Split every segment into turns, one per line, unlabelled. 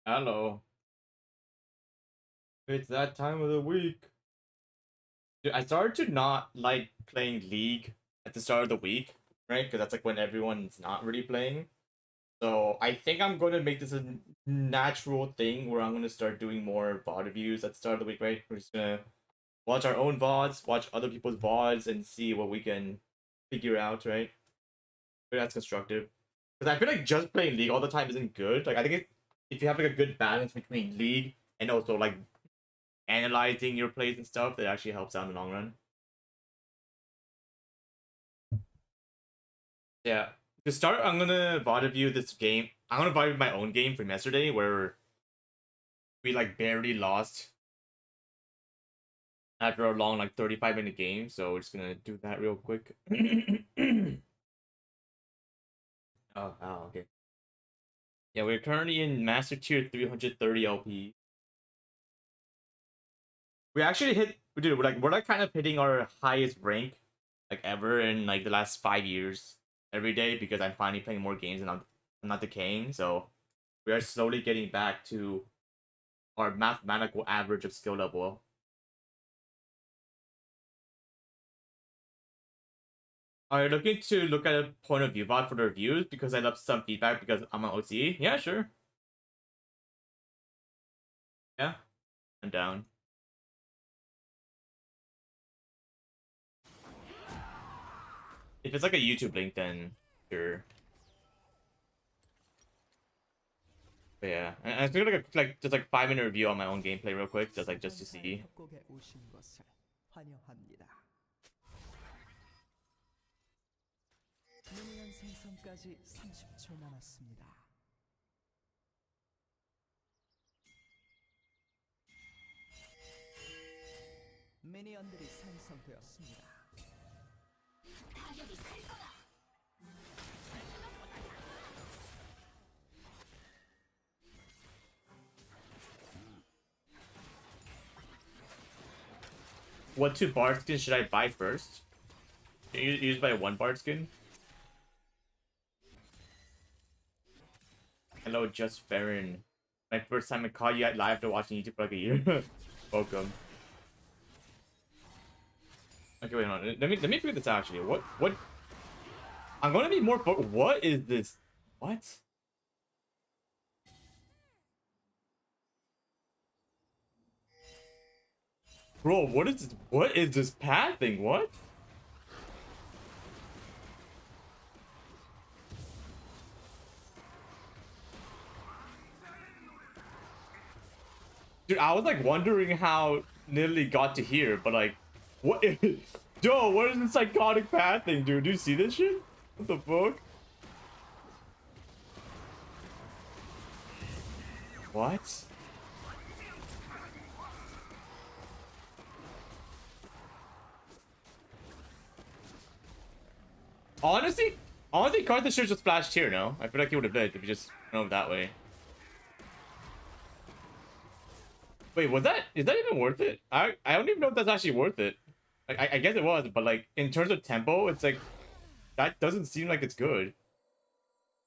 Hello. It's that time of the week. Dude, I started to not like playing League at the start of the week, right? Because that's like when everyone's not really playing. So I think I'm going to make this a natural thing where I'm going to start doing more VOD reviews at the start of the week, right? We're just going to watch our own VODs, watch other people's VODs, and see what we can figure out, right? But that's constructive. Because I feel like just playing League all the time isn't good. Like, I think if you have like a good balance between League and also like analyzing your plays and stuff, that actually helps out in the long run. Yeah. To start, I'm gonna VOD review this game. I'm gonna VOD review my own game from yesterday where we like barely lost after a long like 35-minute game. So we're just gonna do that real quick. Oh, okay. Yeah, we're currently in Master Tier 330 LP. We actually hit, dude. We're like kind of hitting our highest rank like ever in like the last 5 years every day because I'm finally playing more games and I'm not decaying. So we are slowly getting back to our mathematical average of skill level. Are you looking to look at a point of view VOD for the reviews because I love some feedback because I'm an OC? Yeah, sure. Yeah, I'm down. If it's like a YouTube link, then sure. But yeah, I think like just like 5-minute review on my own gameplay real quick, just to see.
미니언들이 생성되었습니다.
What two bard skins should I buy first? You just buy one bard skin? Hello, Just Baron. My first time I caught you live after watching YouTube for like a year. Welcome. Okay, wait, hold on. Let me figure this out actually. What? I'm gonna be more. What is this? What? Bro, what is this? What is this pad thing? What? Dude, I was like wondering how Nidley got to here, but like, what? Yo, what is this psychotic pad thing, dude? Do you see this shit? What the fuck? What? Honestly, Carthage should have just splashed here, no? I feel like he would have lived if he just went over that way. Wait, is that even worth it? I don't even know if that's actually worth it. Like, I guess it was, but like in terms of tempo, it's like that doesn't seem like it's good.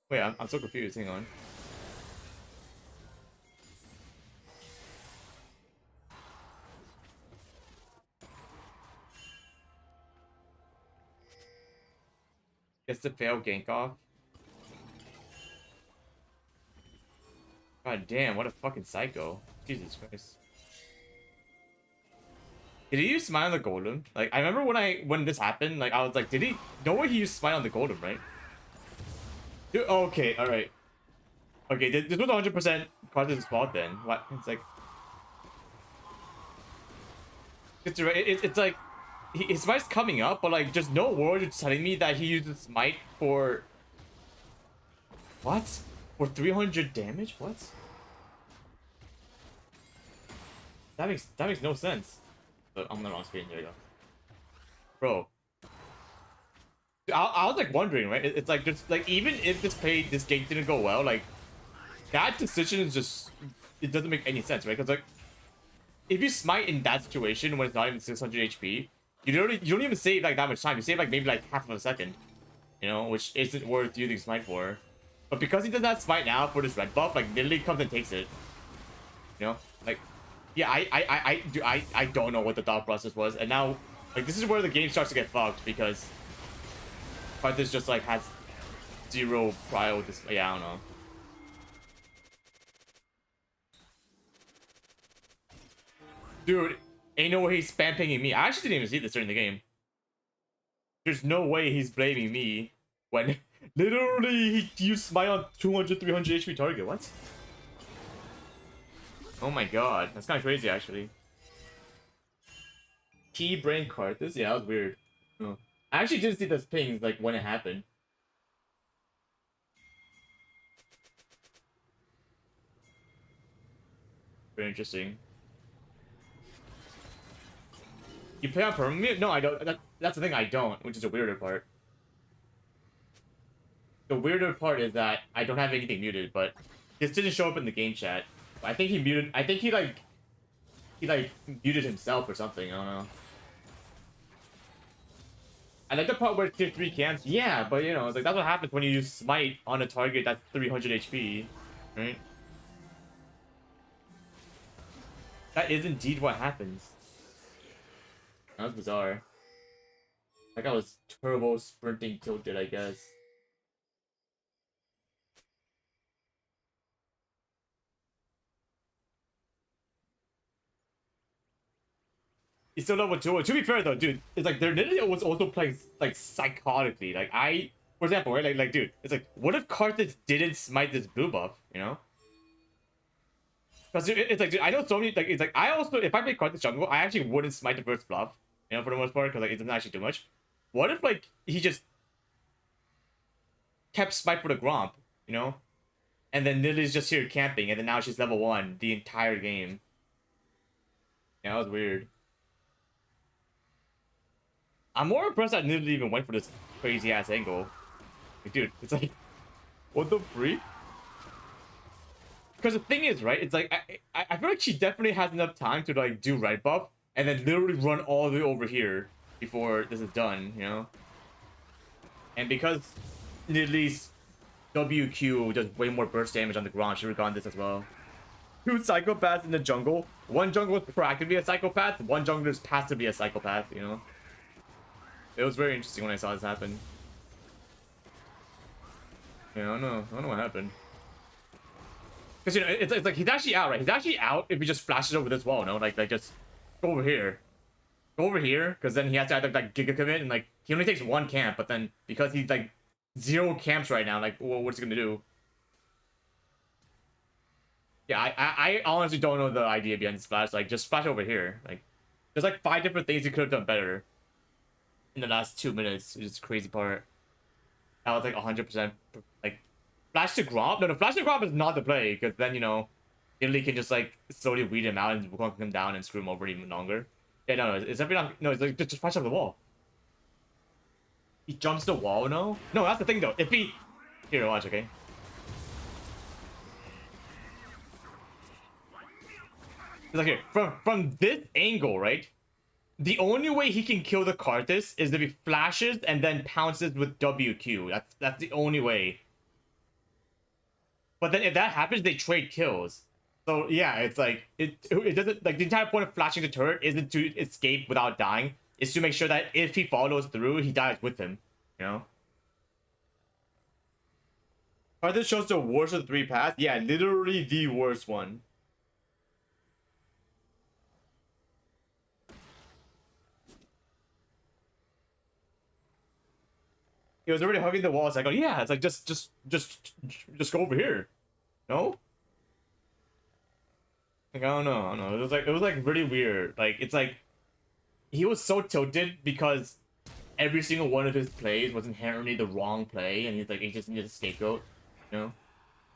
Wait, I'm so confused. Hang on. Gets to fail gank off. God damn, what a fucking psycho. Jesus Christ. Did he use smite on the golem? Like, I remember when this happened, like, I was like, did he? No way he used smite on the golem, right? Dude, okay, alright. Okay, this was 100% Carth's fault then. What? It's like... It's like... His smite's coming up, but like, just no words telling me that he uses smite for... What? For 300 damage? What? That makes no sense. But I'm on the wrong screen. There you go. Bro. I was like wondering, right? It's like just like even if this game didn't go well, like that decision is just it doesn't make any sense, right? Because like if you smite in that situation when it's not even 600 HP, you don't even save like that much time. You save like maybe like half of a second, you know, which isn't worth using smite for. But because he does not smite now for this red buff, like literally comes and takes it. You know, like, yeah, I don't know what the thought process was, and now, like, this is where the game starts to get fucked because Karthus just like has zero prio with this. Yeah, I don't know. Dude, ain't no way he's spam pinging me. I actually didn't even see this during the game. There's no way he's blaming me when literally he used smite on 200, 300 HP target. What? Oh my god, that's kind of crazy actually. Key brain Karthus? Yeah, that was weird. Oh. I actually didn't see those pings like when it happened. Very interesting. You play on permanent? No, I don't. That's the thing, I don't, which is a weirder part. The weirder part is that I don't have anything muted, but this didn't show up in the game chat. I think he muted. I think he muted himself or something. I don't know. I like the part where tier 3 camps. Yeah, but you know, like that's what happens when you use smite on a target that's 300 HP, right? That is indeed what happens. That was bizarre. Like I was turbo sprinting tilted, I guess. He's still level 2. To be fair though, dude, it's like their Nidalee was also playing like psychotically. Like for example, right? Like, dude, it's like, what if Karthus didn't smite this blue buff? You know? Because it's like, dude, I know so many. Like, it's like I also, if I play Karthus jungle, I actually wouldn't smite the first bluff. You know, for the most part, because like it doesn't actually do much. What if like he just kept smite for the Gromp? You know? And then Nidalee's just here camping, and then now she's level 1 the entire game. Yeah, that was weird. I'm more impressed that Nidalee even went for this crazy ass angle. Like, dude, it's like, what the freak? Because the thing is, right? It's like I feel like she definitely has enough time to like do right buff and then literally run all the way over here before this is done, you know? And because Nidalee's WQ does way more burst damage on the ground, she would have gone this as well. 2 psychopaths in the jungle. One jungle is proactively a psychopath, one jungler is passively a psychopath, you know? It was very interesting when I saw this happen. Yeah, I don't know what happened. Because, you know, it's like he's actually out, right? He's actually out if he just flashes over this wall, no? Like just go over here. Go over here, because then he has to either like giga commit and like he only takes 1 camp, but then because he's like 0 camps right now, like well, what's he gonna do? Yeah, I honestly don't know the idea behind this flash. Like just flash over here. Like there's like 5 different things he could have done better in the last 2 minutes, which is the crazy part. That was like 100% like flash to Gromp. No, the flash to Gromp is not the play, because then, you know, Italy can just like slowly weed him out and walk him down and screw him over even longer. Yeah, no, it's every time. No, it's like just flash up the wall. He jumps the wall, no? No, that's the thing though. If he here, watch, okay? It's like here, from this angle, right? The only way he can kill the Karthus is if he flashes and then pounces with WQ. That's the only way. But then if that happens, they trade kills. So yeah, it's like it doesn't, like, the entire point of flashing the turret isn't to escape without dying. It's to make sure that if he follows through, he dies with him. You know? Karthus shows the worst of the 3 paths. Yeah, literally the worst one. He was already hugging the wall. It's like, oh yeah, it's like just go over here. No? Like, I don't know. It was like really weird. Like, it's like he was so tilted because every single one of his plays was inherently the wrong play, and he's like, he just needed a scapegoat. You know?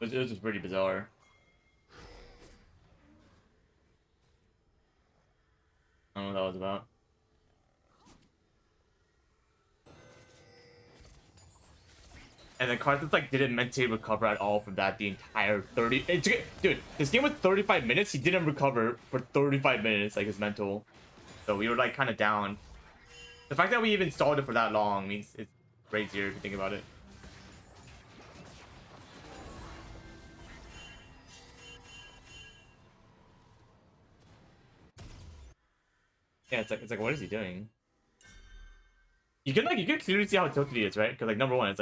It was just pretty bizarre. I don't know what that was about. And then Karthus like didn't mentally recover at all from that the entire 30. Dude, this game was 35 minutes. He didn't recover for 35 minutes, like his mental. So we were like kind of down. The fact that we even stalled it for that long means it's crazier if you think about it. Yeah, it's like what is he doing? You can clearly see how tilted he is, right? Because like number one, it's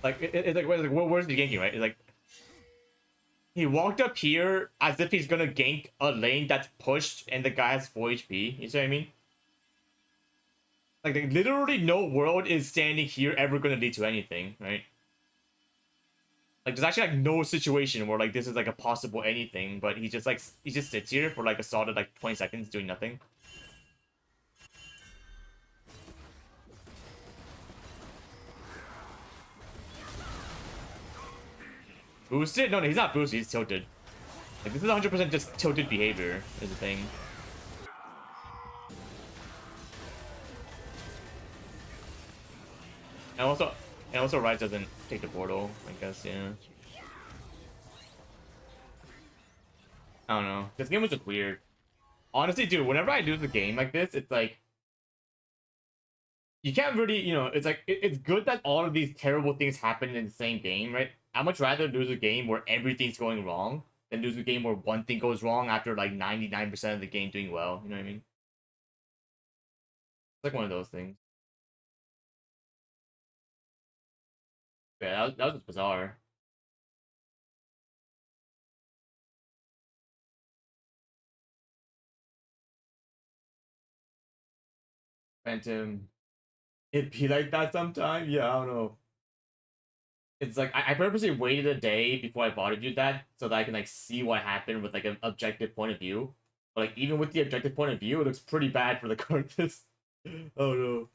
it's like where's he ganking, right? It's like he walked up here as if he's gonna gank a lane that's pushed and the guy has 4 HP. You see what I mean? Like literally no world is standing here ever gonna lead to anything, right? Like there's actually like no situation where like this is like a possible anything, but he just sits here for like a solid like 20 seconds doing nothing. Boosted? No, he's not boosted, he's tilted. Like this is 100% just tilted behavior is the thing. And also Rise doesn't take the portal, I guess, yeah. I don't know. This game was just weird. Honestly, dude, whenever I lose a game like this, it's like you can't really, it's like it's good that all of these terrible things happen in the same game, right? I'd much rather lose a game where everything's going wrong than lose a game where one thing goes wrong after like 99% of the game doing well. You know what I mean? It's like one of those things. Yeah, that was just bizarre. Phantom, it be like that sometime. Yeah, I don't know. It's like I purposely waited a day before I bought viewed that so that I can like see what happened with like an objective point of view. But like even with the objective point of view, it looks pretty bad for the Corvus. Oh no.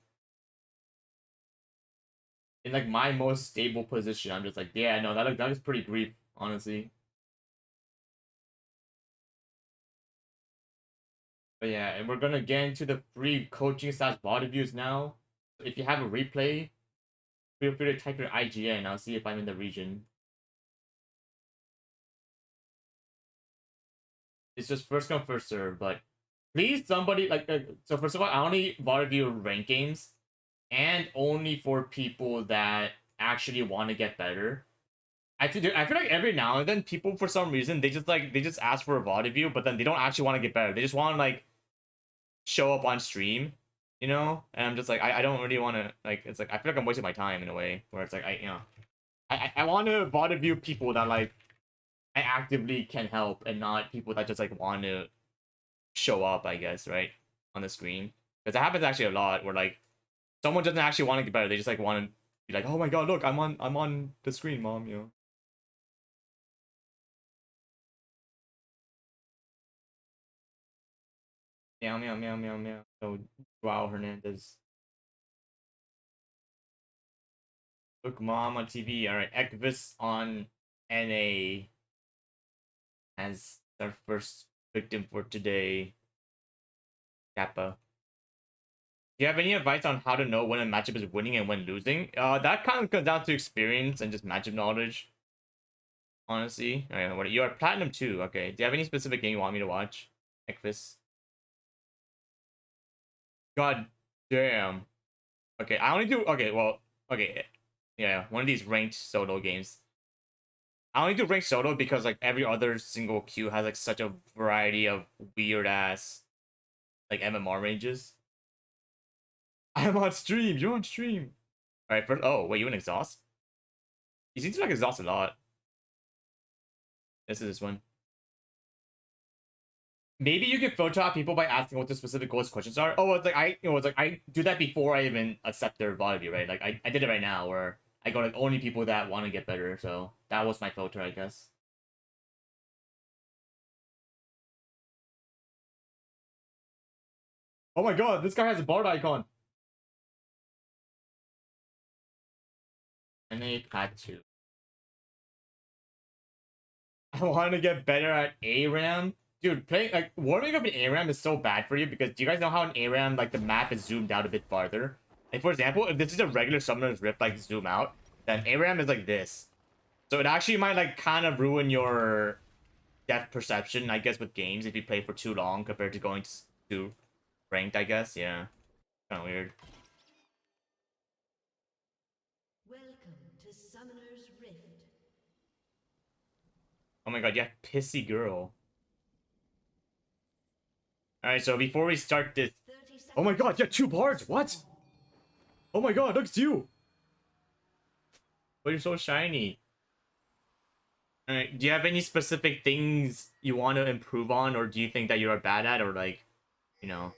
In like my most stable position, I'm just like, yeah, no, that looks pretty grief, honestly. But yeah, and we're gonna get into the free coaching slash body views now. If you have a replay, feel free to type your IGN. I'll see if I'm in the region. It's just first come first serve, but please somebody so first of all, I only body view rank games and only for people that actually want to get better. I feel like every now and then people for some reason they just ask for a VOD view, but then they don't actually want to get better. They just want to like show up on stream, you know? And I'm just like I don't really want to like it's like I feel like I'm wasting my time in a way where it's like I want to VOD view people that like I actively can help and not people that just like want to show up, I guess, right? On the screen. Because it happens actually a lot where like someone doesn't actually want to get better. They just like want to be like, oh my god, look, I'm on the screen, mom, you know. Meow meow meow meow meow. So wow Hernandez. Look mom on TV. Alright, Ekvis on NA as our first victim for today. Kappa. Do you have any advice on how to know when a matchup is winning and when losing? That kind of comes down to experience and just matchup knowledge. Honestly. Alright, what you are platinum 2. Okay. Do you have any specific game you want me to watch? Ekvis. God damn. Okay, I only do okay, well, okay. Yeah, one of these ranked solo games. I only do ranked solo because like every other single queue has like such a variety of weird ass like MMR ranges. I'm on stream. You're on stream. All right. First, oh wait, you an exhaust? You seem to like exhaust a lot. This is this one. Maybe you can filter out people by asking what the specific goals questions are. Oh, it's like it's like I do that before I even accept their body, right? Like I did it right now where I go like only people that want to get better. So that was my filter, I guess. Oh my god, this guy has a bard icon. And a pad 2. I want to get better at ARAM. Dude, playing like warming up in ARAM is so bad for you because do you guys know how in ARAM like the map is zoomed out a bit farther? Like for example, if this is a regular Summoner's Rift like zoom out, then ARAM is like this. So it actually might like kind of ruin your depth perception, I guess, with games if you play for too long compared to going to ranked, I guess. Yeah. Kind of weird.
Welcome to Summoner's Rift.
Oh my god, yeah, pissy girl. Alright, so before we start this... Oh my god, yeah, 2 bards! What? Oh my god, look, it's you! But you're so shiny. Alright, do you have any specific things you want to improve on, or do you think that you're bad at, or like, you know...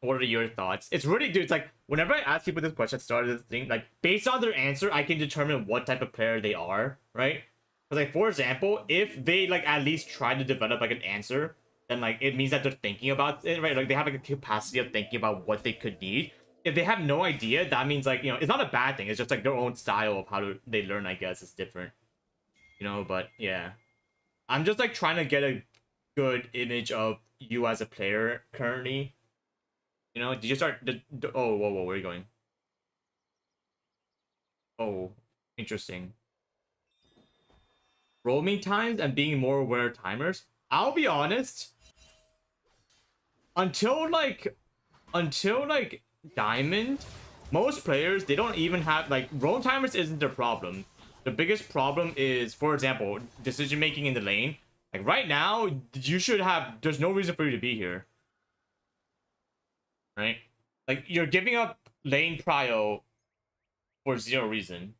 What are your thoughts? It's really, dude, it's like, whenever I ask people this question at the start of this thing, like, based on their answer, I can determine what type of player they are, right? Because, like, for example, if they, like, at least try to develop, like, an answer, then, like, it means that they're thinking about it, right? Like, they have, like, a capacity of thinking about what they could need. If they have no idea, that means, like, you know, it's not a bad thing. It's just, like, their own style of how they learn, I guess, is different. You know, but, yeah. I'm just, like, trying to get a good image of you as a player currently. You know, did you start oh, whoa, where are you going? Oh, interesting. Roaming times and being more aware of timers. I'll be honest. Until like Diamond, most players, they don't even have, like, roam timers isn't their problem. The biggest problem is, for example, decision making in the lane. Like right now, you should have, there's no reason for you to be here. Right? Like, you're giving up lane prio for 0 reason.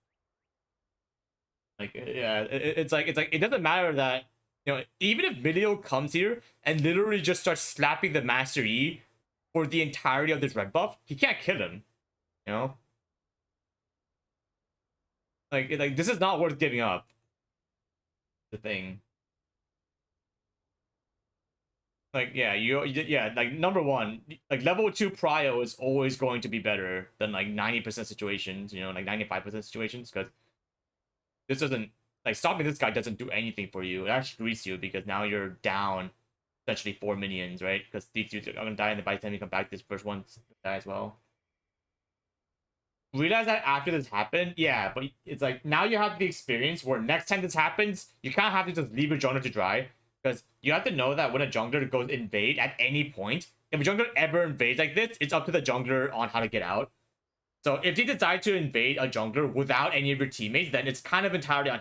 Like, yeah, it's like it doesn't matter that, you know, even if Milio comes here and literally just starts slapping the Master E for the entirety of this red buff, he can't kill him. You know? Like this is not worth giving up. The thing. Like, yeah, yeah, like, number one, like, level 2 prio is always going to be better than, like, 90% situations, you know, like, 95% situations, because this doesn't, like, stopping this guy doesn't do anything for you. It actually greets you, because now you're down essentially 4 minions, right? Because these dudes are gonna die, and by the time you come back, this first one's gonna die as well. Realize that after this happened, yeah, but it's like, now you have the experience where next time this happens, you kind of have to just leave your jungler to dry. Because you have to know that when a jungler goes invade at any point, if a jungler ever invades like this, it's up to the jungler on how to get out. So if they decide to invade a jungler without any of your teammates, then it's kind of entirely on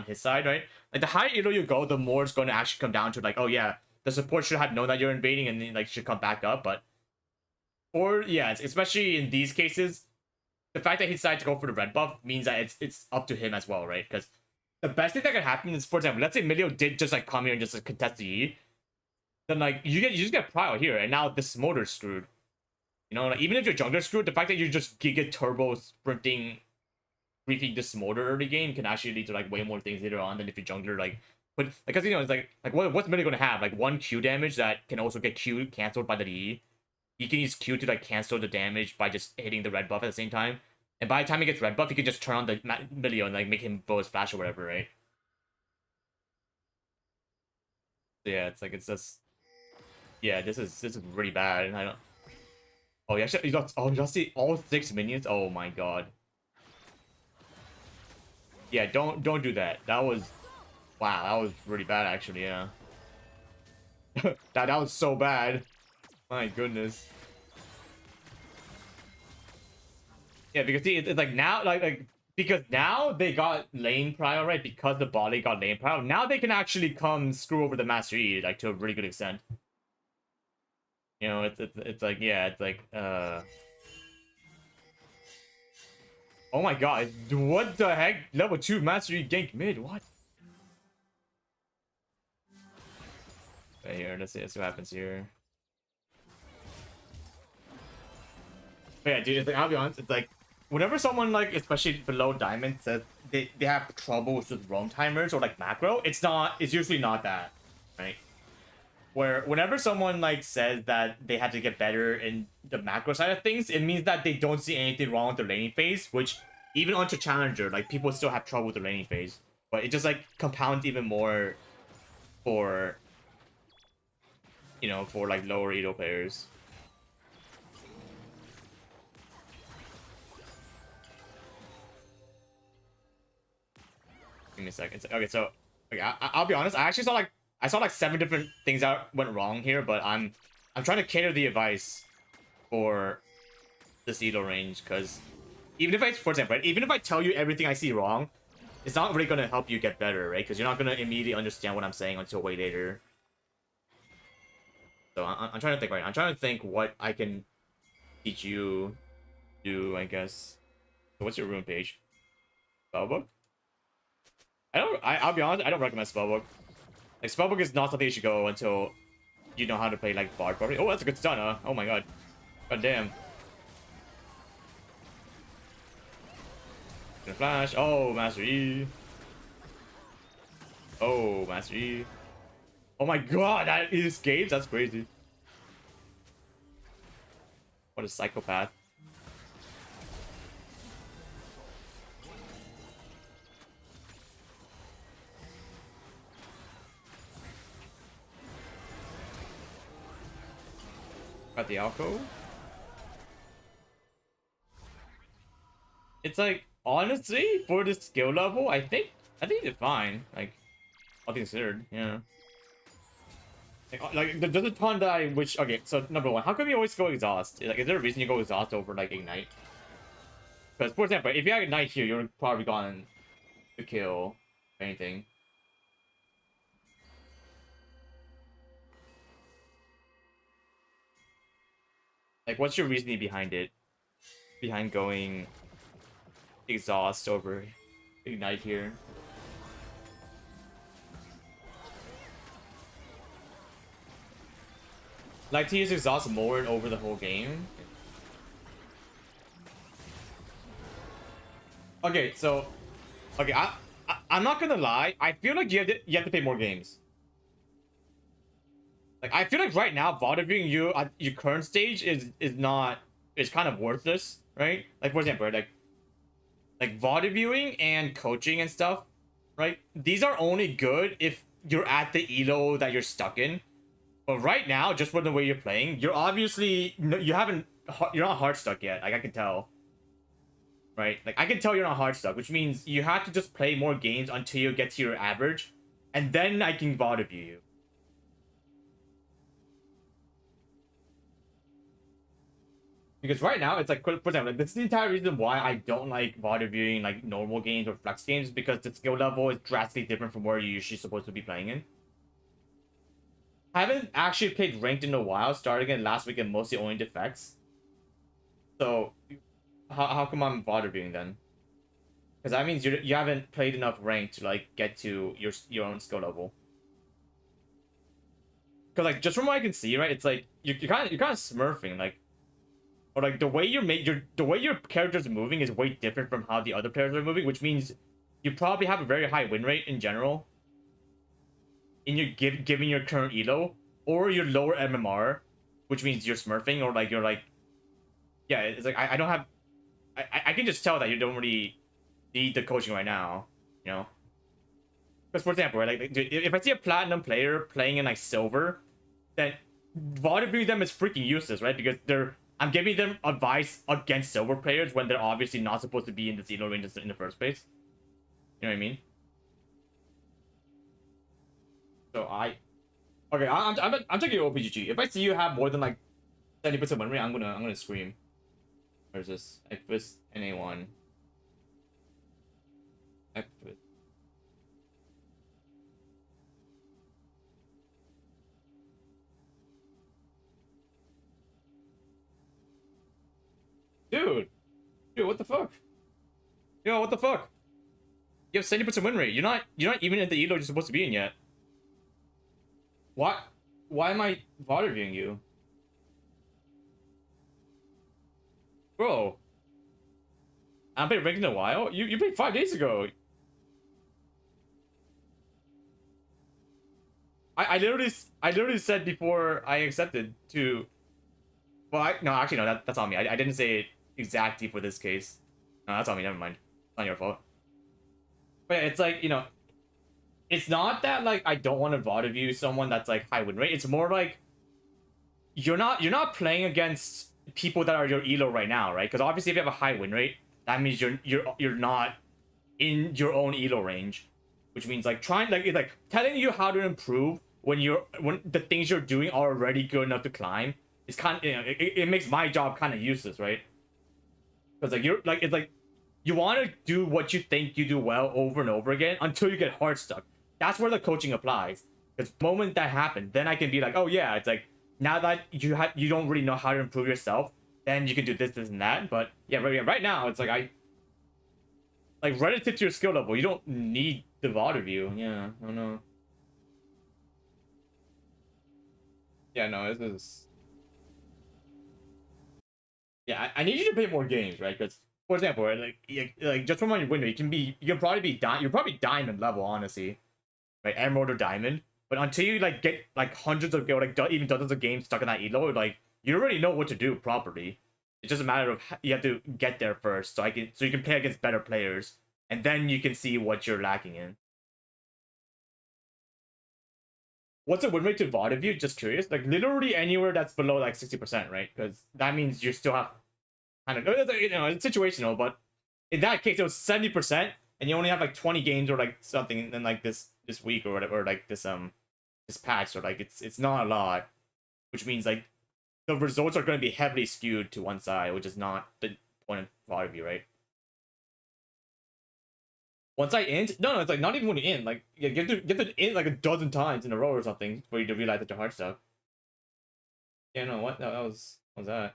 his side, right? Like, the higher elo you go, the more it's going to actually come down to, like, oh yeah, the support should have known that you're invading and then, like, should come back up. But, or yeah, especially in these cases, the fact that he decided to go for the red buff means that it's up to him as well, right? Because the best thing that could happen is, for example, let's say Milio did just, like, come here and just, like, contest the E. Then, like, you just get prio here, and now the Smolder's screwed. You know, like, even if your jungler's screwed, the fact that you just Giga Turbo sprinting, briefing the Smolder early game can actually lead to, like, way more things later on than if your jungler, like, but, because, you know, it's like what's Milio gonna have? Like, 1 Q damage that can also get Q cancelled by the E. He can use Q to, like, cancel the damage by just hitting the red buff at the same time. And by the time he gets red buff, he can just turn on the Milio and, like, make him bow his flash or whatever, right? So yeah, it's like, it's just, yeah, this is really bad. I don't. Oh, yeah, you got, oh, you got to see all 6 minions. Oh my god. Yeah, don't do that. That was, wow, that was really bad actually. Yeah. that was so bad. My goodness. Yeah, because see, it's like now, like because now they got lane prio, right? Because the body got lane prio. Now they can actually come screw over the Master E, like, to a really good extent. You know, it's like, yeah, it's like, oh my god, what the heck? Level 2 Master E gank mid, what? Right here, let's see what happens here. But yeah, dude, it's like, I'll be honest, it's like, whenever someone, like, especially below Diamond, says they have troubles with roam timers or, like, macro, it's usually not that, right? Where whenever someone, like, says that they have to get better in the macro side of things, it means that they don't see anything wrong with the laning phase, which even onto Challenger, like, people still have trouble with the laning phase. But it just, like, compounds even more for, you know, for, like, lower elo players. Give me a second. Okay, so, okay, I'll be honest, I saw like 7 different things that went wrong here, but I'm trying to cater the advice for this elo range, because even if I, for example, right, even if I tell you everything I see wrong, it's not really gonna help you get better, right? Because you're not gonna immediately understand what I'm saying until way later. So I'm trying to think right now. I'm trying to think what I can teach you do, I guess. So what's your room page? Spellbook? I'll be honest, I don't recommend Spellbook. Like, Spellbook is not something you should go until you know how to play, like, Bard properly. Oh, that's a good stun, huh? Oh my god. God damn. Gonna flash. Oh, Master E. Oh, Master E. Oh my god, that escapes? That's crazy. What a psychopath. Got the alcove. It's like, honestly, for the skill level, I think it's fine. Like, all things considered, yeah. Like there's a ton that I wish. Okay, so number one, how come you always go exhaust? Like, is there a reason you go exhaust over like ignite? Because for example, if you had ignite here, you're probably gone to kill anything. Like, what's your reasoning behind it? Behind going exhaust over ignite here? Like to use exhaust more over the whole game. Okay, so okay, I'm not gonna lie. I feel like you have to play more games. Like, I feel like right now, VOD viewing you at your current stage is kind of worthless, right? Like, for example, like VOD viewing and coaching and stuff, right? These are only good if you're at the elo that you're stuck in. But right now, just for the way you're playing, you're obviously you're not hard stuck yet. Like, I can tell, right? Like, I can tell you're not hard stuck, which means you have to just play more games until you get to your average, and then I can VOD view you. Because right now, it's like, for example, like, this is the entire reason why I don't like VOD viewing like normal games or flex games, because the skill level is drastically different from where you're usually supposed to be playing in. I haven't actually played ranked in a while, starting in last week and mostly only defects. So, how come I'm VOD viewing then? Because that means you haven't played enough ranked to like get to your own skill level. Because like, just from what I can see, right, it's like you're kind of smurfing, like. Or like the way the way your character's moving is way different from how the other players are moving, which means you probably have a very high win rate in general. In your given your current elo, or your lower MMR, which means you're smurfing, or like you're like, yeah, it's like I don't have, I can just tell that you don't really need the coaching right now, you know. Because for example, right, like if I see a platinum player playing in like silver, then VOD them is freaking useless, right? Because I'm giving them advice against silver players when they're obviously not supposed to be in the elo range in the first place. You know what I mean? So I'm taking OPGG. If I see you have more than like 70% win rate, I'm gonna scream. Where's this? Ecfist NA1. Ecfist. Dude, what the fuck? Yo, what the fuck? You have 70% win rate. You're not even in the elo you're supposed to be in yet. Why am I VOD viewing you? Bro. I haven't played ranked in a while. You played 5 days ago. I literally said before I accepted to. Well, no, actually no, that's on me. I didn't say it exactly for this case. No, that's on me. Never mind. It's not your fault. But yeah, it's like, you know, it's not that like I don't want to VOD view someone that's like high win rate. It's more like you're not playing against people that are your elo right now, right? Because obviously if you have a high win rate, that means you're not in your own elo range, which means like it's like telling you how to improve when the things you're doing are already good enough to climb. It's kind of, you know, it makes my job kind of useless, right? Because like it's like you want to do what you think you do well over and over again until you get hard stuck. That's where the coaching applies. Because the moment that happens, then I can be like, oh yeah, it's like now that you don't really know how to improve yourself, then you can do this, and that. But yeah, right now it's like relative to your skill level, you don't need the VOD review. Yeah, I don't know. Yeah, no, this is. Yeah, I need you to play more games, right? Because, for example, right, like just from on your window, you can probably be you're probably diamond level, honestly, right? Emerald or diamond. But until you like get like hundreds of or like even dozens of games stuck in that elo, like you already know what to do properly. It's just a matter of you have to get there first, so you can play against better players, and then you can see what you're lacking in. What's a win rate to VOD of you? Just curious. Like literally anywhere that's below like 60%, right? Because that means you still have kind of it's situational, but in that case it was 70%, and you only have like 20 games or like something in like this week or whatever, or like this patch, or like it's not a lot, which means like the results are going to be heavily skewed to one side, which is not the point of VOD of you, right? Once I end, no, it's like not even when you end. Like, yeah, get the end like a dozen times in a row or something for you to realize that you're hard stuff. Yeah, no, what? No, what was that?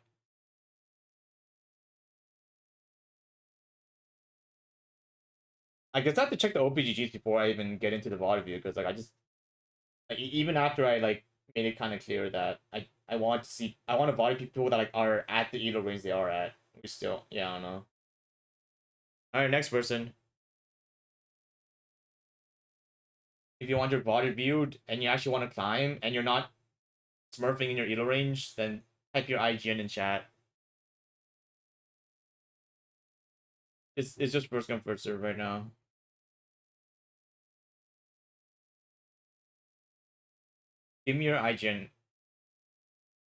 I guess I have to check the OPGGs before I even get into the VOD review, because like I just like, even after I like made it kind of clear that I want to see, I want to VOD people that like are at the elo range they are at. We still, yeah, I don't know. All right, next person. If you want your VOD reviewed and you actually want to climb and you're not smurfing in your elo range, then type your IGN in chat. It's just first come first serve right now. Give me your IGN.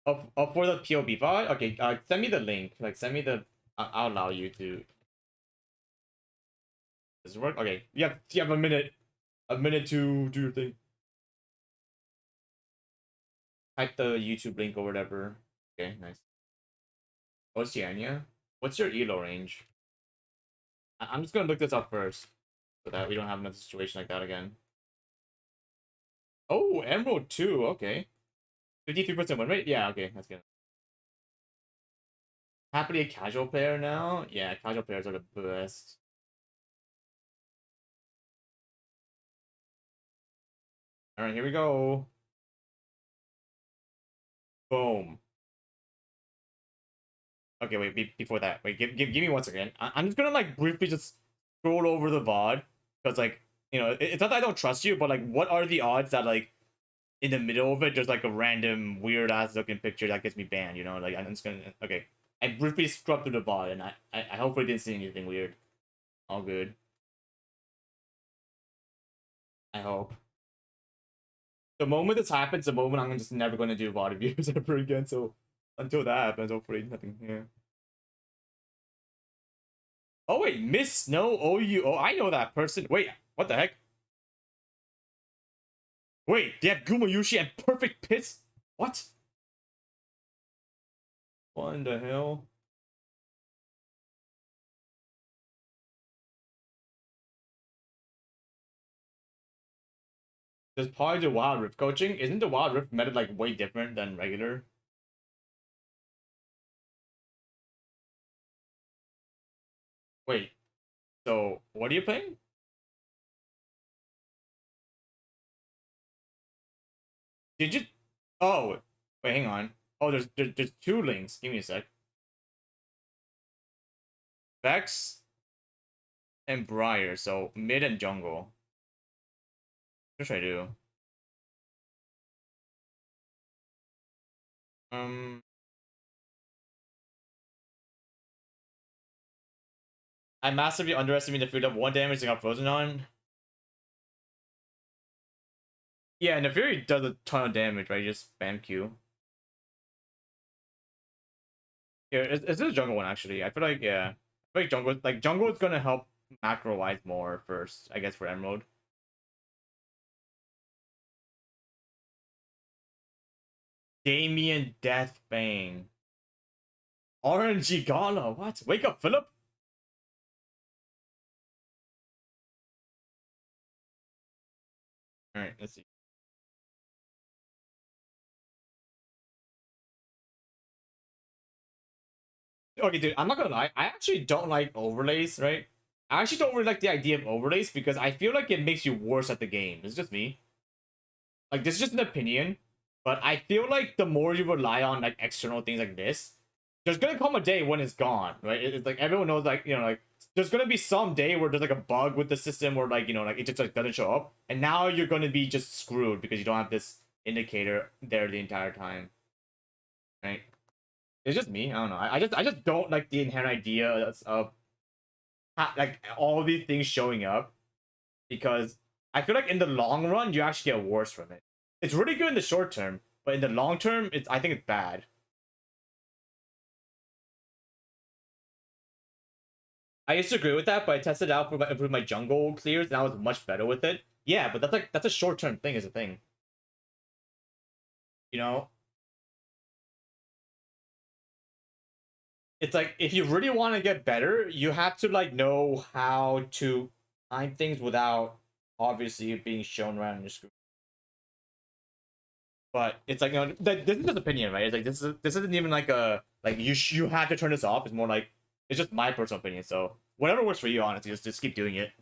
Oh, for the POB VOD? Okay, send me the link. Like, send me the. I'll allow you to. Does it work? Okay, you have a minute. A minute to do your thing. Type the YouTube link or whatever. Okay, nice. Oceania? What's your elo range? I'm just gonna look this up first, so that we don't have another situation like that again. Oh, Emerald 2, okay. 53% win rate? Yeah, okay, that's good. Happily a casual player now? Yeah, casual players are the best. Alright, here we go. Boom. Okay, wait, before that, wait, give me one second. I'm just gonna like briefly just scroll over the VOD, because like, it's not that I don't trust you, but like, what are the odds that like in the middle of it there's like a random weird ass looking picture that gets me banned? Like I'm just gonna, okay. I briefly scrubbed through the VOD, and I hopefully didn't see anything weird. All good. I hope. The moment this happens, the moment I'm just never gonna do VOD reviews ever again. So until that happens, hopefully nothing. Yeah. Oh wait, Miss Snow OU. Oh, I know that person. Wait, what the heck? Wait, they have Gumayushi and Perfect Pits? What? What in the hell? There's probably the Wild Rift coaching. Isn't the Wild Rift meta like way different than regular? Wait, so what are you playing? Did you? Oh, wait, hang on. Oh, there's two links. Give me a sec. Vex and Briar. So mid and jungle. What should I do? Um, I massively underestimated the food up one damage and got frozen on. Yeah, and the Fury does a ton of damage, right? You just spam Q. Yeah, it's a jungle one actually. I feel like, yeah, I feel jungle is gonna help macro wise more first, I guess, for Emerald. Damien Deathbane. RNG Gala, what? Wake up, Philip. All right, let's see. Okay, dude, I'm not gonna lie. I actually don't like overlays, right? I actually don't really like the idea of overlays because I feel like it makes you worse at the game. It's just me. Like, this is just an opinion, but I feel like the more you rely on like external things like this, there's gonna come a day when it's gone, right? It's like everyone knows, like, you know, like there's gonna be some day where there's like a bug with the system or like, you know, like it just like doesn't show up, and now you're gonna be just screwed because you don't have this indicator there the entire time, right? It's just me. I don't know. I just don't like the inherent idea of like all these things showing up because I feel like in the long run you actually get worse from it. It's really good in the short term, but in the long term, I think it's bad. I used to agree with that, but I tested it out for my jungle clears, and I was much better with it. Yeah, but that's a short term thing, is a thing. You know, it's like if you really want to get better, you have to like know how to time things without obviously being shown right on your screen. But it's like, you know, this is just opinion, right? It's like this isn't even like a like you have to turn this off. It's more like it's just my personal opinion. So whatever works for you, honestly, just keep doing it.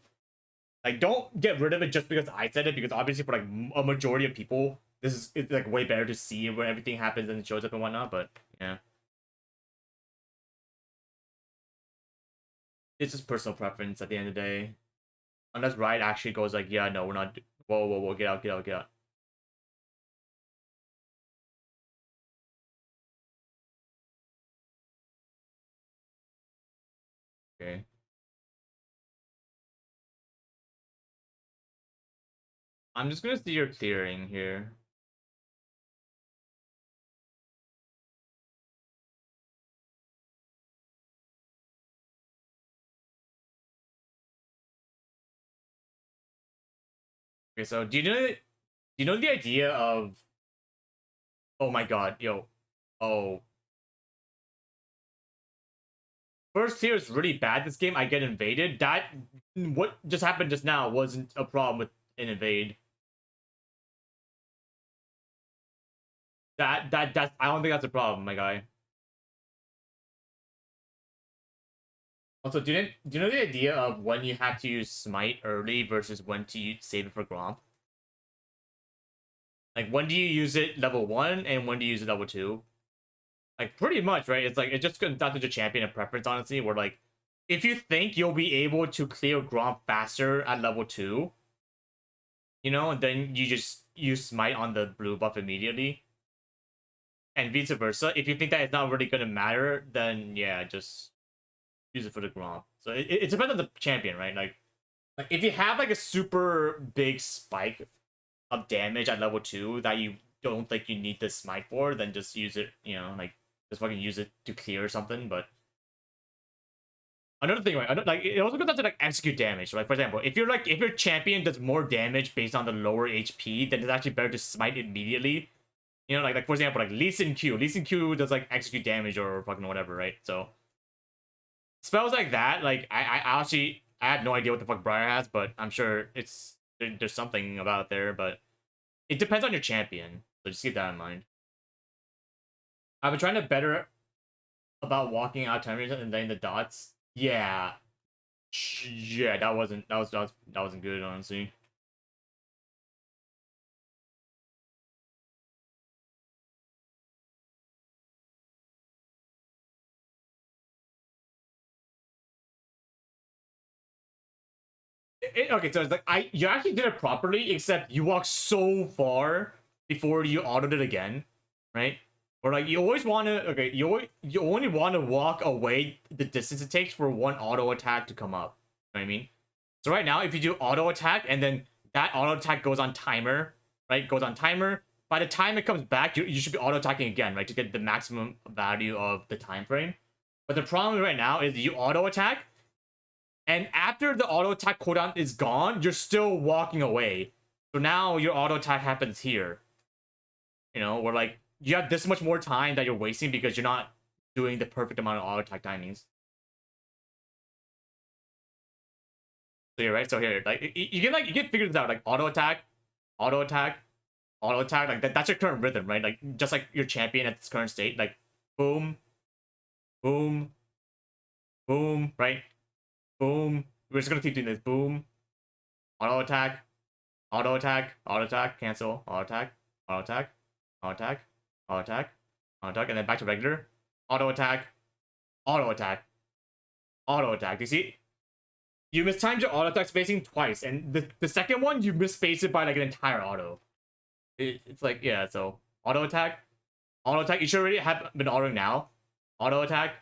Like, don't get rid of it just because I said it, because obviously for like a majority of people, this is it's like way better to see where everything happens and it shows up and whatnot. But yeah, it's just personal preference at the end of the day. Unless Riot actually goes like, yeah, no, we're not. Whoa, whoa, whoa, get out, get out, get out. Okay. I'm just gonna see your clearing here. Okay, so do you know the idea of, oh my god, yo, oh, first tier is really bad this game. I get invaded. That what just happened just now wasn't a problem with an invade. That's I don't think that's a problem, my guy. Also, do you know the idea of when you have to use smite early versus when to save it for Gromp? Like, when do you use it level 1 and when do you use it level 2? Like, pretty much, right? It's like it just comes down to the champion and preference, honestly, where like if you think you'll be able to clear Gromp faster at level 2, you know, and then you just use smite on the blue buff immediately. And vice versa. If you think that it's not really gonna matter, then yeah, just use it for the Gromp. So it depends on the champion, right? Like if you have like a super big spike of damage at level 2 that you don't think you need the smite for, then just use it, you know, like just fucking use it to clear or something. But another thing, right? Like it also comes down to like execute damage. Like, for example, if your champion does more damage based on the lower HP, then it's actually better to smite immediately. You know, like for example, like Lee Sin Q. Lee Sin Q does like execute damage or fucking whatever, right? So spells like that, like I actually I have no idea what the fuck Briar has, but I'm sure there's something about there, but it depends on your champion. So just keep that in mind. I've been trying to better about walking out time and then the dots. Yeah. Yeah, that wasn't good, honestly. Okay, so it's like you actually did it properly, except you walked so far before you autoed it again, right? Or like you always want to, okay, you only want to walk away the distance it takes for one auto attack to come up. You know what I mean? So right now, if you do auto attack and then that auto attack goes on timer, right? Goes on timer. By the time it comes back, you should be auto attacking again, right? To get the maximum value of the time frame. But the problem right now is you auto attack, and after the auto attack cooldown is gone, you're still walking away. So now your auto attack happens here. You know, where like you have this much more time that you're wasting because you're not doing the perfect amount of auto attack timings. So you're right. So here, like you can figure this out. Like auto attack, auto attack, auto attack. Like that's your current rhythm, right? Like just like your champion at its current state. Like boom, boom, boom, right? Boom. We're just gonna keep doing this. Boom, auto attack, auto attack, auto attack, cancel, auto attack, auto attack, auto attack, auto attack, auto attack, and then back to regular, auto attack, auto attack, auto attack. Do you see? You mistimed your auto attack spacing twice, and the second one you misspaced it by like an entire auto. It's like, yeah, so auto attack, auto attack. You should already have been autoing now. Auto attack,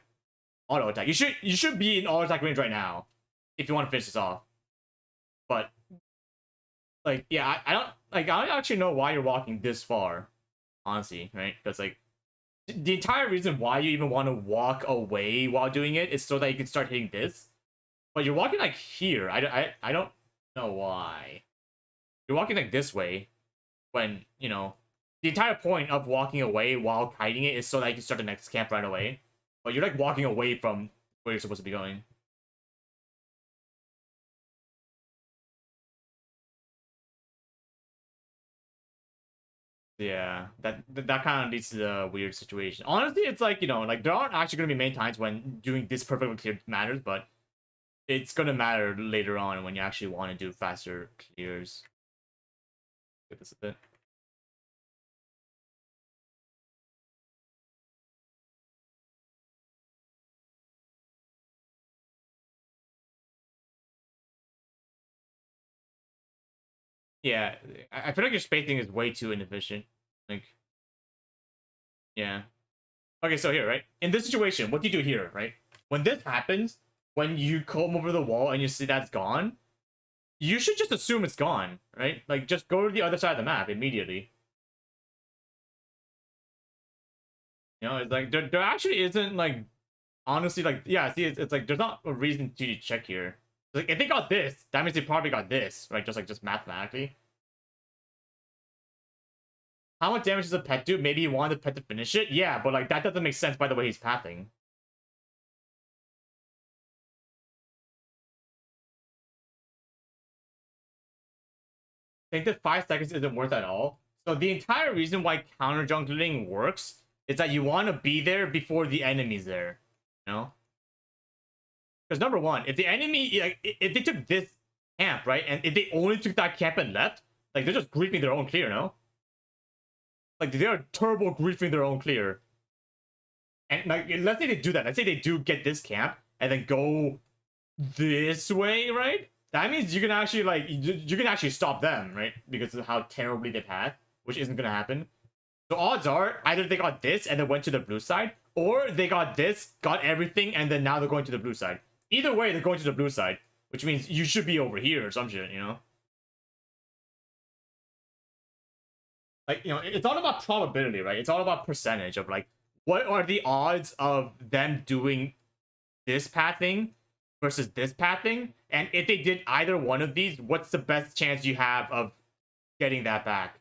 auto attack. You should be in auto attack range right now if you want to finish this off. But like, yeah, I don't actually know why you're walking this far, honestly, right? Because like the entire reason why you even want to walk away while doing it is so that you can start hitting this. But you're walking like here. I don't know why. You're walking like this way when, you know, the entire point of walking away while kiting it is so that you can start the next camp right away. But you're like walking away from where you're supposed to be going. Yeah, that kind of leads to the weird situation. Honestly, it's like, you know, like there aren't actually going to be many times when doing this perfectly clear matters, but it's going to matter later on when you actually want to do faster clears. Get this a bit. Yeah, I feel like your spacing is way too inefficient. Like, yeah. Okay, so here, right? In this situation, what do you do here, right? When this happens, when you come over the wall and you see that's gone, you should just assume it's gone, right? Like, just go to the other side of the map immediately. You know, it's like, there actually isn't, like, honestly, like, yeah, see, it's like, there's not a reason to check here. Like, if they got this, that means they probably got this, right? Just mathematically. How much damage does a pet do? Maybe he wanted the pet to finish it? Yeah, but, like, that doesn't make sense by the way he's pathing. I think that 5 seconds isn't worth at all. So the entire reason why counter jungling works is that you want to be there before the enemy's there. You know? Because number one, if the enemy, like, if they took this camp, right, and if they only took that camp and left, like, they're just griefing their own clear, no? Like, they're turbo griefing their own clear. And, like, let's say they do that. Let's say they do get this camp and then go this way, right? That means you can actually, like, you can actually stop them, right? Because of how terribly they path, which isn't going to happen. So odds are either they got this and then went to the blue side, or they got this, got everything, and then now they're going to the blue side. Either way, they're going to the blue side, which means you should be over here or some shit, you know? Like, you know, it's all about probability, right? It's all about percentage of, like, what are the odds of them doing this pathing versus this pathing? And if they did either one of these, what's the best chance you have of getting that back?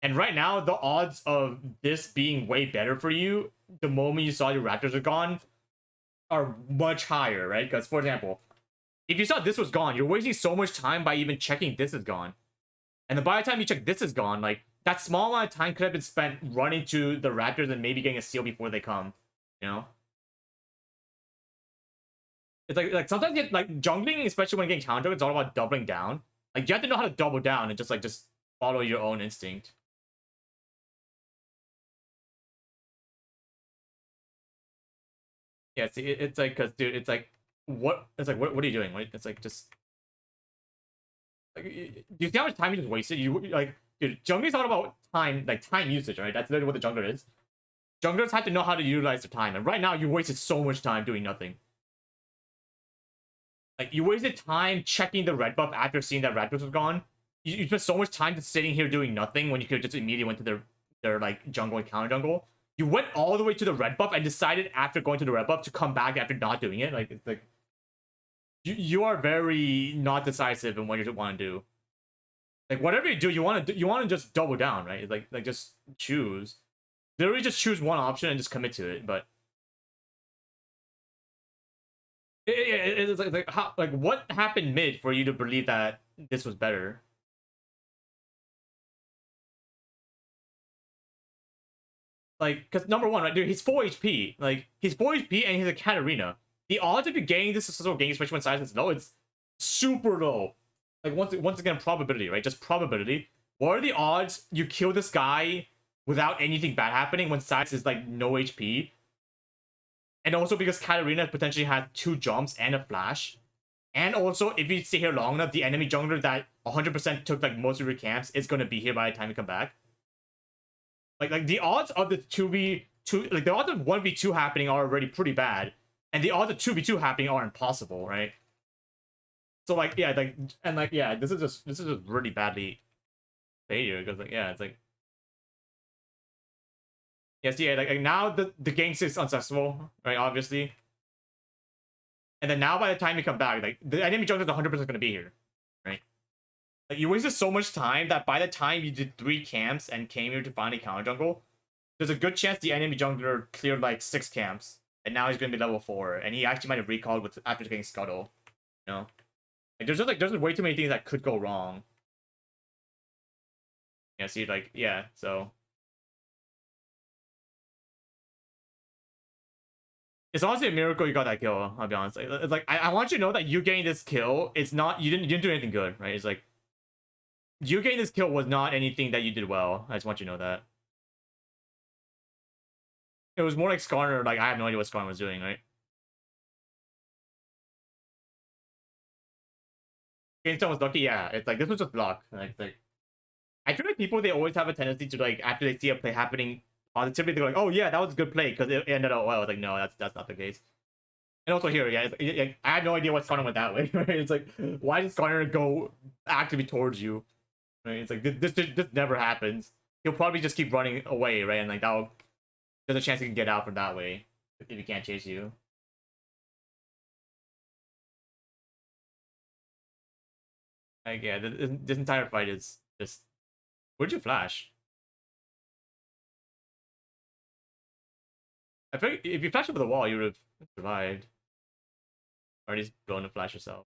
And right now, the odds of this being way better for you the moment you saw your Raptors are gone are much higher, right? Because, for example, if you saw this was gone, you're wasting so much time by even checking this is gone. And then by the time you check this is gone, like, that small amount of time could have been spent running to the Raptors and maybe getting a steal before they come, you know? It's like sometimes you, like, jungling, especially when getting counter, it's all about doubling down. Like, you have to know how to double down and just follow your own instinct. Yeah, see, it's like, cause dude, it's like, what are you doing? Right? It's like, just like, do you see how much time you just wasted? You like, dude, jungling is all about time, like time usage, right? That's literally what the jungler is. Junglers have to know how to utilize their time, and right now you wasted so much time doing nothing. Like, you wasted time checking the red buff after seeing that Raptors was gone. You spent so much time just sitting here doing nothing when you could have just immediately went to their like jungle and counter jungle. You went all the way to the red buff and decided after going to the red buff to come back after not doing it. Like, it's like you are very not decisive in what you want to do. Like, whatever you do, you want to just double down, right? It's like just choose. Literally just choose one option and just commit to it. But it's like how, like, what happened mid for you to believe that this was better? Like, because number one, right, dude, he's full HP. Like, he's full HP and he's a Katarina. The odds of you getting this successful game, especially when size is low, it's super low. Like, once again, probability, right? Just probability. What are the odds you kill this guy without anything bad happening when size is like no HP? And also because Katarina potentially has 2 jumps and a flash. And also, if you stay here long enough, the enemy jungler that 100% took like most of your camps is going to be here by the time you come back. Like the odds of the 2v2, like the odds of 1v2 happening are already pretty bad. And the odds of 2v2 happening are impossible, right? So like, yeah, like, and like, yeah, this is just really badly failure, because like, yeah, it's like, yes, yeah, like now the game is unsuccessful, right? Obviously. And then now by the time you come back, like the enemy jungler is 100% going to be here, right? Like you wasted so much time that by the time you did 3 camps and came here to finally counter jungle, there's a good chance the enemy jungler cleared like 6 camps, and now he's going to be level 4, and he actually might have recalled with after getting scuttle, you know? Like there's way too many things that could go wrong. Yeah, see, like, yeah, so it's honestly a miracle you got that kill, I'll be honest. It's like I want you to know that you getting this kill, it's not, you didn't do anything good, right? It's like you getting this kill was not anything that you did well. I just want you to know that. It was more like Skarner, like I have no idea what Skarner was doing, right? Gainstone was lucky, yeah. It's like this was just luck. Like I feel like people, they always have a tendency to like after they see a play happening positively, they're like, oh yeah, that was a good play because it ended up well. It's like, no, that's not the case. And also here, yeah, I had no idea what Skarner went that way. Right? It's like, why did Skarner go actively towards you? Right? It's like this never happens. He'll probably just keep running away, right? And like there's a chance he can get out from that way if he can't chase you. Like yeah, this entire fight is just, where'd you flash? I feel like if you flashed over the wall, you would have survived. Or at least blown a flash yourself.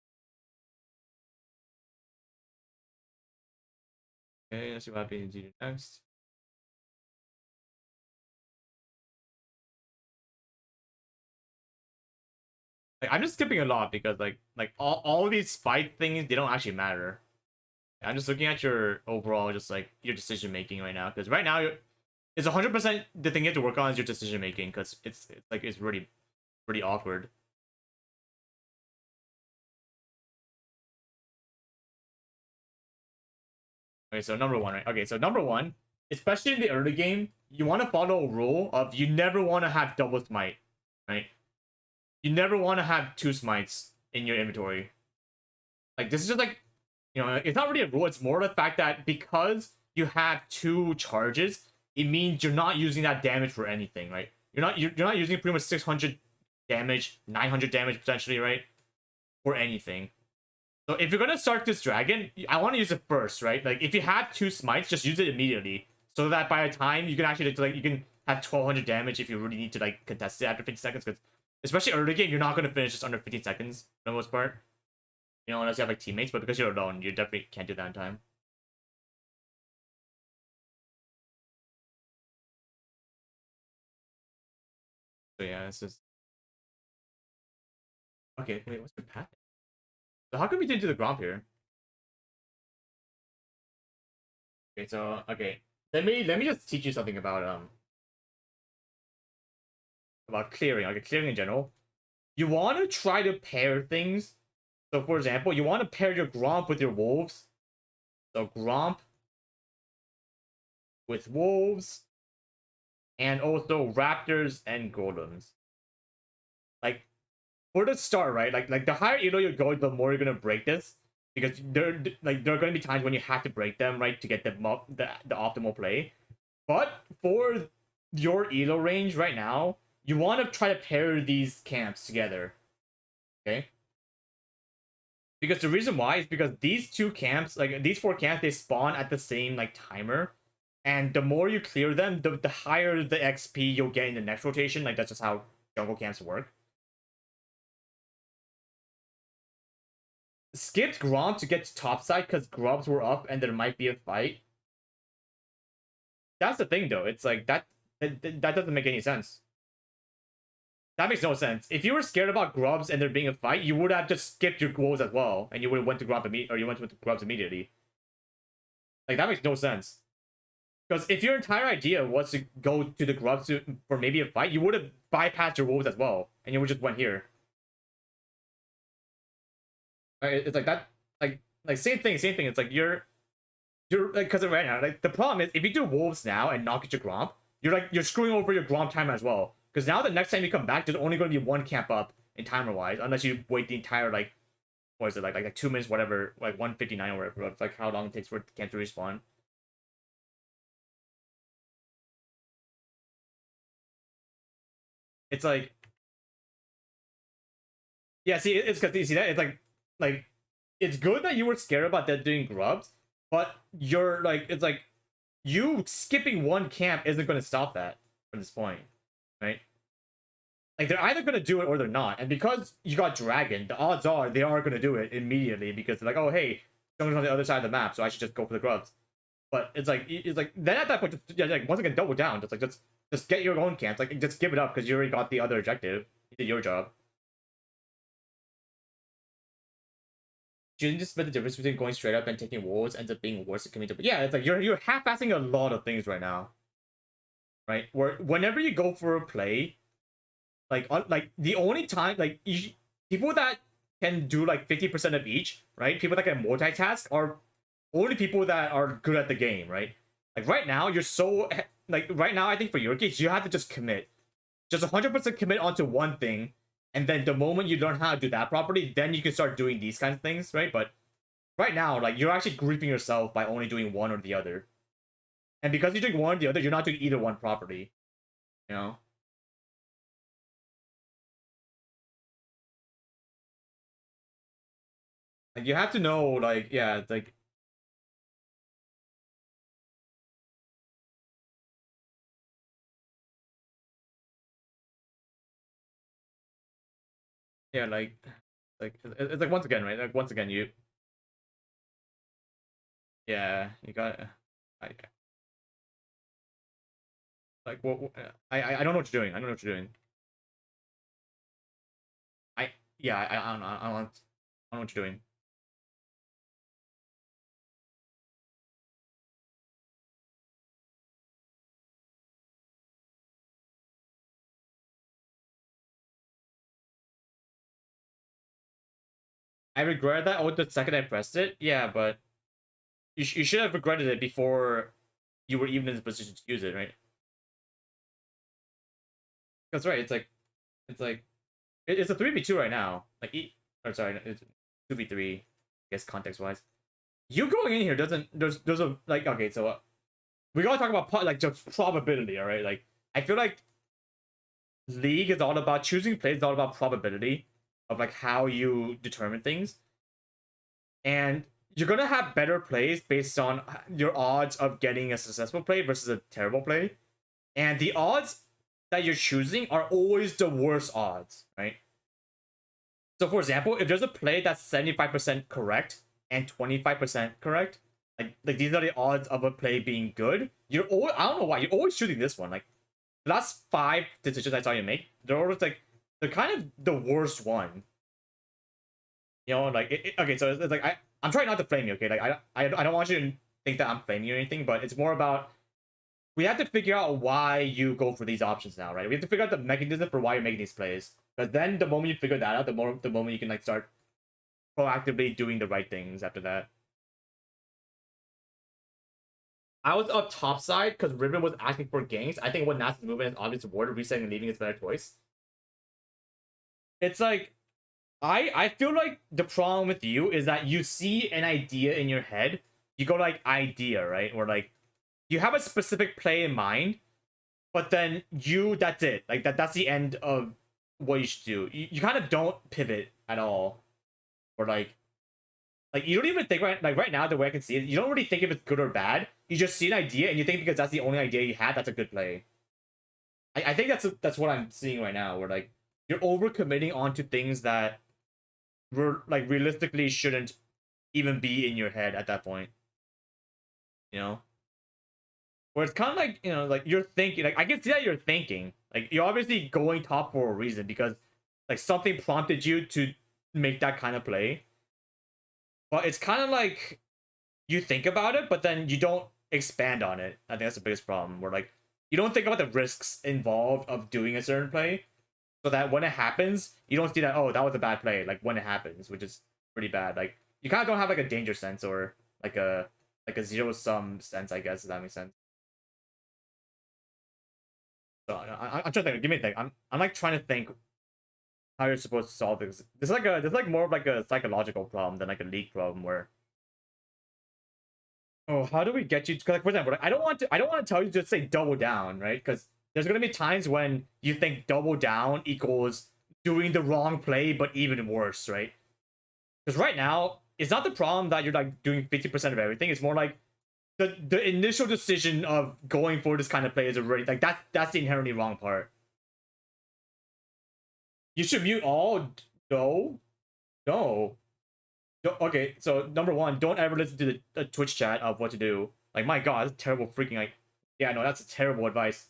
Okay, let's see what happens to you next. Like I'm just skipping a lot because like all of these fight things, they don't actually matter. I'm just looking at your overall, just like your decision making right now, because right now it's 100% the thing you have to work on is your decision making, because it's like it's really pretty awkward. Okay, so number one, right? Okay, so number one, especially in the early game, you want to follow a rule of you never want to have double smite, right? You never want to have 2 smites in your inventory. Like this is just like, you know, it's not really a rule. It's more the fact that because you have 2 charges, it means you're not using that damage for anything, right? You're not using pretty much 600 damage, 900 damage potentially, right? For anything. So if you're gonna start this dragon, I want to use it first, right? Like if you have 2 smites, just use it immediately, so that by the time you can actually like you can have 1200 damage if you really need to like contest it after 50 seconds. Because especially early game, you're not gonna finish this under 15 seconds for the most part. You know, unless you have like teammates, but because you're alone, you definitely can't do that in time. So yeah, it's just okay. Wait, what's your path? So how come we didn't do the Gromp here? Okay, so okay, let me just teach you something about clearing, like clearing in general. You want to try to pair things. So for example, you want to pair your Gromp with your wolves. So Gromp with wolves, and also raptors and golems. Like for the start, right? Like the higher elo you go, the more you're gonna break this, because there are gonna be times when you have to break them, right, to get the optimal play. But for your elo range right now, you want to try to pair these camps together. Okay. Because the reason why is because these 2 camps, like these 4 camps, they spawn at the same like timer. And the more you clear them, the higher the XP you'll get in the next rotation. Like that's just how jungle camps work. Skipped Gromp to get to topside because Grubs were up and there might be a fight. That's the thing though. It's like that That doesn't make any sense. That makes no sense. If you were scared about grubs and there being a fight, you would have just skipped your goals as well, and you would have went to grub or you went to grubs immediately. Like that makes no sense. Because if your entire idea was to go to the grubs for maybe a fight, you would have bypassed your wolves as well, and you would just went here. It's like that, like same thing. It's like you're like, because right now, like the problem is if you do wolves now and not get your gromp, you're screwing over your gromp time as well. Because now the next time you come back, there's only going to be one camp up in timer wise, unless you wait the entire like, what is it like 2 minutes, whatever, like 1:59 or whatever. It's like how long it takes for the camp to respawn. It's like, yeah, see, it's because you see that it's like it's good that you were scared about that doing grubs, but you're like, it's like you skipping one camp isn't going to stop that from this point, right? Like they're either going to do it or they're not, and because you got dragon, the odds are they are going to do it immediately because they're like, oh hey, someone's on the other side of the map, so I should just go for the grubs. But it's like then at that point, yeah, like once again, double down, just get your own camps, like just give it up because you already got the other objective, you did your job. Shouldn't just split the difference between going straight up and taking wolves ends up being worse than coming to. But yeah, it's like you're half-assing a lot of things right now, right? Where whenever you go for a play, like the only time people that can do like 50% of each, right? People that can multitask are only people that are good at the game, right? Like right now, you're so like right now. I think for your case, you have to just commit, just 100% commit onto one thing. And then the moment you learn how to do that properly, then you can start doing these kinds of things, right? But right now, like you're actually griefing yourself by only doing one or the other. And because you're doing one or the other, you're not doing either one properly. You know? Like you have to know, like, yeah, it's like yeah, like it's like once again, right? Like once again, yeah, you got like what I don't know what you're doing. I don't know what you're doing. I yeah, I don't know. I don't know what you're doing. I regret that. Oh, the second I pressed it, yeah, but you should have regretted it before you were even in the position to use it, right? That's right. It's like it's a 3v2 right now. Like or sorry, it's 2v3. I guess context wise, you going in here doesn't. There's a like okay, so we gotta talk about like just probability. All right, like I feel like League is all about choosing plays. Is all about probability of like how you determine things, and you're gonna have better plays based on your odds of getting a successful play versus a terrible play, and the odds that you're choosing are always the worst odds, right? So, for example, if there's a play that's 75% correct and 25% correct, like these are the odds of a play being good. You're always, I don't know why you're always shooting this one. Like the last 5 decisions I saw you make, they're always like they're kind of the worst one. You know, like okay, so it's like I'm trying not to flame you. Okay, like I don't want you to think that I'm flaming you or anything, but it's more about we have to figure out why you go for these options now, right? We have to figure out the mechanism for why you're making these plays. But then the moment you figure that out, the moment you can like start proactively doing the right things after that. I was up top side because Riven was asking for ganks. I think what Nasa's movement is obvious ward, resetting and leaving is better choice. It's like I feel like the problem with you is that you see an idea in your head, you go like idea, right? Or like you have a specific play in mind, but then that's it. Like that's the end of what you should do. You kind of don't pivot at all. Or like you don't even think right now the way I can see it, you don't really think if it's good or bad. You just see an idea and you think because that's the only idea you had, that's a good play. I think that's what I'm seeing right now, where like you're overcommitting onto things that like realistically shouldn't even be in your head at that point. You know? where it's kind of like, you know, like you're thinking, like I can see that you're thinking, like you're obviously going top for a reason because like something prompted you to make that kind of play. But it's kind of like you think about it, but then you don't expand on it. I think that's the biggest problem. Where like you don't think about the risks involved of doing a certain play, so that when it happens, you don't see that, oh, that was a bad play. Like when it happens, which is pretty bad. Like you kind of don't have like a danger sense or like a zero sum sense, I guess, if that makes sense. So I'm trying to think. Give me a think. I'm like trying to think how you're supposed to solve this. There's like more of like a psychological problem than like a league problem where, oh, how do we get you? Like for example, like, I don't want to tell you to just say double down, right? Because there's gonna be times when you think double down equals doing the wrong play, but even worse, right? Because right now it's not the problem that you're like doing 50% of everything. It's more like the initial decision of going for this kind of play is already like that's the inherently wrong part. You should mute all. No, no. Okay, so number one, don't ever listen to the Twitch chat of what to do. Like, my God, that's terrible freaking, like, yeah, no, that's terrible advice.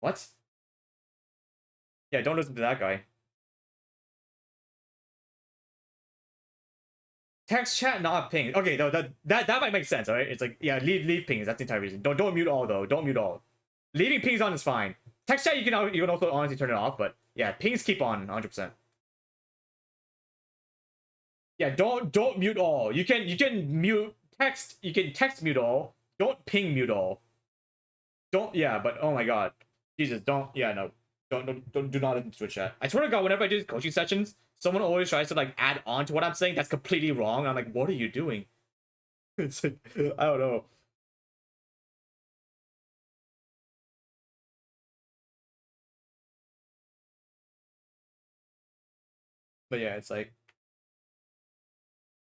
What? Yeah, don't listen to that guy. Text chat, not ping. Okay, though that might make sense, alright? It's like, yeah, leave pings. That's the entire reason. Don't mute all though. Don't mute all. Leaving pings on is fine. Text chat, you can also honestly turn it off, but yeah, pings keep on 100%. Yeah, don't mute all. You can mute text. You can text mute all. Don't ping mute all. Don't, yeah, but oh my God, Jesus, don't, yeah, no, don't do not listen to Twitch chat. I swear to God, whenever I do these coaching sessions, someone always tries to like add on to what I'm saying. That's completely wrong. I'm like, what are you doing? It's like, I don't know. But yeah, it's like,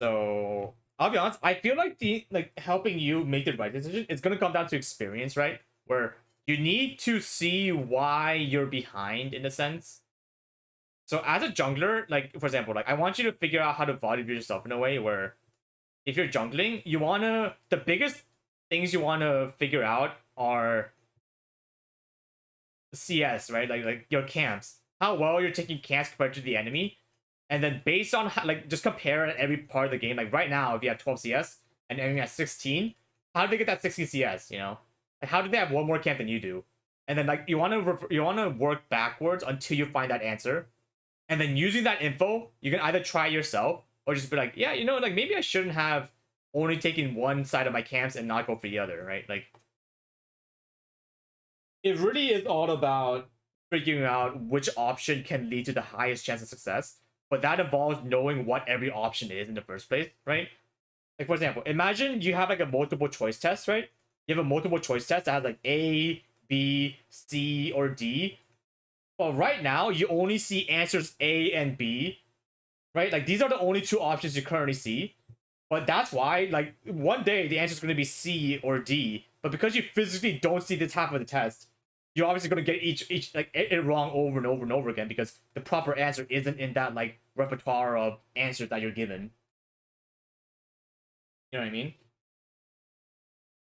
so I'll be honest. I feel like the like helping you make the right decision. It's gonna come down to experience, right? Where you need to see why you're behind in a sense. So as a jungler, like for example, like I want you to figure out how to VOD yourself in a way where if you're jungling, you wanna the biggest things you wanna figure out are CS, right? Like your camps, how well you're taking camps compared to the enemy, and then based on how, like just compare every part of the game. Like right now, if you have 12 CS and enemy has 16, how did they get that 16 CS? You know, like how did they have one more camp than you do? And then like you wanna work backwards until you find that answer, and then using that info, you can either try yourself or just be like, yeah, you know, like maybe I shouldn't have only taken one side of my camps and not go for the other, right? Like it really is all about figuring out which option can lead to the highest chance of success. But that involves knowing what every option is in the first place, right? Like for example, imagine you have like a multiple choice test, right? You have a multiple choice test that has like A, B, C, or D. Well, right now you only see answers A and B, right? Like these are the only two options you currently see. But that's why, like, one day the answer is going to be C or D. But because you physically don't see this half of the test, you're obviously going to get each like it wrong over and over and over again because the proper answer isn't in that like repertoire of answers that you're given. You know what I mean?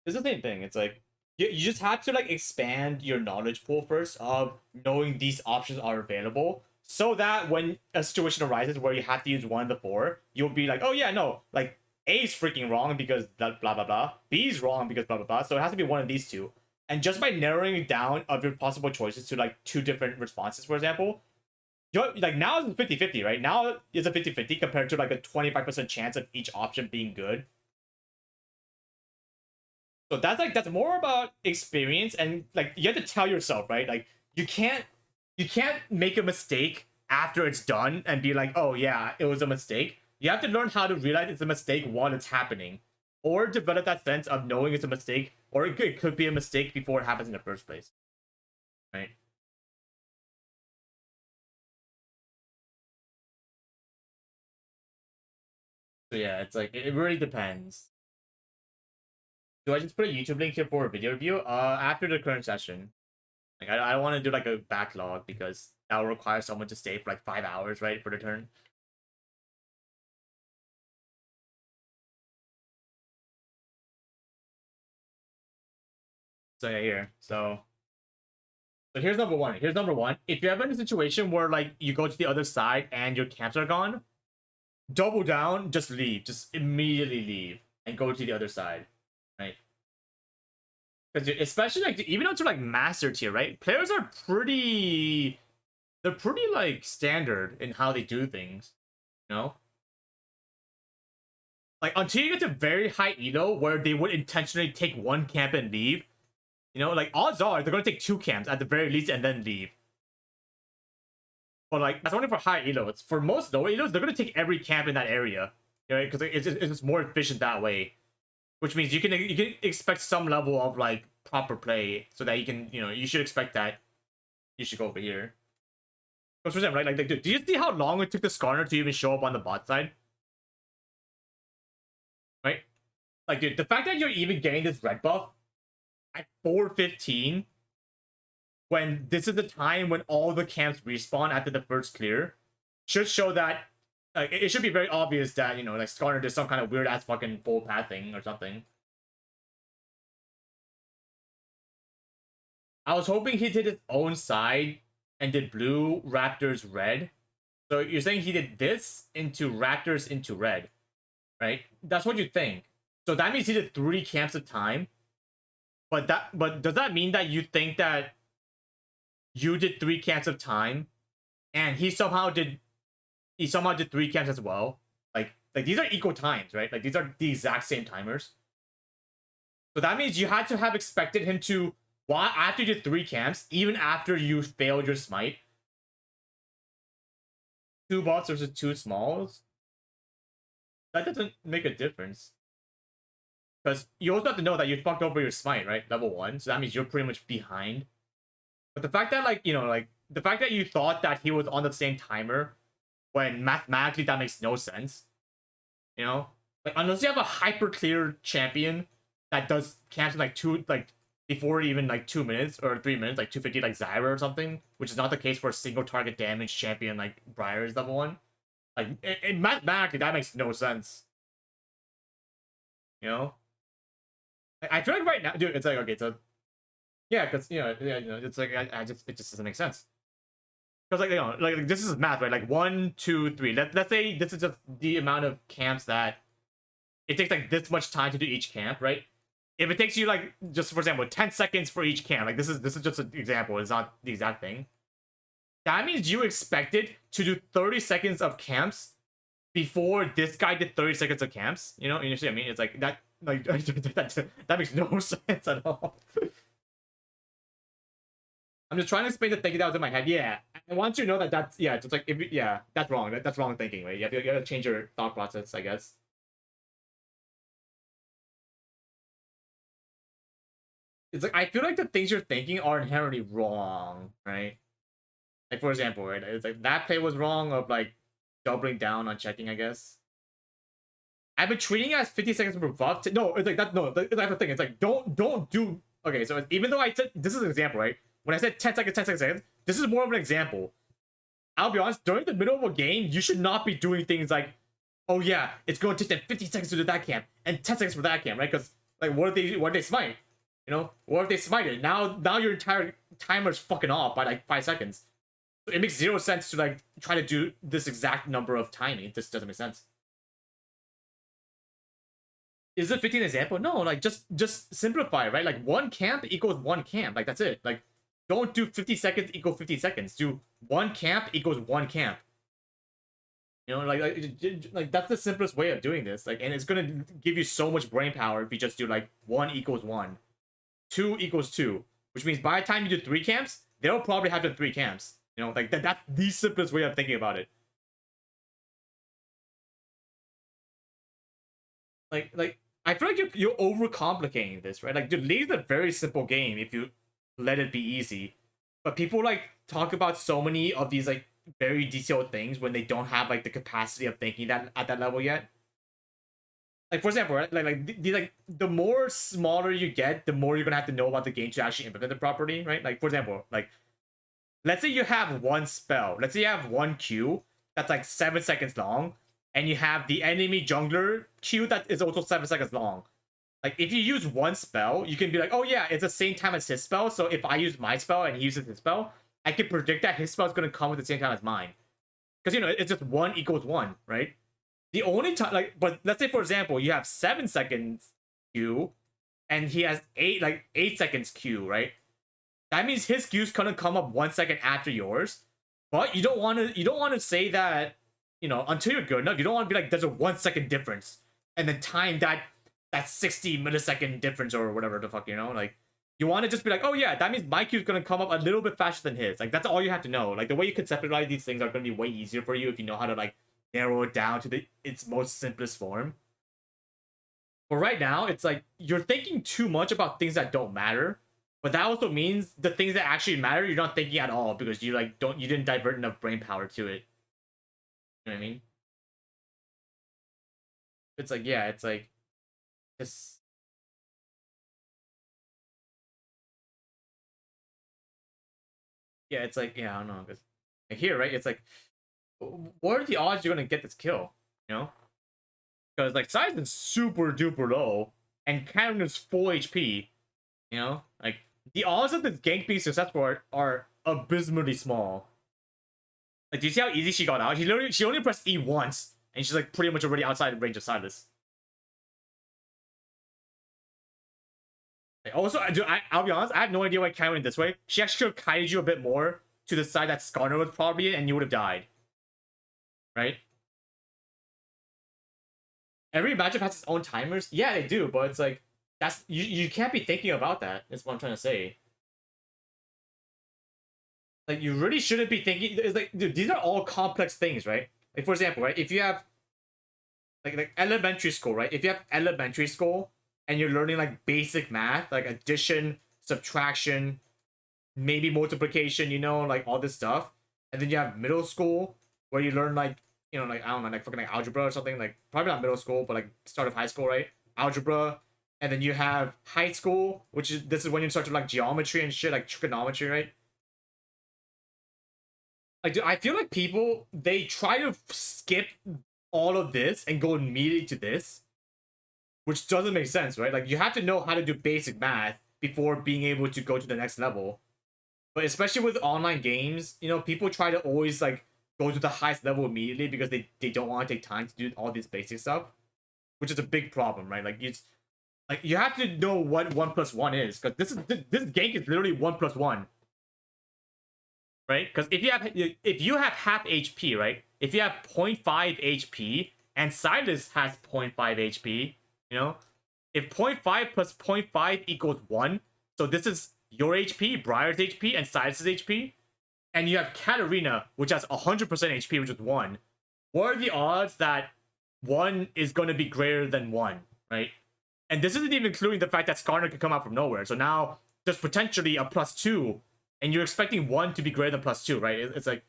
It's the same thing. It's like you just have to like expand your knowledge pool first of knowing these options are available so that when a situation arises where you have to use one of the four, you'll be like, oh yeah, no, like A is freaking wrong because blah blah blah blah. B is wrong because blah blah blah. So it has to be one of these two. And just by narrowing it down of your possible choices to like two different responses, for example, you're like now it's 50-50, right? Now it's a 50-50 compared to like a 25% chance of each option being good. So that's more about experience and like you have to tell yourself, right? Like you can't make a mistake after it's done and be like, oh yeah, it was a mistake. You have to learn how to realize it's a mistake while it's happening. Or develop that sense of knowing it's a mistake, or it could be a mistake before it happens in the first place. Right? So yeah, it's like it really depends. Do I just put a YouTube link here for a video review? After the current session. Like I don't want to do like a backlog because that will require someone to stay for like 5 hours, right, for the turn. So yeah, here. So here's number one. Here's number one. If you're ever in a situation where like you go to the other side and your camps are gone, double down, just leave. Just immediately leave and go to the other side. Right? Because especially like even up to like master tier, right? Players are pretty they're pretty like standard in how they do things. You know? Like until you get to very high elo where they would intentionally take one camp and leave, you know, like odds are they're gonna take two camps at the very least and then leave. But like that's only for high elos. For most low elos, they're gonna take every camp in that area, right? Because it's just more efficient that way. Which means you can expect some level of like proper play, so that you should expect that you should go over here. Because for example, right? Like, dude, do you see how long it took the Skarner to even show up on the bot side? Right? Like, dude, the fact that you're even getting this red buff at 4:15, when this is the time when all the camps respawn after the first clear, should show that like it should be very obvious that like Skarner did some kind of weird ass fucking full path thing or something. I was hoping he did his own side and did blue, Raptors, red. So you're saying he did this into Raptors into red, right? That's what you think. So that means he did 3 camps of time. But does that mean that you think that you did 3 camps of time and he somehow did 3 camps as well? Like these are equal times, right? Like these are the exact same timers. So that means you had to have expected him to, after you did 3 camps, even after you failed your smite, 2 bots versus 2 smalls, that doesn't make a difference. Because you also have to know that you fucked over your smite, right? Level 1, so that means you're pretty much behind. But the fact that the fact that you thought that he was on the same timer, when mathematically that makes no sense. Like unless you have a hyper clear champion that does camps in before even 2 minutes or 3 minutes, like 250 like Zyra or something, which is not the case for a single target damage champion like Briar's level 1. Like mathematically that makes no sense. I feel like right now, dude, it's like, okay, so yeah, because it's like it just doesn't make sense. Because like this is math, right? Like 1, 2, 3. Let's say this is just the amount of camps that it takes like this much time to do each camp, right? If it takes you like, just for example, 10 seconds for each camp, like this is just an example, it's not the exact thing. That means you expected to do 30 seconds of camps before this guy did 30 seconds of camps. You see what I mean? It's like that, like that makes no sense at all. I'm just trying to explain the thinking that was in my head. Yeah, I want you to know that that's, yeah, it's like, that's wrong. That's wrong thinking, right? You have to change your thought process, I guess. It's like, I feel like the things you're thinking are inherently wrong, right? Like, for example, right? It's like, that play was wrong of, like, doubling down on checking, I guess. I've been treating it as 50 seconds per buff. No, it's like, that's the thing. It's like, don't do... Okay, so even though I said... This is an example, right? When I said 10 seconds, 10 seconds, this is more of an example. I'll be honest, during the middle of a game, you should not be doing things like, oh yeah, it's going to take them 50 seconds to do that camp, and 10 seconds for that camp, right? Because, like, what if they smite? What if they smite it? Now your entire timer's fucking off by, like, 5 seconds. So it makes 0 sense to, like, try to do this exact number of timing. This doesn't make sense. Is it 15 example? No, like, just simplify, right? Like, 1 camp equals 1 camp. Like, that's it. Like, don't do 50 seconds equal 50 seconds. Do 1 camp equals 1 camp. Like that's the simplest way of doing this. Like, and it's gonna give you so much brain power if you just do like 1 equals 1, 2 equals 2, which means by the time you do 3 camps, they'll probably have done 3 camps. Like that's the simplest way of thinking about it. Like I feel like you're overcomplicating this, right? Like, dude, League's a very simple game if you let it be easy. But people like talk about so many of these like very detailed things when they don't have like the capacity of thinking that at that level yet. Like, for example, right? Like the more smaller you get, the more you're gonna have to know about the game to actually implement it properly, right? Like, for example, like let's say you have 1 spell. Let's say you have 1 Q that's like 7 seconds long, and you have the enemy jungler Q that is also 7 seconds long. Like, if you use one spell, you can be like, oh yeah, it's the same time as his spell. So if I use my spell and he uses his spell, I can predict that his spell is going to come at the same time as mine. Because, you know, it's just 1 equals 1, right? The only time, like, but let's say, for example, you have 7 seconds Q and he has 8 seconds Q, right? That means his Q's gonna come up 1 second after yours. But you don't want to say that, you know, until you're good enough, you don't want to be like, there's a 1 second difference and then time that 60 millisecond difference or whatever the fuck, you know? Like, you want to just be like, oh yeah, that means my Q is going to come up a little bit faster than his. Like, that's all you have to know. Like, the way you conceptualize these things are going to be way easier for you if you know how to, like, narrow it down to its most simplest form. But right now, it's like, you're thinking too much about things that don't matter. But that also means the things that actually matter, you're not thinking at all because you, like, you didn't divert enough brain power to it. You know what I mean? It's like, yeah, it's like, just... Yeah, it's like, yeah, I don't know, because here, right, it's like, what are the odds you're gonna get this kill, you know? Because, like, size is super duper low, and Cameron is full HP, you know? Like, the odds of this gank being successful are abysmally small. Like, do you see how easy she got out? She only pressed E once, and she's, like, pretty much already outside range of Silas. Also, I'll be honest, I have no idea why Cameron went this way. She actually could have kited you a bit more to the side that Skarner was probably in, and you would have died. Right? Every matchup has its own timers. Yeah, they do, but it's like, that's you can't be thinking about that, is what I'm trying to say. Like, you really shouldn't be thinking. It's like, dude, these are all complex things, right? Like, for example, right, if you have like elementary school, right? If you have elementary school and you're learning like basic math, like addition, subtraction, maybe multiplication, you know, like all this stuff, and then you have middle school where you learn like, you know, like, I don't know, like fucking like algebra or something, like probably not middle school, but like start of high school, right? Algebra, and then you have high school, which is this is when you start to like geometry and shit, like trigonometry, right? Like, dude, I feel like people, they try to skip all of this and go immediately to this, which doesn't make sense, right? Like, you have to know how to do basic math before being able to go to the next level. But especially with online games, you know, people try to always like go to the highest level immediately because they don't want to take time to do all this basic stuff, which is a big problem, right? Like, you have to know what 1+1 is, because this gank is literally 1+1. Right? Because if you have half HP, right? If you have 0.5 HP and Silas has 0.5 HP, you know, if 0.5 plus 0.5 equals 1, so this is your HP, Briar's HP, and Silas's HP, and you have Katarina, which has 100% HP, which is 1. What are the odds that 1 is going to be greater than 1, right? And this isn't even including the fact that Skarner can come out from nowhere. So now there's potentially a +2, and you're expecting 1 to be greater than +2, right? It's like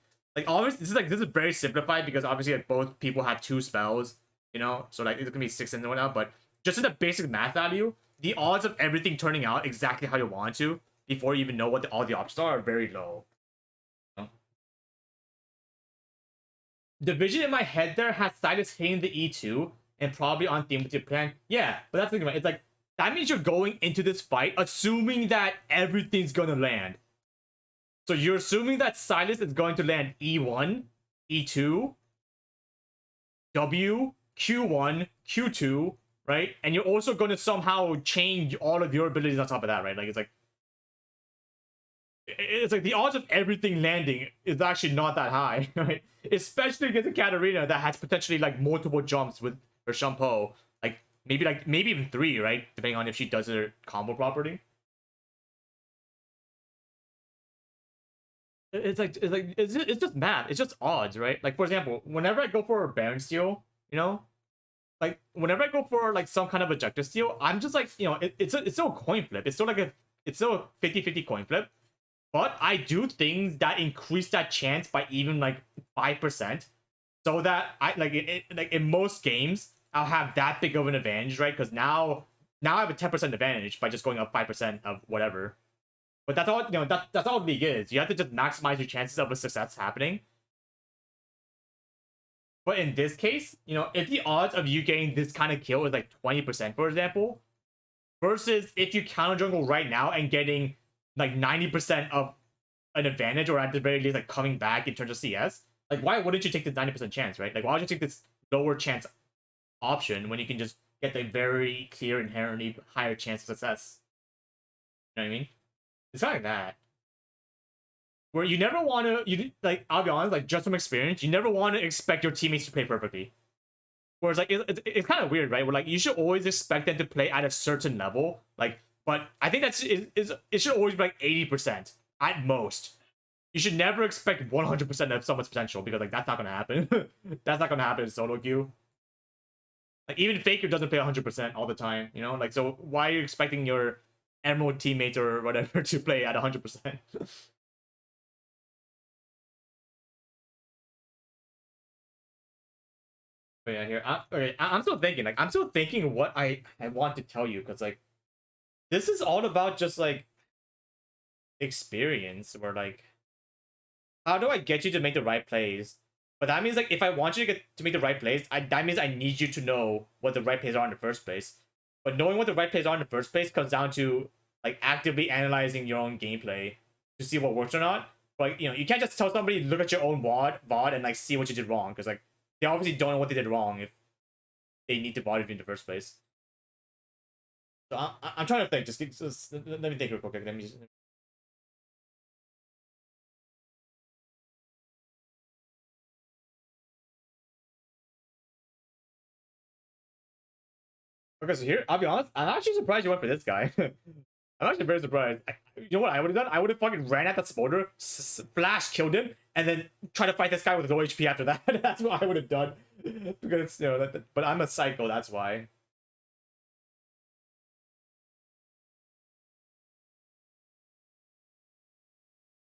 obviously this is very simplified because obviously like both people have 2 spells, you know, so like it's gonna be 6 and whatnot. But just in the basic math value, the odds of everything turning out exactly how you want to before you even know what all the options are very low. The vision in my head there has Silas hitting the E2 and probably on theme with your plan. Yeah, but that's the thing, right? It's like, that means you're going into this fight assuming that everything's gonna land. So you're assuming that Silas is going to land E1, E2, W, Q1, Q2, right? And you're also going to somehow change all of your abilities on top of that, right? Like, it's like the odds of everything landing is actually not that high, right? Especially against a Katarina that has potentially like multiple jumps with her Shampoo, like maybe even 3, right? Depending on if she does her combo properly. It's just math. It's just odds, right? Like, for example, whenever I go for a Baron steal, you know, like whenever I go for like some kind of objective steal, I'm just like, you know, it's still a coin flip. It's still a 50-50 coin flip. But I do things that increase that chance by even like 5%, so that I like like in most games I'll have that big of an advantage, right? Because now I have a 10% advantage by just going up 5% of whatever. But that's all, you know, that's all League is. You have to just maximize your chances of a success happening. But in this case, you know, if the odds of you getting this kind of kill is like 20%, for example, versus if you counter jungle right now and getting like 90% of an advantage, or at the very least like coming back in terms of CS. Like, why wouldn't you take this 90% chance, right? Like, why would you take this lower chance option when you can just get the very clear, inherently higher chance of success? You know what I mean? It's kind of like that. Where you never want to, you like, I'll be honest, like, just from experience, you never want to expect your teammates to play perfectly. Whereas, like, it's kind of weird, right? Where, like, you should always expect them to play at a certain level. Like, but I think it should always be like 80% at most. You should never expect 100% of someone's potential, because, like, that's not gonna happen. That's not gonna happen in solo queue. Like, even Faker doesn't play 100% all the time, you know? Like, so why are you expecting your Emerald teammates or whatever to play at 100%? But yeah, here. Okay, I'm still thinking. Like, I'm still thinking what I want to tell you, because, like, this is all about just, like, experience, or, like, how do I get you to make the right plays? But that means, like, if I want you to get to make the right plays, that means I need you to know what the right plays are in the first place. But knowing what the right plays are in the first place comes down to, like, actively analyzing your own gameplay to see what works or not. But, you know, you can't just tell somebody, look at your own VOD and, like, see what you did wrong, because, like, they obviously don't know what they did wrong if they need to VOD you in the first place. So I'm trying to think. Just let me think real quick. Let me just... Okay, so here, I'll be honest, I'm actually surprised you went for this guy. I'm actually very surprised. You know what I would have done? I would have fucking ran at that Smolder, flash, killed him, and then try to fight this guy with low HP after that. That's what I would have done. Because, you know, but I'm a psycho, that's why.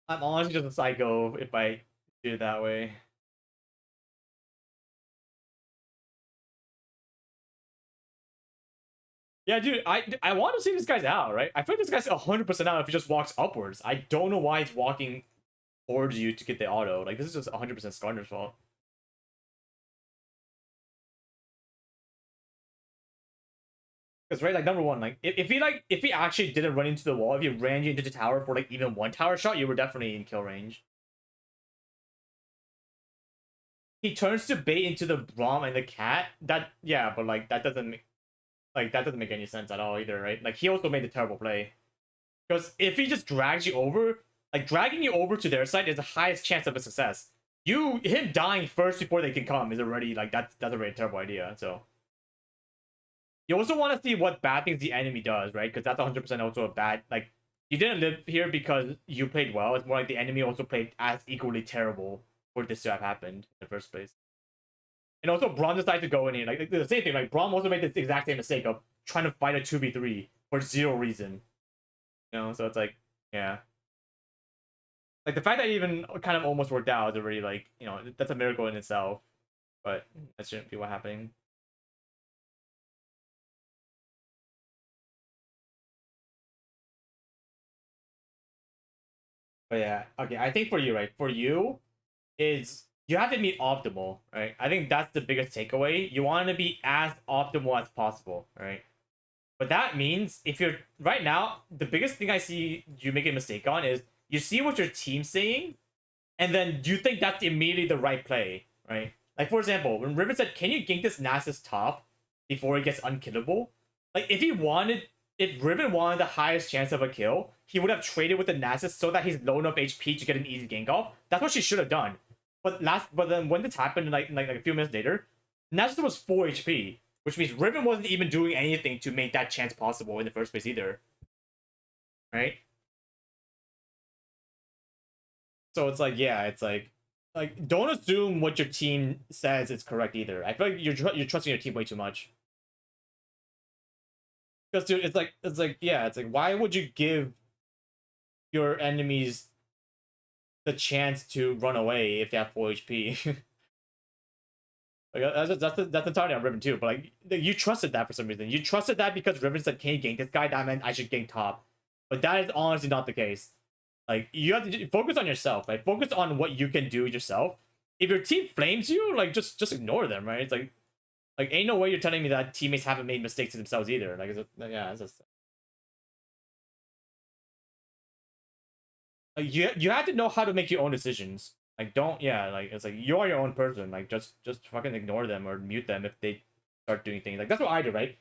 I'm honestly just a psycho if I do it that way. Yeah, dude, I want to see this guy's out, right? I feel like this guy's 100% out if he just walks upwards. I don't know why he's walking towards you to get the auto. Like, this is just 100% Skarner's fault. Because, right, like, number one, like, if he actually didn't run into the wall, if he ran you into the tower for, like, even one tower shot, you were definitely in kill range. He turns to bait into the Braum and the cat. That, yeah, but, like, that doesn't make any sense at all either, right? Like, he also made a terrible play. Because if he just drags you over, like, dragging you over to their side is the highest chance of a success. Him dying first before they can come is already, like, that's already a terrible idea, so. You also want to see what bad things the enemy does, right? Because that's 100% also a bad, like, you didn't live here because you played well. It's more like the enemy also played as equally terrible for this to have happened in the first place. And also, Braum decided to go in here. Like, the same thing. Like, Braum also made this exact same mistake of trying to fight a 2v3 for zero reason. You know, so it's like, yeah. Like, the fact that it even kind of almost worked out is already, like, you know, that's a miracle in itself. But that shouldn't be what happening. But yeah, okay. I think for you, right? For you, is you have to be optimal, right? I think that's the biggest takeaway. You want to be as optimal as possible, right? But that means if you're right now, the biggest thing I see you make a mistake on is you see what your team's saying, and then you think that's immediately the right play, right? Like, for example, when Riven said, "Can you gank this Nasus top before it gets unkillable?" Like, if Riven wanted the highest chance of a kill, he would have traded with the Nasus so that he's low enough HP to get an easy gank off. That's what she should have done. But then when this happened, like a few minutes later, Nasus was 4 HP, which means Riven wasn't even doing anything to make that chance possible in the first place either, right? So it's like, yeah, it's like don't assume what your team says is correct either. I feel like you're trusting your team way too much. Because, dude, yeah, it's like, why would you give your enemies the chance to run away if they have 4 HP? Like, that's entirely on Riven too. But, like, you trusted that for some reason. You trusted that because Riven said, "Can you gank this guy?" That meant I should gank top. But that is honestly not the case. Like, you have to focus on yourself. Like, focus on what you can do yourself. If your team flames you, like, just ignore them, right? It's like ain't no way you're telling me that teammates haven't made mistakes to themselves either. Like, yeah, it's just Like you have to know how to make your own decisions. Like don't yeah, like it's like you are your own person. Like just fucking ignore them or mute them if they start doing things. Like that's what I do, right?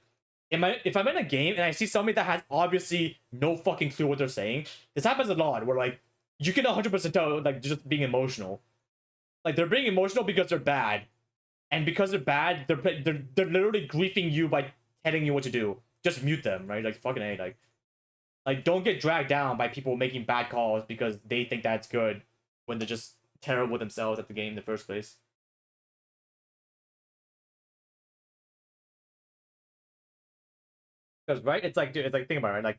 If I'm in a game and I see somebody that has obviously no fucking clue what they're saying, this happens a lot where like you can 100% tell like just being emotional. Like they're being emotional because they're bad. And because they're bad, they're literally griefing you by telling you what to do. Just mute them, right? Like fucking A, like don't get dragged down by people making bad calls because they think that's good when they're just terrible themselves at the game in the first place. Because right, it's like dude, it's like think about it, right?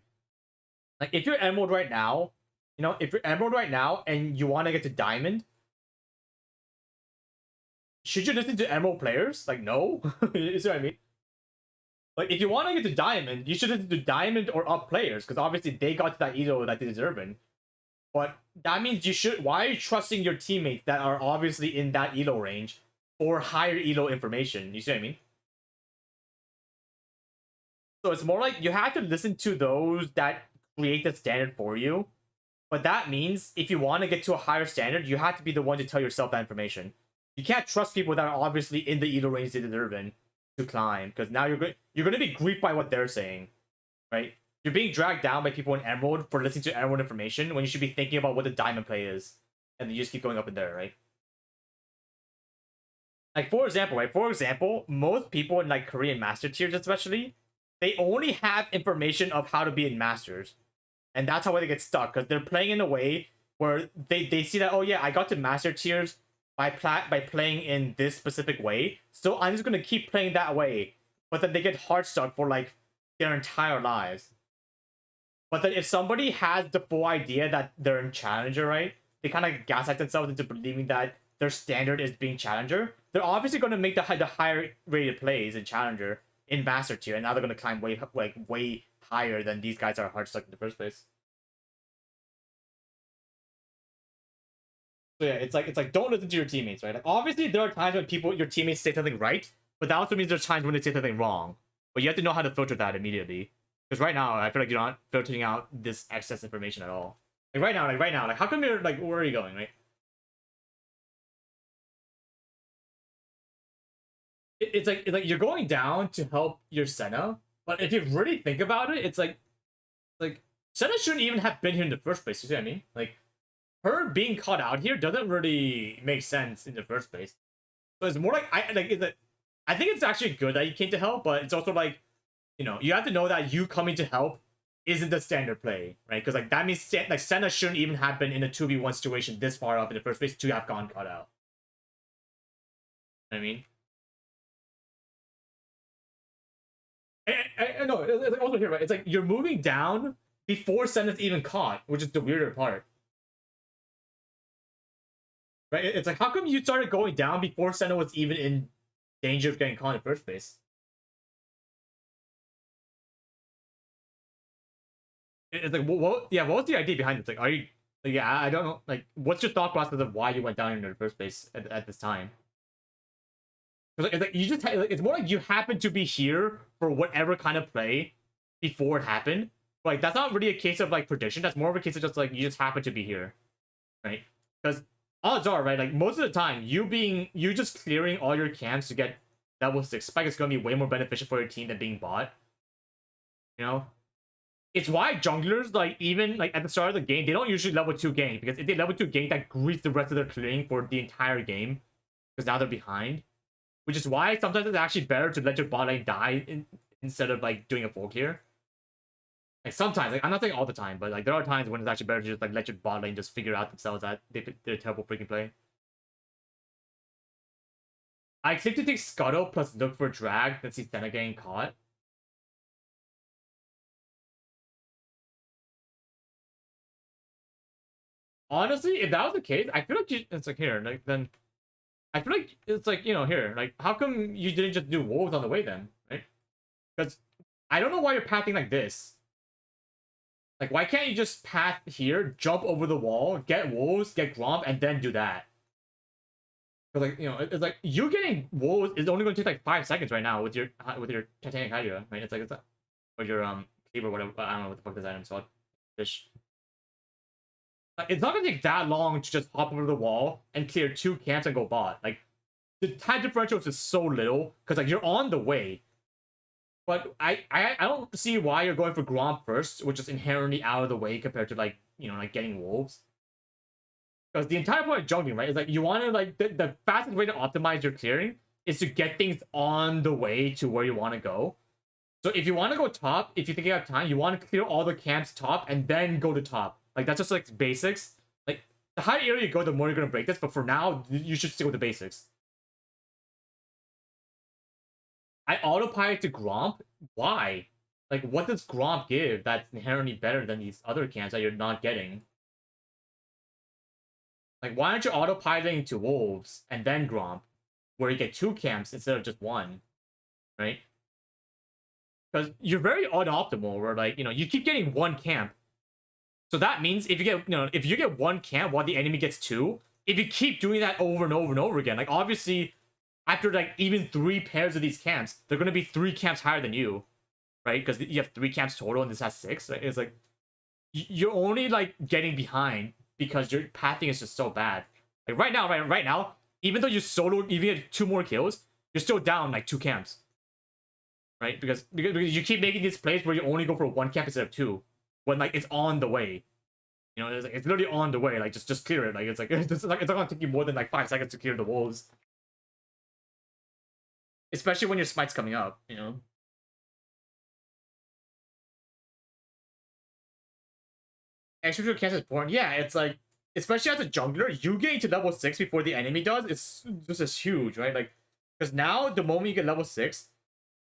Like if you're emerald right now, you know, if you're emerald right now and you want to get to diamond, should you listen to emerald players? Like no, you see what I mean? Like if you want to get to diamond, you should listen to diamond or up players because obviously they got to that elo that they deserve in. But that means you should. Why are you trusting your teammates that are obviously in that elo range or higher elo information? You see what I mean? So it's more like you have to listen to those that create the standard for you. But that means if you want to get to a higher standard, you have to be the one to tell yourself that information. You can't trust people that are obviously in the elo range they deserve in to climb because now you're going to be griefed by what they're saying, right? You're being dragged down by people in Emerald for listening to Emerald information when you should be thinking about what the diamond play is, and you just keep going up in there, right? Like for example, right? For example, most people in like Korean master tiers, especially, they only have information of how to be in masters, and that's how they get stuck because they're playing in a way where they see that, oh yeah, I got to master tiers by playing in this specific way, so I'm just gonna keep playing that way. But then they get hard stuck for like their entire lives. But then if somebody has the full idea that they're in challenger, right? They kind of gaslight themselves into believing that their standard is being challenger. They're obviously going to make the higher rated plays in challenger in master tier, and now they're going to climb way higher than these guys are hard stuck in the first place. So yeah, it's like don't listen to your teammates, right? Like obviously there are times when your teammates say something right, but that also means there's times when they say something wrong. But you have to know how to filter that immediately. Because right now, I feel like you're not filtering out this excess information at all. Like right now, like how come you're like where are you going, right? It's like you're going down to help your Senna, but if you really think about it, it's like Senna shouldn't even have been here in the first place. You see what I mean? Like her being caught out here doesn't really make sense in the first place. So it's more like I think it's actually good that you came to help, but it's also like, you know, you have to know that you coming to help isn't the standard play, right? Because like that means like Senna shouldn't even have been in a 2v1 situation this far up in the first place to have gone caught out. You know what I mean, I know it's like also here, right? It's like you're moving down before Senna's even caught, which is the weirder part, right? It's like how come you started going down before Senna was even in danger of getting caught in the first place? It's like yeah, what was the idea behind this? Like, are you like, yeah, I don't know. Like, what's your thought process of why you went down in the first place at this time? It's like you just it's more like you happen to be here for whatever kind of play before it happened. Like that's not really a case of like prediction. That's more of a case of just like you just happen to be here, right? Because odds are, right, like most of the time you just clearing all your camps to get level 6 spike is gonna be way more beneficial for your team than being bought. You know? It's why junglers, like, even like at the start of the game, they don't usually level 2 gank, because if they level 2 gank, that griefs the rest of their clearing for the entire game. Because now they're behind. Which is why sometimes it's actually better to let your bot lane die instead of like doing a full clear. Like sometimes, like I'm not saying all the time, but like there are times when it's actually better to just like let your bot lane just figure out themselves that they're a terrible freaking play. I click to take Scuttle plus look for drag than see Senna getting caught. Honestly, if that was the case, I feel like it's like here, like then I feel like it's like, you know, here, like how come you didn't just do wolves on the way then, right? Because I don't know why you're pathing like this. Like, why can't you just path here, jump over the wall, get wolves, get Gromp, and then do that? Because like, you know, it's like you getting wolves is only going to take like 5 seconds right now with your Titanic Hydra, right? It's like or your cleaver, whatever. I don't know what the fuck this item's called. Fish. Like, it's not gonna take that long to just hop over the wall and clear 2 camps and go bot. Like, the time differential is just so little because like you're on the way. But I don't see why you're going for Gromp first, which is inherently out of the way compared to like like getting wolves. Because the entire point of jungling, right, is like you want to like the fastest way to optimize your clearing is to get things on the way to where you want to go. So if you want to go top, if you think you have time, you want to clear all the camps top and then go to top. Like that's just like basics. Like the higher area you go, the more you're gonna break this. But for now, you should stick with the basics. I autopilot to Gromp. Why? Like what does Gromp give that's inherently better than these other camps that you're not getting? Like why aren't you autopiloting to Wolves and then Gromp, where you get 2 camps instead of just 1, right? Because you're very unoptimal where like you keep getting 1 camp. So that means if you get if you get 1 camp while the enemy gets 2, if you keep doing that over and over and over again, like obviously after like even 3 pairs of these camps, they're gonna be 3 camps higher than you, right? Because you have 3 camps total and this has 6. Right? It's like you're only like getting behind because your pathing is just so bad. Like right now, even though you solo, even get 2 more kills, you're still down like 2 camps. Right? Because you keep making these plays where you only go for 1 camp instead of 2, when like it's on the way. It's like it's literally on the way. Like just clear it. Like it's not gonna take you more than like 5 seconds to clear the wolves. Especially when your smite's coming up. Extra camps is important. Yeah, it's like especially as a jungler, you getting to level 6 before the enemy does. It's just as huge, right? Like because now the moment you get level 6.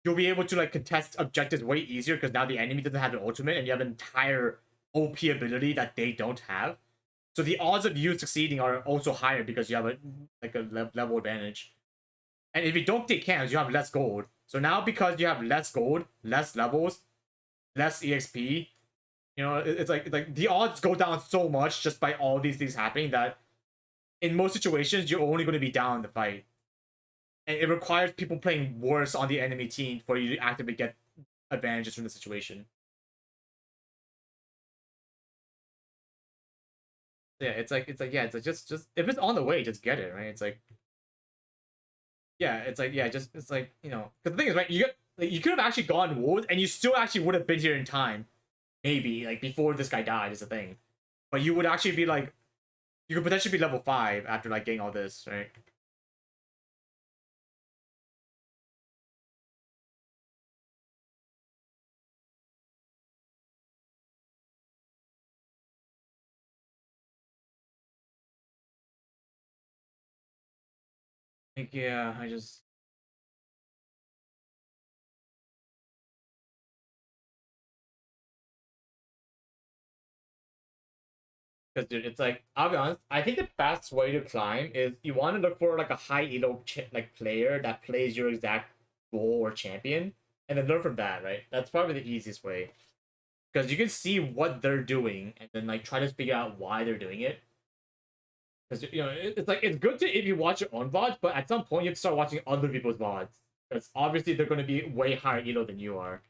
You'll be able to like contest objectives way easier because now the enemy doesn't have an ultimate and you have an entire OP ability that they don't have. So the odds of you succeeding are also higher because you have a level advantage. And if you don't take camps, you have less gold. So now because you have less gold, less levels, less EXP, it's like the odds go down so much just by all these things happening that in most situations you're only going to be down in the fight. And it requires people playing worse on the enemy team for you to actively get advantages from the situation. Yeah, it's like just if it's on the way, just get it, right? It's like it's like because the thing is, right, you could have actually gone wolves and you still actually would have been here in time, maybe like before this guy died is the thing, but you would actually be like you could potentially be level 5 after like getting all this, right? Like, yeah, I just because dude, it's like I'll be honest. I think the best way to climb is you want to look for like a high elo like player that plays your exact role or champion, and then learn from that. Right? That's probably the easiest way because you can see what they're doing and then like try to figure out why they're doing it. Because it's like it's good to if you watch your own VODs, but at some point you have to start watching other people's VODs because obviously they're going to be way higher elo than you are.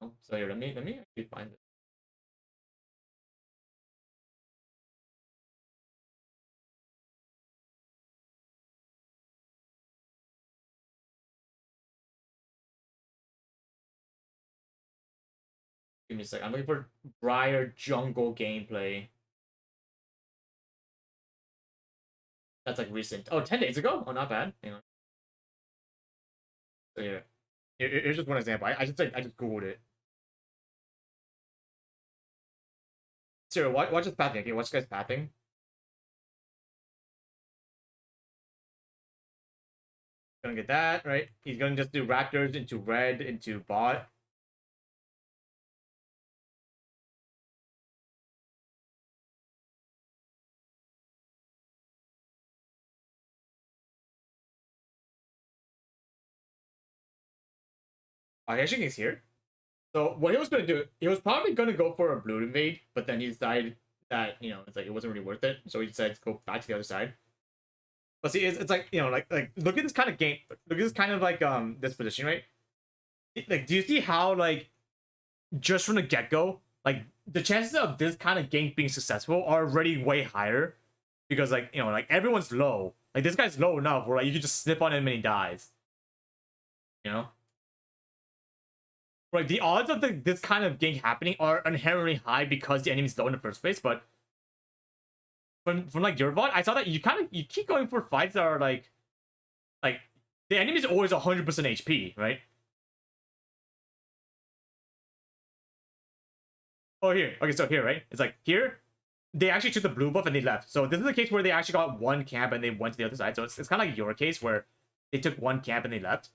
Oh, so here, let me actually find it. Give me a sec. I'm looking for Briar Jungle gameplay. That's like recent. Oh, 10 days ago? Oh, not bad. Hang on. So yeah. Here's just one example. I just Googled it. Sarah, watch this pathing. Okay, watch this guy's pathing. Gonna get that, right? He's gonna just do Raptors into red, into bot. I actually think he's here. So what he was gonna do, he was probably gonna go for a blue invade, but then he decided that it's like it wasn't really worth it, so he decided to go back to the other side. But see, it's like like look at this kind of game. Look at this kind of like this position, right? Like, do you see how like just from the get go, like the chances of this kind of gank being successful are already way higher because like like everyone's low. Like this guy's low enough where like you can just snip on him and he dies. You know. Like the odds of this kind of gank happening are inherently high because the enemy's low in the first place. But from like your VOD, I saw that you keep going for fights that are like the enemy's always 100% HP, right? Oh, here. Okay, so here, right? It's like here, they actually took the blue buff and they left. So this is a case where they actually got one camp and they went to the other side. So it's kind of like your case where they took one camp and they left.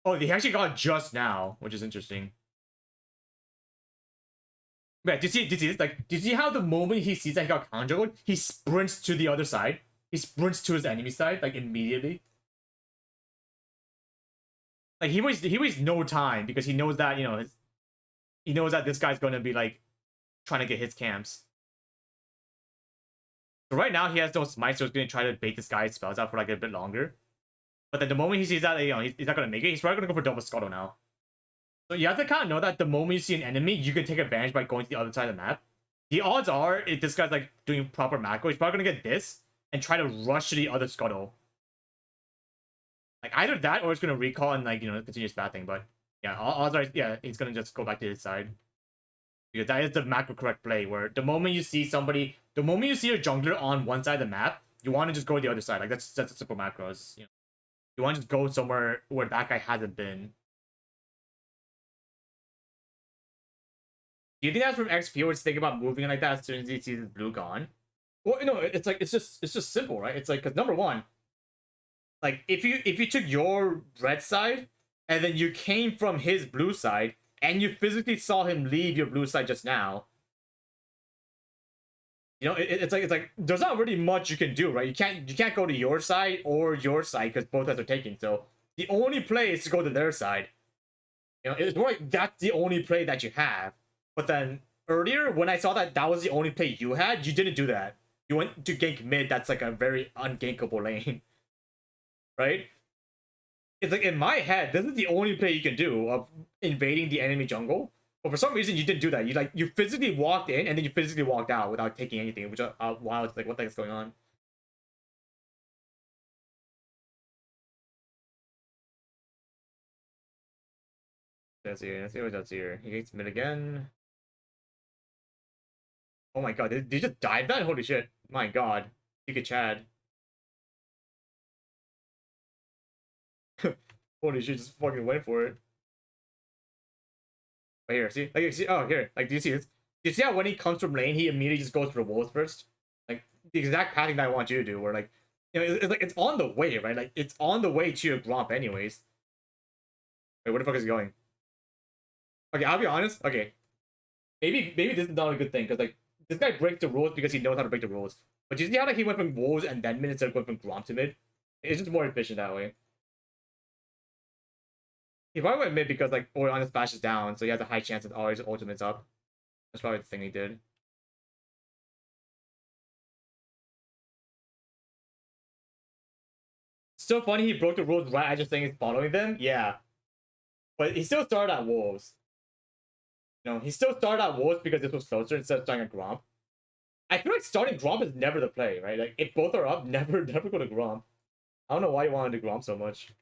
Oh, they actually got just now, which is interesting. Yeah, do you see this? Like, do you see how the moment he sees that he got counter, he sprints to the other side? He sprints to his enemy side, like immediately. Like he wastes no time because he knows that he knows that this guy's gonna be like trying to get his camps. So right now he has no smite, so he's gonna try to bait this guy's spells out for like a bit longer. But then the moment he sees that he's not gonna make it, he's probably gonna go for double scuttle now. So you have to kind of know that the moment you see an enemy, you can take advantage by going to the other side of the map. The odds are, if this guy's like doing proper macro, he's probably gonna get this and try to rush to the other scuttle. Like either that or it's gonna recall and like continue his bad thing. But yeah, odds are he's gonna just go back to his side. Because that is the macro correct play where the moment you see a jungler on one side of the map, you want to just go to the other side. Like that's a simple macro. You want to just go somewhere where that guy hasn't been. Do you think that's from XP where it's thinking about moving like that as soon as he sees his blue gone? Well, it's like it's just simple, right? It's like because number one, like if you took your red side and then you came from his blue side and you physically saw him leave your blue side just now, it's like there's not really much you can do, right? You can't go to your side or your side because both sides are taken. So the only play is to go to their side. It's more like that's the only play that you have. But then earlier when I saw that was the only play you had, you didn't do that. You went to gank mid. That's like a very ungankable lane, right? It's like in my head, this is the only play you can do of invading the enemy jungle. But for some reason, you didn't do that. You physically walked in and then you physically walked out without taking anything. Which wow, it's like what the heck is going on? That's here. Let's see what that's here. He gets mid again. Oh my god, did you just dive that? Holy shit! My god, you could Chad. Holy shit, just fucking went for it. Right here, see? Like, see? Oh, here. Like, do you see this? Do you see how when he comes from lane, he immediately just goes for the wolves first? Like, the exact pattern that I want you to do, where, like, it's like, it's on the way, right? Like, it's on the way to your Gromp anyways. Wait, where the fuck is he going? Okay, I'll be honest. Okay. Maybe this is not a good thing, because, like, this guy breaks the rules because he knows how to break the rules. But you see how, like, he went from wolves and then mid instead of going from Gromp to mid? It's just more efficient that way. He probably went mid because like Orion's flash is down, so he has a high chance of all his ultimates up. That's probably the thing he did. Still funny he broke the rules right as just saying he's following them. Yeah. But he still started at Wolves. He still started at Wolves because this was closer instead of starting at Gromp. I feel like starting Gromp is never the play, right? Like if both are up, never go to Gromp. I don't know why you wanted to Gromp so much.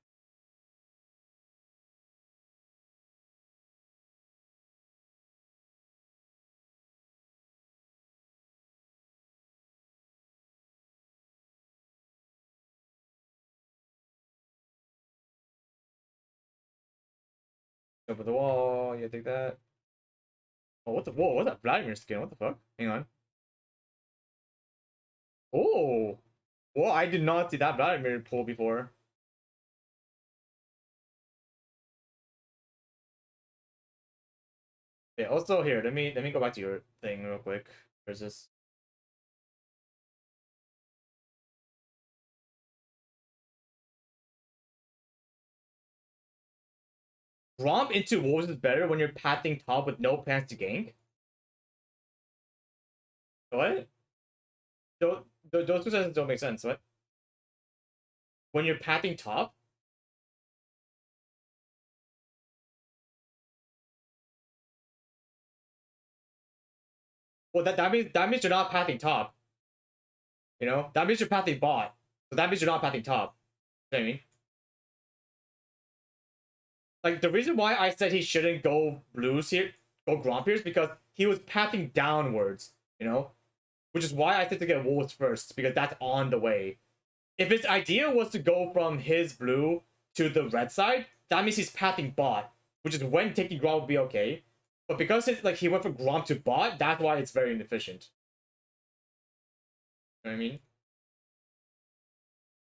Over the wall, yeah, take that. Oh, what the whoa, what's that Vladimir skin? What the fuck? Hang on. Oh, well, I did not see that Vladimir pull before. Yeah, also here, let me go back to your thing real quick. There's this. Romp into wolves is better when you're pathing top with no plans to gank. What? Those two sentences don't make sense. What? When you're pathing top? Well, that means you're not pathing top. You know, that means you're pathing bot. So that means you're not pathing top. You know what I mean? Like the reason why I said he shouldn't go blues here, go Gromp here, is because he was pathing downwards. You know, which is why I said to get wolves first, because that's on the way. If his idea was to go from his blue to the red side, that means he's pathing bot, which is when taking Gromp would be okay. But because it's like he went from Gromp to bot, that's why it's very inefficient. You know what I mean?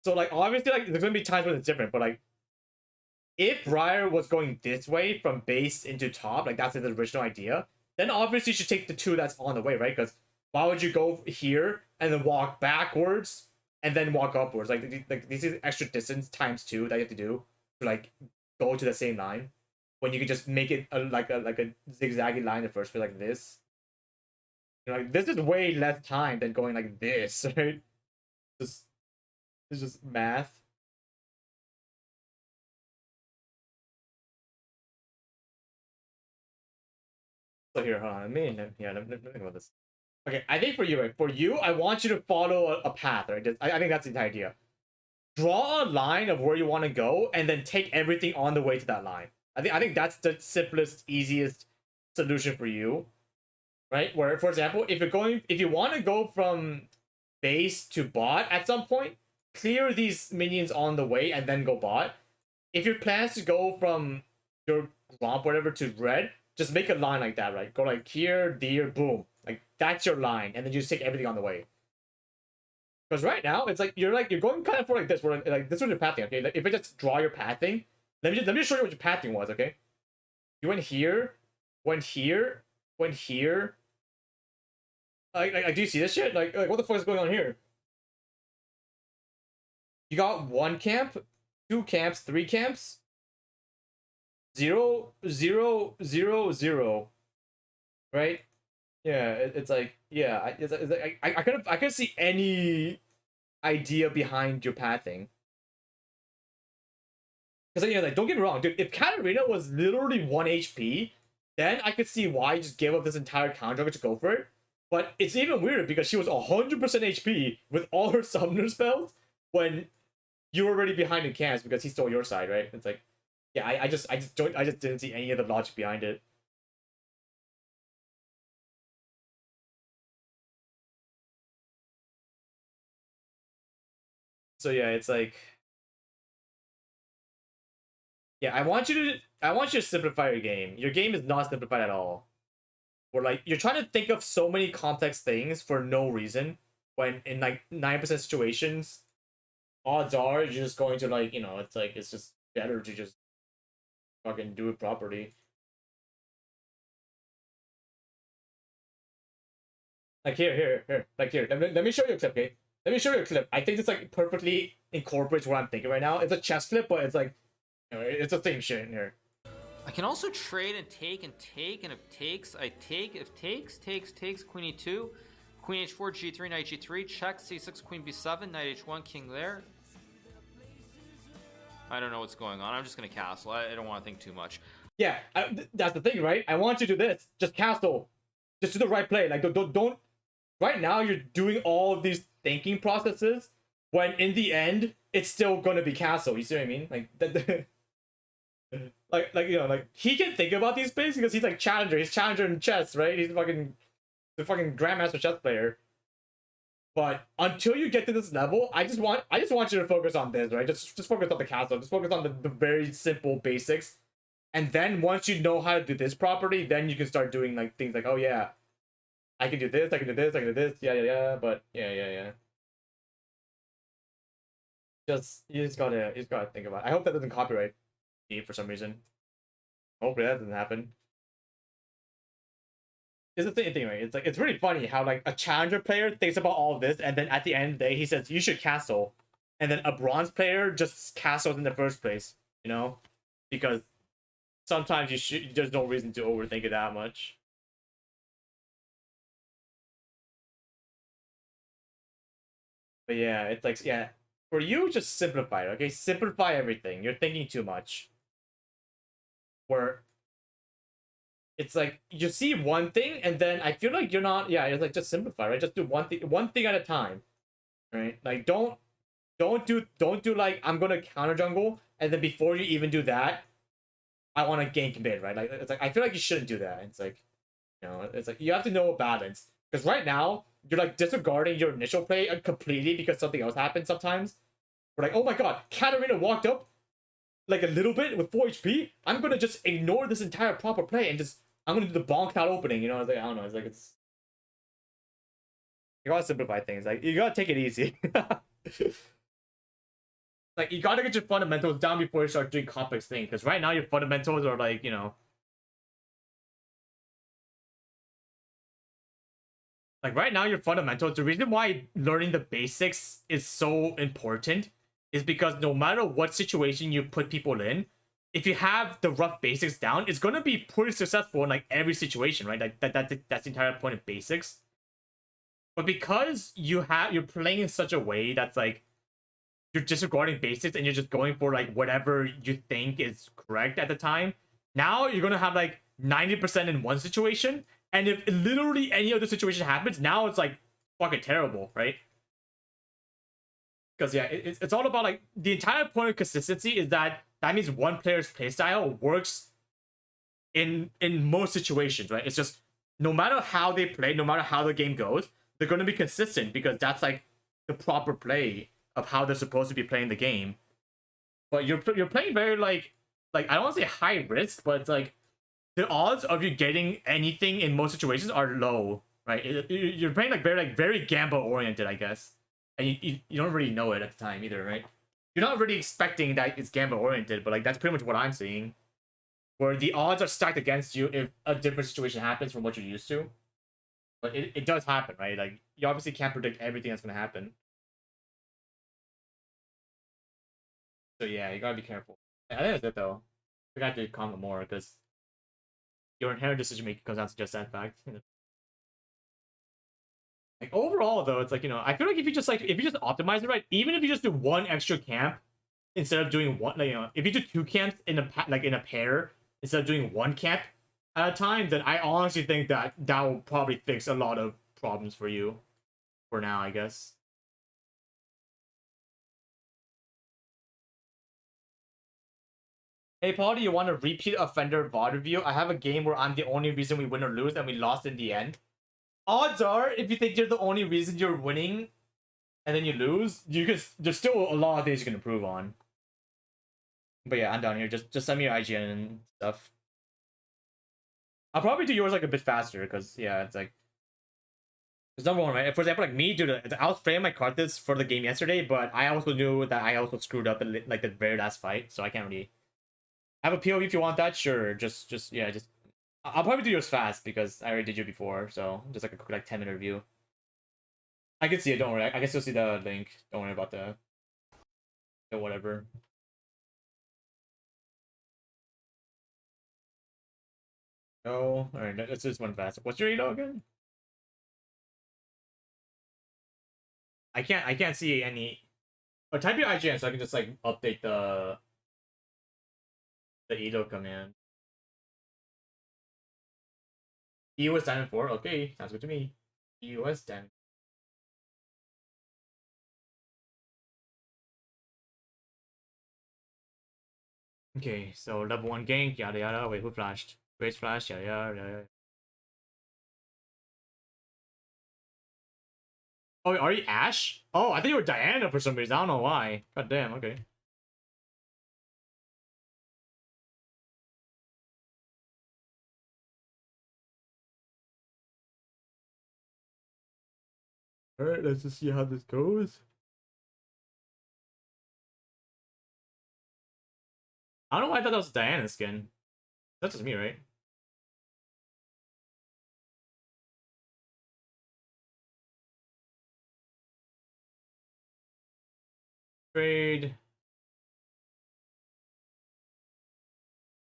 So like obviously like there's gonna be times when it's different, but like if Briar was going this way from base into top, like that's his original idea, then obviously you should take the two that's on the way, right? Because why would you go here and then walk backwards and then walk upwards? Like this is extra distance times two that you have to do to like go to the same line when you could just make it like a zigzaggy line in the first place, like this. You know, like this is way less time than going like this, right? Just it's just math. So here, hold on. Let me think about this. Okay, I think for you, right? For you, I want you to follow a path, right? I think that's the idea. Draw a line of where you want to go, and then take everything on the way to that line. I think that's the simplest, easiest solution for you, right? Where, for example, if you want to go from base to bot at some point, clear these minions on the way and then go bot. If your plan is to go from your Gromp whatever to red, just make a line like that, right? Go like here, there, boom. Like that's your line, and then you just take everything on the way. Because right now it's like you're going kind of for like this, where like this was your pathing, okay? Like if I just draw your pathing, let me just show you what your pathing was, okay? You went here, went here, went here. Like do you see this shit? Like what the fuck is going on here? You got one camp, two camps, three camps. 0, 0, 0, 0, right? Yeah, it's like yeah, it's like I couldn't see any idea behind your pathing. Because you know, like don't get me wrong, dude. If Katarina was literally 1 HP, then I could see why you just gave up this entire counter to go for it. But it's even weirder because she was 100% HP with all her summoner spells when you were already behind in cans because he stole your side, right? It's like yeah, I just didn't see any of the logic behind it. So yeah, it's like yeah, I want you to simplify your game. Your game is not simplified at all. Where like you're trying to think of so many complex things for no reason when in like 9% situations, odds are you're just going to like, it's like it's just better to just fucking do it properly. Like here. Like here. Let me show you a clip, okay? Let me show you a clip. I think this like perfectly incorporates what I'm thinking right now. It's a chess clip, but it's like it's the same shit in here.
I can also trade and take, and if takes, I take. If takes, queen e2, queen h4, g3, knight g3, check, c6, queen b7, knight h1, king there. I don't know what's going on. I'm just gonna castle. I don't want to think too much.
Yeah, that's the thing, right? I want you to do this. Just castle. Just do the right play. Like don't. Right now, you're doing all of these thinking processes when in the end it's still gonna be castle. You see what I mean? Like like he can think about these plays because he's like challenger. He's challenger in chess, right? He's the fucking grandmaster chess player. But until you get to this level, I just want you to focus on this, right? Just focus on the castle. Just focus on the very simple basics. And then once you know how to do this properly, then you can start doing like things like, oh yeah, I can do this, I can do this, I can do this, yeah. But yeah. You just gotta think about it. I hope that doesn't copyright me for some reason. Hopefully that doesn't happen. It's the same thing, right? It's like it's really funny how like a challenger player thinks about all of this, and then at the end of the day he says you should castle, and then a bronze player just castles in the first place, because sometimes there's no reason to overthink it that much. But yeah, it's like yeah, for you just simplify it, okay? Simplify everything. You're thinking too much. Where it's like you see one thing and then I feel like you're not. Yeah, it's like just simplify, right? Just do one thing at a time, right? Like don't do like I'm gonna counter jungle and then before you even do that, I want to gank mid, right? Like it's like I feel like you shouldn't do that. It's like it's like you have to know a balance because right now you're like disregarding your initial play completely because something else happened. Sometimes we're like, oh my god, Katarina walked up like a little bit with 4 HP. I'm gonna just ignore this entire proper play and just I'm gonna do the bonk out opening. It's like I don't know. It's like it's you gotta simplify things. Like you gotta take it easy. Like you gotta get your fundamentals down before you start doing complex things. Because right now your fundamentals are like like right now your fundamentals. The reason why learning the basics is so important is because no matter what situation you put people in, if you have the rough basics down, it's gonna be pretty successful in like every situation, right? Like that's the entire point of basics. But because you're playing in such a way that's like you're disregarding basics and you're just going for like whatever you think is correct at the time. Now you're gonna have like 90% in one situation, and if literally any other situation happens, now it's like fucking terrible, right? Because yeah, it's all about like the entire point of consistency is that means one player's playstyle works in most situations, right? It's just no matter how they play, no matter how the game goes, they're gonna be consistent because that's like the proper play of how they're supposed to be playing the game. But you're playing very like I don't want to say high risk, but it's like the odds of you getting anything in most situations are low, right? You're playing very gamble oriented, I guess, and you don't really know it at the time either, right? You're not really expecting that it's gamble oriented, but like that's pretty much what I'm seeing, where the odds are stacked against you if a different situation happens from what you're used to. But it does happen, right? Like you obviously can't predict everything that's gonna happen. So yeah, you gotta be careful. I think that's it though. We got to comment more because your inherent decision making comes down to just that fact. Like overall though, it's like I feel like if you just optimize it right, even if you just do one extra camp instead of doing one, like, if you do two camps in a pair instead of doing one camp at a time, then I honestly think that will probably fix a lot of problems for you for now, I guess. Hey Paul, do you want a repeat offender VOD review? I have a game where I'm the only reason we win or lose and we lost in the end. Odds are, if you think you're the only reason you're winning and then you lose, there's still a lot of things you can improve on. But yeah, I'm down here. Just send me your IGN and stuff. I'll probably do yours like a bit faster because yeah, it's like it's number one, right? For example, like me, dude, I was playing my cards for the game yesterday, but I also knew that I also screwed up in like the very last fight, so I can't really have a POV if you want that. Sure, just yeah, just I'll probably do yours fast because I already did you before, so just like a quick like 10-minute review. I can see it. Don't worry. I guess you'll see the link. Don't worry about the whatever. No, all right. Let's just one fast. What's your elo again? I can't see any. Or type your IGN so I can just like update the elo command. EOS Diamond 4. Okay, sounds good to me. EOS Diamond. Okay, so level 1 gank, yada yada. Wait, who flashed? Grace flash, yada yada yada. Oh, are you Ash? Oh, I think you were Diana for some reason. I don't know why. God damn, okay. Alright, let's just see how this goes. I don't know why I thought that was Diana's skin. That's just me, right? Trade.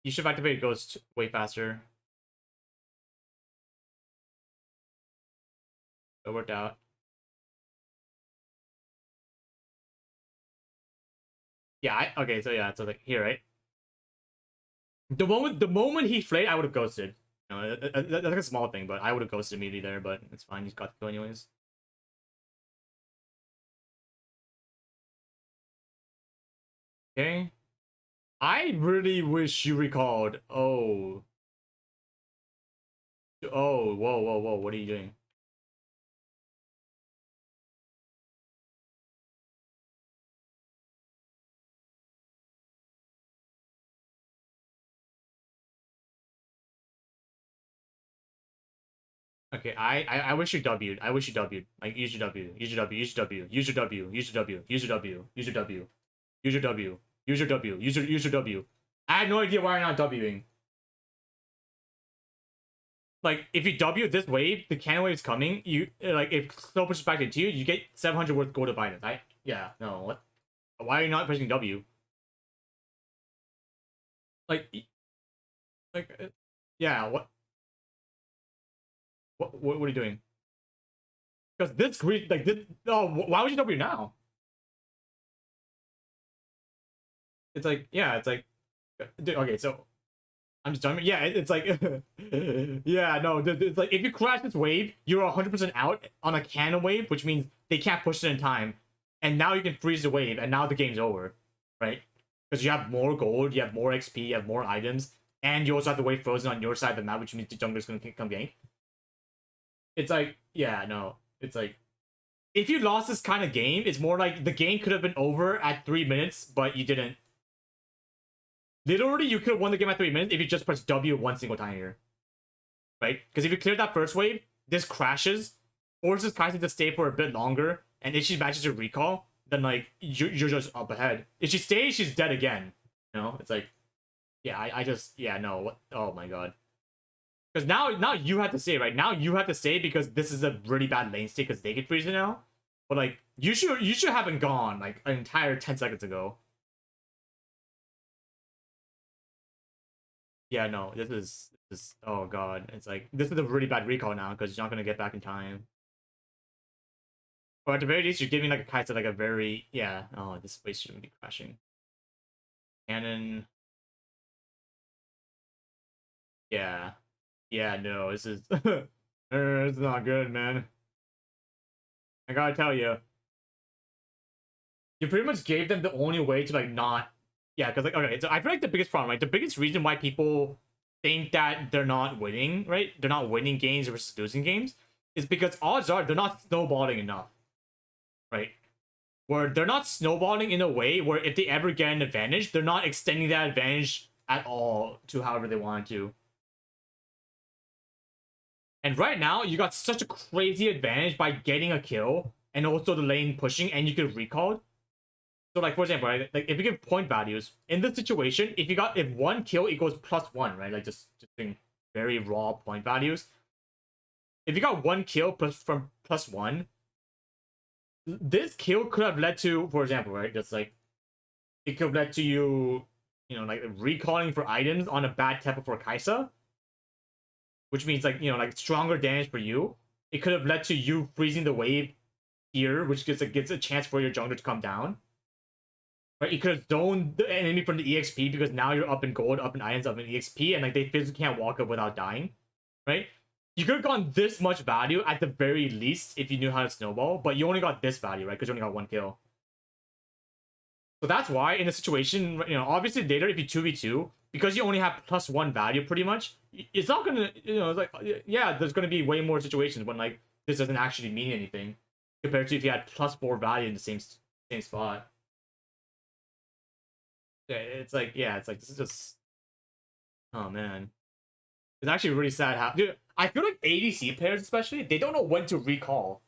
You should have activated Ghost way faster. It worked out. Yeah, okay, so yeah, so like here, right? The moment he flayed, I would have ghosted. No, that's like a small thing, but I would have ghosted immediately there, but it's fine. He's got to go anyways. Okay. I really wish you recalled. Oh. Oh, whoa, whoa, whoa. What are you doing? Okay, I wish you W'd. I wish you W'd. Like, use your W. Use your W. Use your W. Use your W. Use your W. Use your W. Use your W. Use your W. Use your W. Use your W. I had no idea why you're not Wing. Like, if you W this wave, the cannon wave's coming, you, like, if snow pushes back into you, you get 700 worth gold of items. Yeah, no, what? Why are you not pressing W? Like, yeah, what are you doing? Because this green, like, this, oh, why would you W now? It's like, yeah, it's like, dude, okay, so I'm just done. Yeah, it's like, yeah, no, it's like if you crash this wave, you're 100% out on a cannon wave, which means they can't push it in time, and now you can freeze the wave, and now the game's over, right? Because you have more gold, you have more XP, you have more items, and you also have the wave frozen on your side of the map, which means the jungler's gonna come gank. It's like, yeah, no, it's like, if you lost this kind of game, it's more like the game could have been over at 3 minutes, but you didn't. Literally, you could have won the game at 3 minutes if you just press W one single time here. Right? Because if you clear that first wave, this crashes, forces Kai'Sa to stay for a bit longer, and if she matches your recall, then, like, you're just up ahead. If she stays, she's dead again. You know? It's like, yeah, I just, yeah, no, what, oh my god. Because now you have to stay, right? Now you have to stay because this is a really bad lane state because they get freezing now. But, like, you should haven't gone, like, an entire 10 seconds ago. Yeah, no, this is oh god, it's like this is a really bad recall now because you're not gonna get back in time. Or at the very least, you're giving like a Kai'Sa like a very yeah. Oh, this place shouldn't be crashing. Cannon. Yeah, yeah, no, this is it's not good, man. I gotta tell you, you pretty much gave them the only way to like not yeah, because like okay, so I feel like the biggest problem, right? The biggest reason why people think that they're not winning, right? They're not winning games versus losing games, is because odds are they're not snowballing enough, right? Where they're not snowballing in a way where if they ever get an advantage, they're not extending that advantage at all to however they want to. And right now, you got such a crazy advantage by getting a kill and also the lane pushing, and you could recall. So, like, for example, right? Like, if you give point values, in this situation, if one kill equals +1, right? Like, just being very raw point values. If you got one kill from +1, this kill could have led to, for example, right? Just like, it could have led to you, you know, like, recalling for items on a bad tempo for Kai'Sa. Which means, like, you know, like, stronger damage for you. It could have led to you freezing the wave here, which gets a chance for your jungler to come down. Right, you could have zoned the enemy from the EXP because now you're up in gold, up in items, up in EXP, and like they physically can't walk up without dying. Right? You could have gotten this much value at the very least if you knew how to snowball, but you only got this value, right? Because you only got one kill. So that's why in a situation, you know, obviously later if you 2v2, because you only have +1 value pretty much, it's not gonna, you know, it's like, yeah, there's gonna be way more situations when like this doesn't actually mean anything compared to if you had +4 value in the same spot. Yeah, it's like, yeah, it's like, this is just, oh man. It's actually really sad how, dude, I feel like ADC players especially, they don't know when to recall.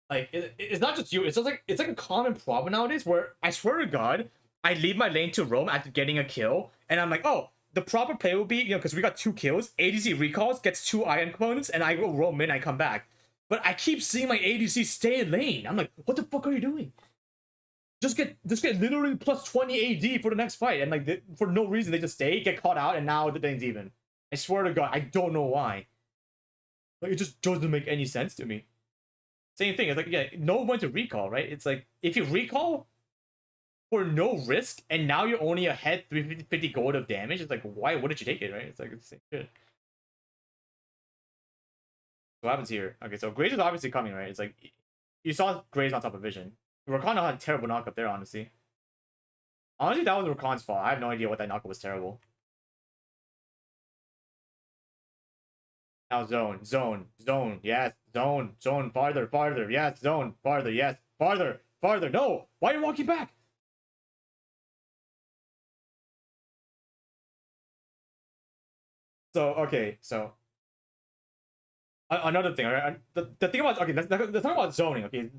Like, it's not just you, it's just like, it's like a common problem nowadays where, I swear to God, I leave my lane to roam after getting a kill, and I'm like, oh, the proper play will be, you know, because we got 2 kills, ADC recalls, gets 2 iron components, and I go roam in, I come back. But I keep seeing my ADC stay in lane. I'm like, what the fuck are you doing? Just get literally +20 AD for the next fight, and like for no reason they just stay, get caught out, and now the thing's even. I swear to God, I don't know why. Like, it just doesn't make any sense to me. Same thing. It's like, yeah, know when to recall, right? It's like if you recall, for no risk, and now you're only ahead 350 gold of damage. It's like, why wouldn't you take it, right? It's like, it's the same shit. What happens here? Okay, so Graze is obviously coming, right? It's like, you saw Graze on top of Vision. Rakan had a terrible knockup there, honestly. Honestly, that was Rakan's fault. I have no idea what that knockup was terrible. Now zone, zone, zone, yes, zone, zone, farther, farther, yes, zone, farther, yes, farther, farther, no! Why are you walking back? So, okay, so another thing, right? The thing about, okay, let's talk about zoning, okay?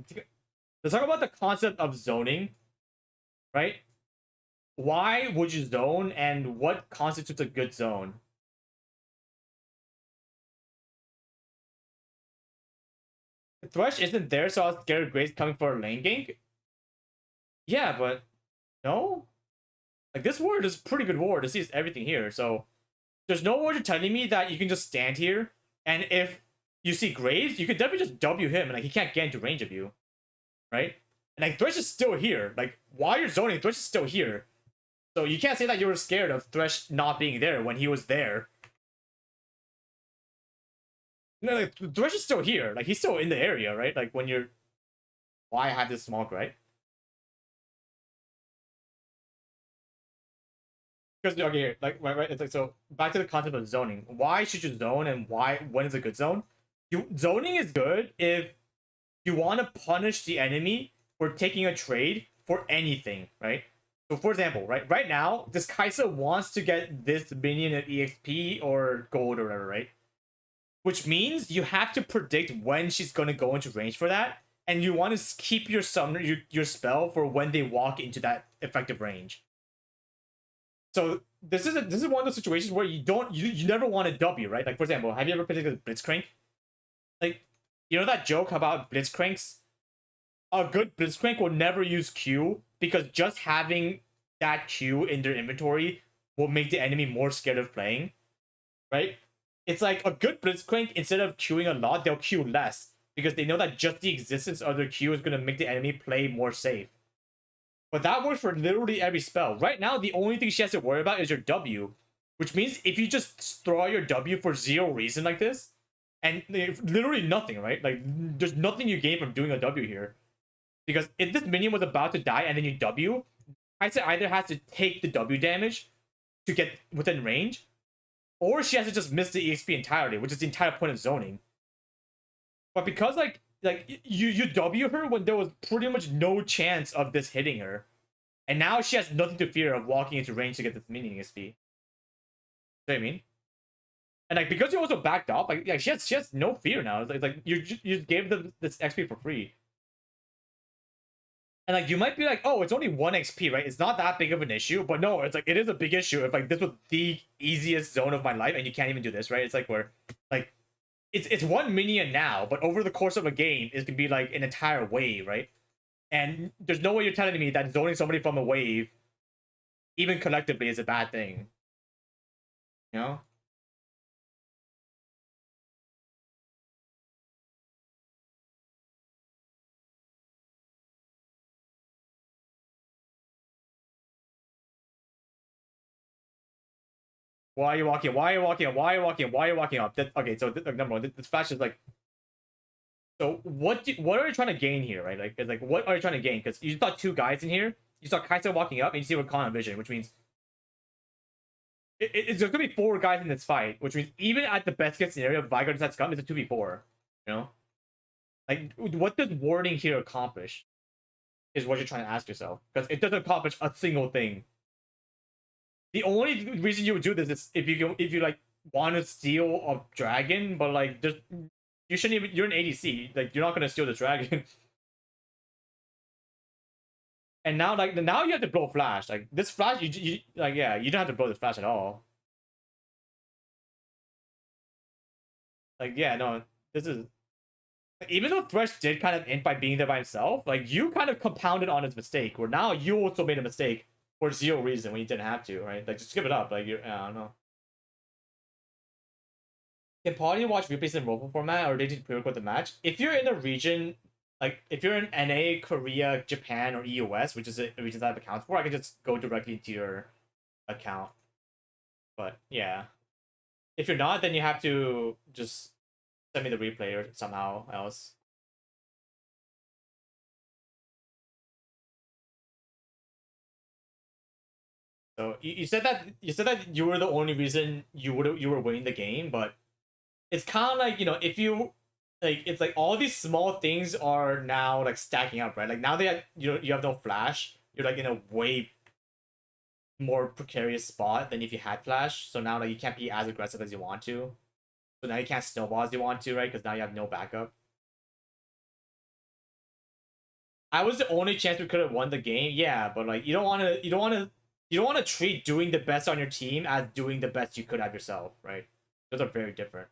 Let's talk about the concept of zoning, right? Why would you zone, and what constitutes a good zone? Thresh isn't there, so I was scared of Grace coming for a lane gank. Yeah, but no? Like, this ward is pretty good ward. It sees everything here, so there's no ward telling me that you can just stand here, and if you see Graves, you can definitely just W him, and like, he can't get into range of you, right? And like, Thresh is still here. Like, while you're zoning, Thresh is still here. So you can't say that you were scared of Thresh not being there when he was there. No, like, Thresh is still here. Like, he's still in the area, right? Like, when you're... Why have this smoke, right? Because, okay, like, right, it's like, so, back to the concept of zoning. Why should you zone, and when is a good zone? Zoning is good if you want to punish the enemy for taking a trade for anything, right? So, for example, right now, this Kaisa wants to get this minion at EXP or gold or whatever, right? Which means you have to predict when she's going to go into range for that, and you want to keep your summoner, your spell for when they walk into that effective range. So this is one of those situations where you never want to W, right? Like, for example, have you ever predicted Blitzcrank? Like, you know that joke about Blitzcranks? A good Blitzcrank will never use Q, because just having that Q in their inventory will make the enemy more scared of playing, right? It's like a good Blitzcrank, instead of queuing a lot, they'll queue less, because they know that just the existence of their Q is going to make the enemy play more safe. But that works for literally every spell. Right now, the only thing she has to worry about is your W, which means if you just throw out your W for zero reason like this, and literally nothing, right? Like, there's nothing you gain from doing a W here. Because if this minion was about to die and then you W, I'd say either has to take the W damage to get within range, or she has to just miss the EXP entirely, which is the entire point of zoning. But because like you W her when there was pretty much no chance of this hitting her, and now she has nothing to fear of walking into range to get this minion EXP. You know what I mean? And like, because you also backed off, like, yeah, she has no fear now. It's like you just gave them this XP for free. And like, you might be like, oh, it's only 1 XP, right? It's not that big of an issue. But no, it's like, it is a big issue if like this was the easiest zone of my life and you can't even do this, right? It's like, where like it's 1 minion now, but over the course of a game, it can be like an entire wave, right? And there's no way you're telling me that zoning somebody from a wave, even collectively, is a bad thing. You know? Why are you walking? Why are you walking? Why are you walking? Why are you walking up? Okay, so number one, this flash is like. So what are you trying to gain here, right? Like, it's like, what are you trying to gain? Because you saw 2 guys in here. You saw Kaisa walking up, and you see Rakan on vision, which means it's going to be 4 guys in this fight, which means even at the best case scenario, if Vigor decides to come, it's a 2v4. You know, like, what does warding here accomplish? Is what you're trying to ask yourself, because it doesn't accomplish a single thing. The only reason you would do this is if you like want to steal a dragon, but like, there's, you shouldn't even. You're an ADC. Like, you're not gonna steal the dragon. And now, like, now you have to blow flash. Like, this flash, you like, yeah, you don't have to blow this flash at all. Like, yeah, no, this is. Even though Thresh did kind of end by being there by himself, like, you kind of compounded on his mistake. Where now you also made a mistake for zero reason when you didn't have to, right? Like, just give it up. Like, I don't know. Can Party watch replays in roleplay format, or they just pre-record the match? If you're in a region like if you're in NA, Korea, Japan, or EOS, which is a regions I have accounts for, I can just go directly into your account. But yeah, if you're not, then you have to just send me the replay or somehow else. So you said that you were the only reason you were winning the game, but it's kind of like, you know, if you like, it's like all these small things are now like stacking up, right? Like now you have no flash, you're like in a way more precarious spot than if you had flash. So now like you can't be as aggressive as you want to. So now you can't snowball as you want to, right? Because now you have no backup. I was the only chance we could have won the game, yeah, but like you don't want to treat doing the best on your team as doing the best you could have yourself, right? Those are very different.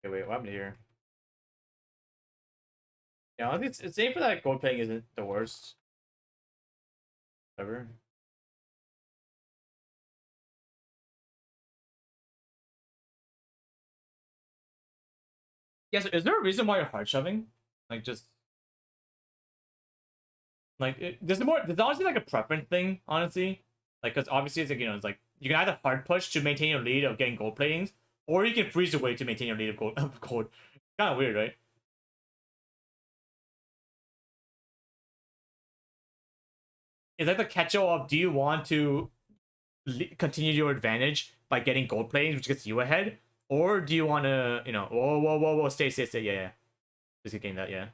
Okay, wait, what happened here? Yeah, honestly, it's aim for that gold playing isn't the worst ever. Yes, is there a reason why you're hard shoving? Like just like there's honestly like a preference thing, honestly. Like, because obviously it's like, you know, it's like you can either hard push to maintain your lead of getting gold platings, or you can freeze away to maintain your lead of gold. Of gold. Kind of weird, right? It's like the catch-all of, do you want to continue your advantage by getting gold platings, which gets you ahead, or do you want to, you know, whoa, stay, yeah, yeah, just getting that, yeah.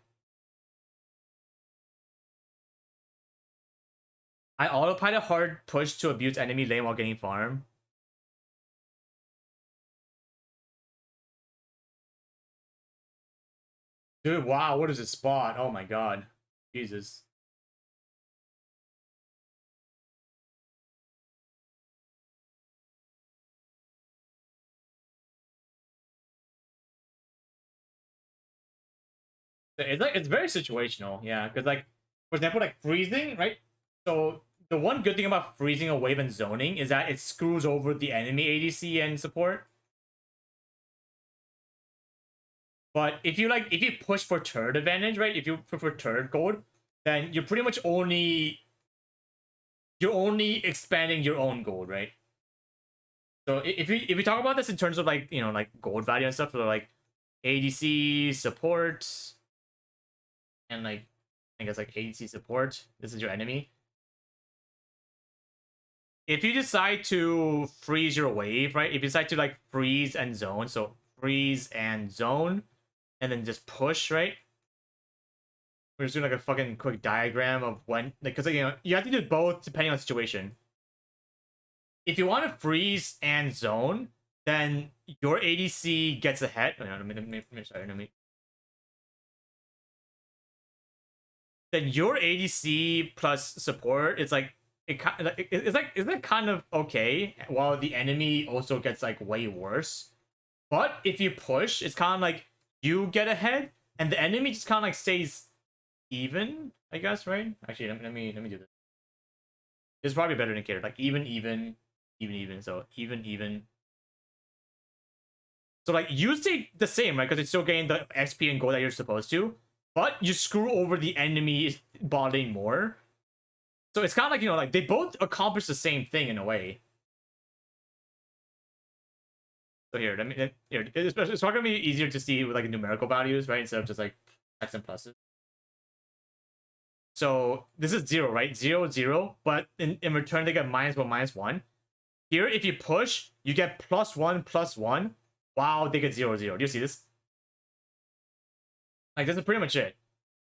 I autopilot a hard push to abuse enemy lane while getting farm. Dude, wow, what is this spot? Oh my god. Jesus. It's like, it's very situational, yeah, because like, for example, like freezing, right? So the one good thing about freezing a wave and zoning is that it screws over the enemy ADC and support. But if you push for turret advantage, right? If you prefer turret gold, then you're pretty much you're only expanding your own gold, right? So if we talk about this in terms of like, you know, like gold value and stuff, so like ADC support and like, I guess like ADC support, this is your enemy. If you decide to freeze your wave, right? If you decide to like freeze and zone, so freeze and zone, and then just push, right? We're just doing like a fucking quick diagram of when, like, because like, you know, you have to do both depending on the situation. If you want to freeze and zone, then your ADC gets ahead. Oh, no, let me. Then your ADC plus support is like it's like kind of okay, while the enemy also gets like way worse. But if you push, it's kind of like you get ahead, and the enemy just kind of like stays even, I guess, right? Actually, let me do this. This is probably a better indicator. Like even. So even. So like you stay the same, right? Because it's still getting the XP and gold that you're supposed to, but you screw over the enemy bonding more. So it's kind of like, you know, like they both accomplish the same thing in a way. So here, it's not gonna be easier to see with like numerical values, right? Instead of just like X and pluses. So this is 0, right? 0, 0, but in return they get -1, -1. Here, if you push, you get +1, +1. Wow, they get 0, 0. Do you see this? Like, this is pretty much it.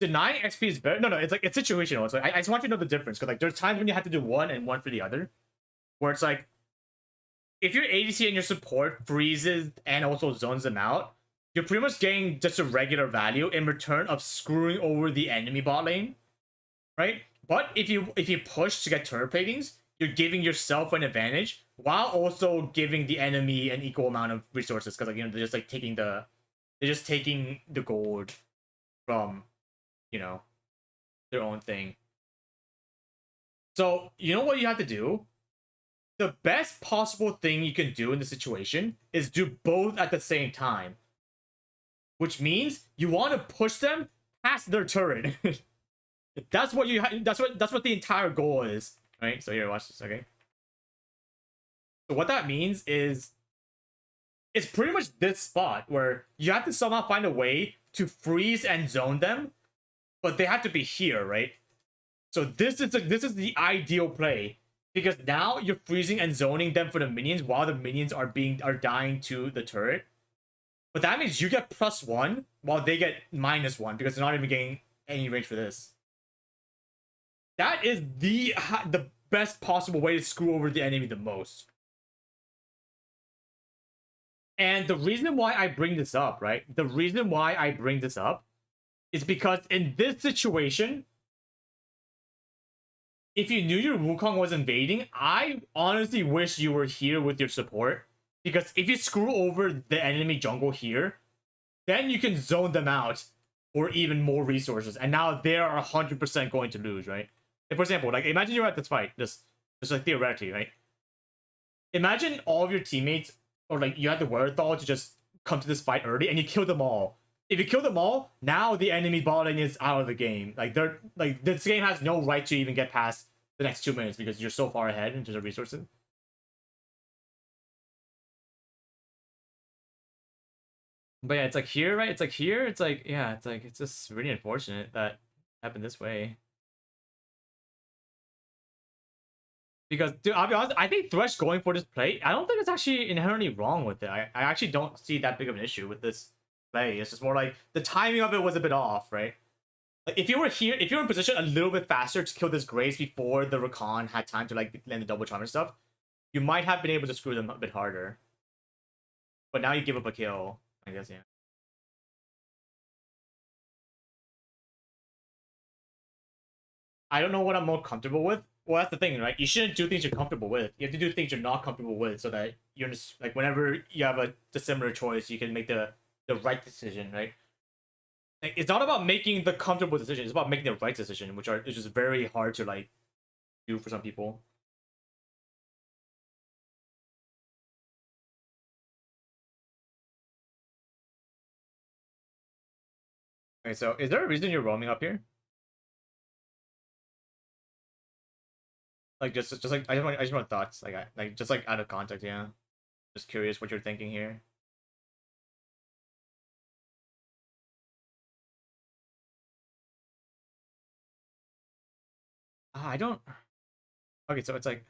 Denying XP is better. No, it's like, it's situational. It's like, I just want you to know the difference, because like there's times when you have to do one and one for the other, where it's like, if your ADC and your support freezes and also zones them out, you're pretty much getting just a regular value in return of screwing over the enemy bot lane, right? But if you push to get turret platings, you're giving yourself an advantage while also giving the enemy an equal amount of resources, because like, you know, they're just taking the gold from, you know, their own thing. So, you know what you have to do? The best possible thing you can do in the situation is do both at the same time. Which means you want to push them past their turret. That's what you that's what the entire goal is, right? So here, watch this, okay? So what that means is it's pretty much this spot where you have to somehow find a way to freeze and zone them, but they have to be here, right? So this is the ideal play because now you're freezing and zoning them for the minions while the minions are dying to the turret. But that means you get +1 while they get -1 because they're not even getting any range for this. That is the best possible way to screw over the enemy the most. And the reason why I bring this up, right? The reason why I bring this up is because in this situation, if you knew your Wukong was invading, I honestly wish you were here with your support. Because if you screw over the enemy jungle here, then you can zone them out for even more resources. And now they're 100% going to lose, right? If, for example, like imagine you're at this fight, just like theoretically, right? Imagine all of your teammates, or like you had the wherewithal to just come to this fight early and you kill them all. If you kill them all, now the enemy bot lane is out of the game. Like they're like this game has no right to even get past the next 2 minutes because you're so far ahead in terms of resources. But yeah, it's like here, right? It's like here. It's like, yeah, it's like, it's just really unfortunate that happened this way. Because, dude, I'll be honest, I think Thresh going for this play, I don't think it's actually inherently wrong with it. I actually don't see that big of an issue with this play. It's just more like the timing of it was a bit off, right? Like, if you were here, if you were in position a little bit faster to kill this Grace before the Rakan had time to, like, land the double charm and stuff, you might have been able to screw them a bit harder. But now you give up a kill, I guess, yeah. I don't know what I'm more comfortable with. Well, that's the thing, right? You shouldn't do things you're comfortable with. You have to do things you're not comfortable with, so that you're just like whenever you have a dissimilar choice, you can make the right decision, right? Like, it's not about making the comfortable decision; it's about making the right decision, which is just very hard to like do for some people. Okay, so is there a reason you're roaming up here? Like just like I just want thoughts, like just like out of context, yeah. Just curious what you're thinking here. I don't. Okay, so it's like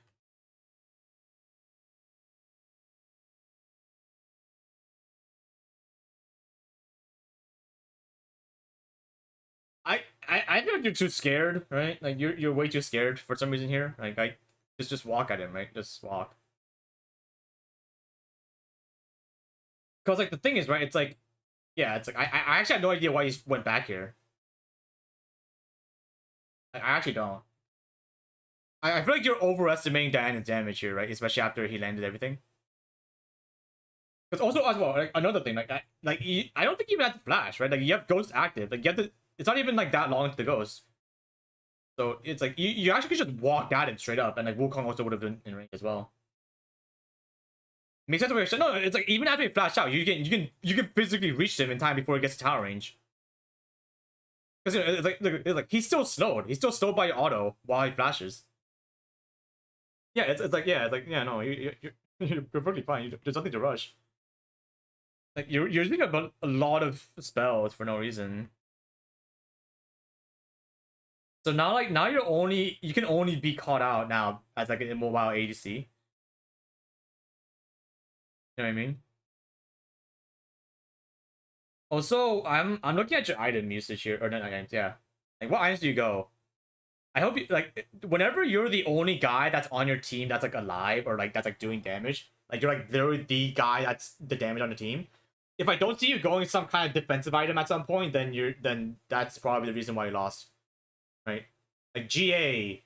I feel like you're too scared, right? Like you're way too scared for some reason here. Like I just walk at him, right? Just walk. Cause like the thing is, right? It's like, yeah, it's like I actually have no idea why he went back here. I actually don't. I feel like you're overestimating Diana's damage here, right? Especially after he landed everything. Because also as well, like another thing, I don't think you even have to flash, right? Like you have Ghost active, like you have to. It's not even like that long to the Ghost. So it's like you actually could just walk at him straight up, and like Wukong also would have been in range as well. Makes sense what you're saying. No, it's like even after he flashed out, you can physically reach him in time before it gets to tower range. Because you know, it's like he's still slowed. He's still slowed by your auto while he flashes. Yeah, it's like yeah, no, you're perfectly fine. There's nothing to rush. Like you're using a lot of spells for no reason. So now now you can only be caught out now as like an immobile ADC. You know what I mean? Also, I'm looking at your item usage here, or not items, yeah. Like what items do you go? I hope you like whenever you're the only guy that's on your team that's like alive or like that's like doing damage, like you're like literally the guy that's the damage on the team. If I don't see you going some kind of defensive item at some point, then that's probably the reason why you lost. Right? Like GA.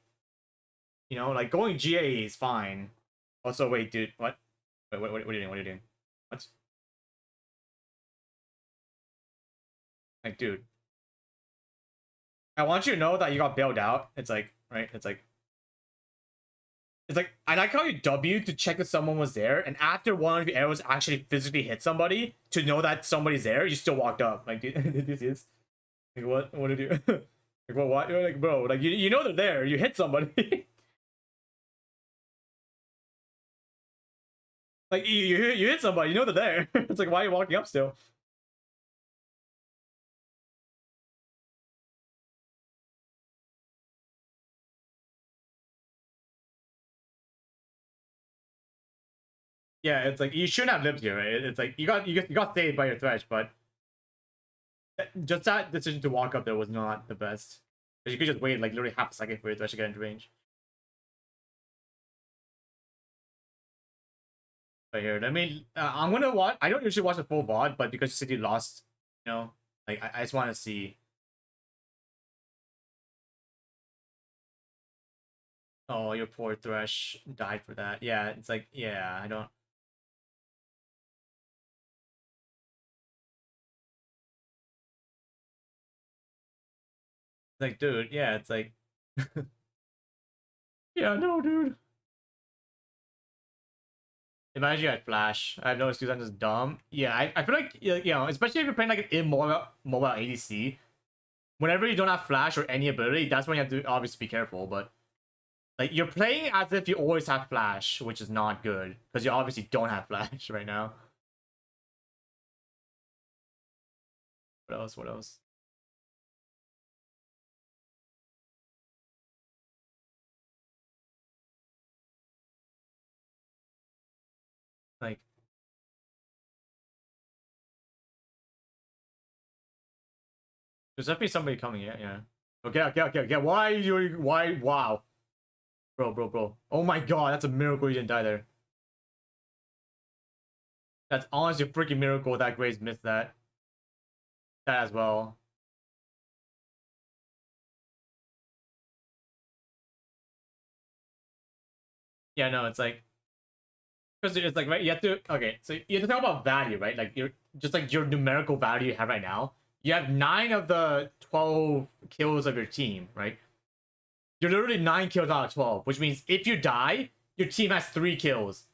You know, like going GA is fine. Also, wait, dude, what? Wait, what are you doing? What are you doing? What? Like, dude. I want you to know that you got bailed out. It's like, right? It's like I like how you W to check if someone was there, and after one of your arrows actually physically hit somebody, to know that somebody's there, you still walked up. Like, this is like what did you like what you're like, bro? Like you know they're there. You hit somebody. Like you hit somebody. You know they're there. It's like, why are you walking up still? Yeah, it's like you shouldn't have lived here, right? It's like you got saved by your thresh, but just that decision to walk up there was not the best. Because you could just wait like literally half a second for your thresh to get into range. But here, I mean, I'm gonna watch. I don't usually watch the full VOD, but because City lost, you know, like I just want to see. Oh, your poor Thresh died for that. Yeah, it's like, yeah, I don't. Like, dude, yeah, it's like, yeah, no, dude. Imagine you had Flash. I have no excuse. I'm just dumb. Yeah, I feel like especially if you're playing like an immobile ADC. Whenever you don't have Flash or any ability, that's when you have to obviously be careful. But like you're playing as if you always have Flash, which is not good because you obviously don't have Flash right now. What else? What else? Like, there's definitely somebody coming. Yeah, yeah. Okay, okay, okay, okay. Why are you? Why? Wow, bro. Oh my god, that's a miracle you didn't die there. That's honestly a freaking miracle that Graves missed that as well. Yeah, no, it's like because it's like right. You have to so you have to talk about value, right? Like you're just like your numerical value you have right now. You have 9 of the 12 kills of your team, right? You're literally 9 kills out of 12, which means if you die, your team has 3 kills.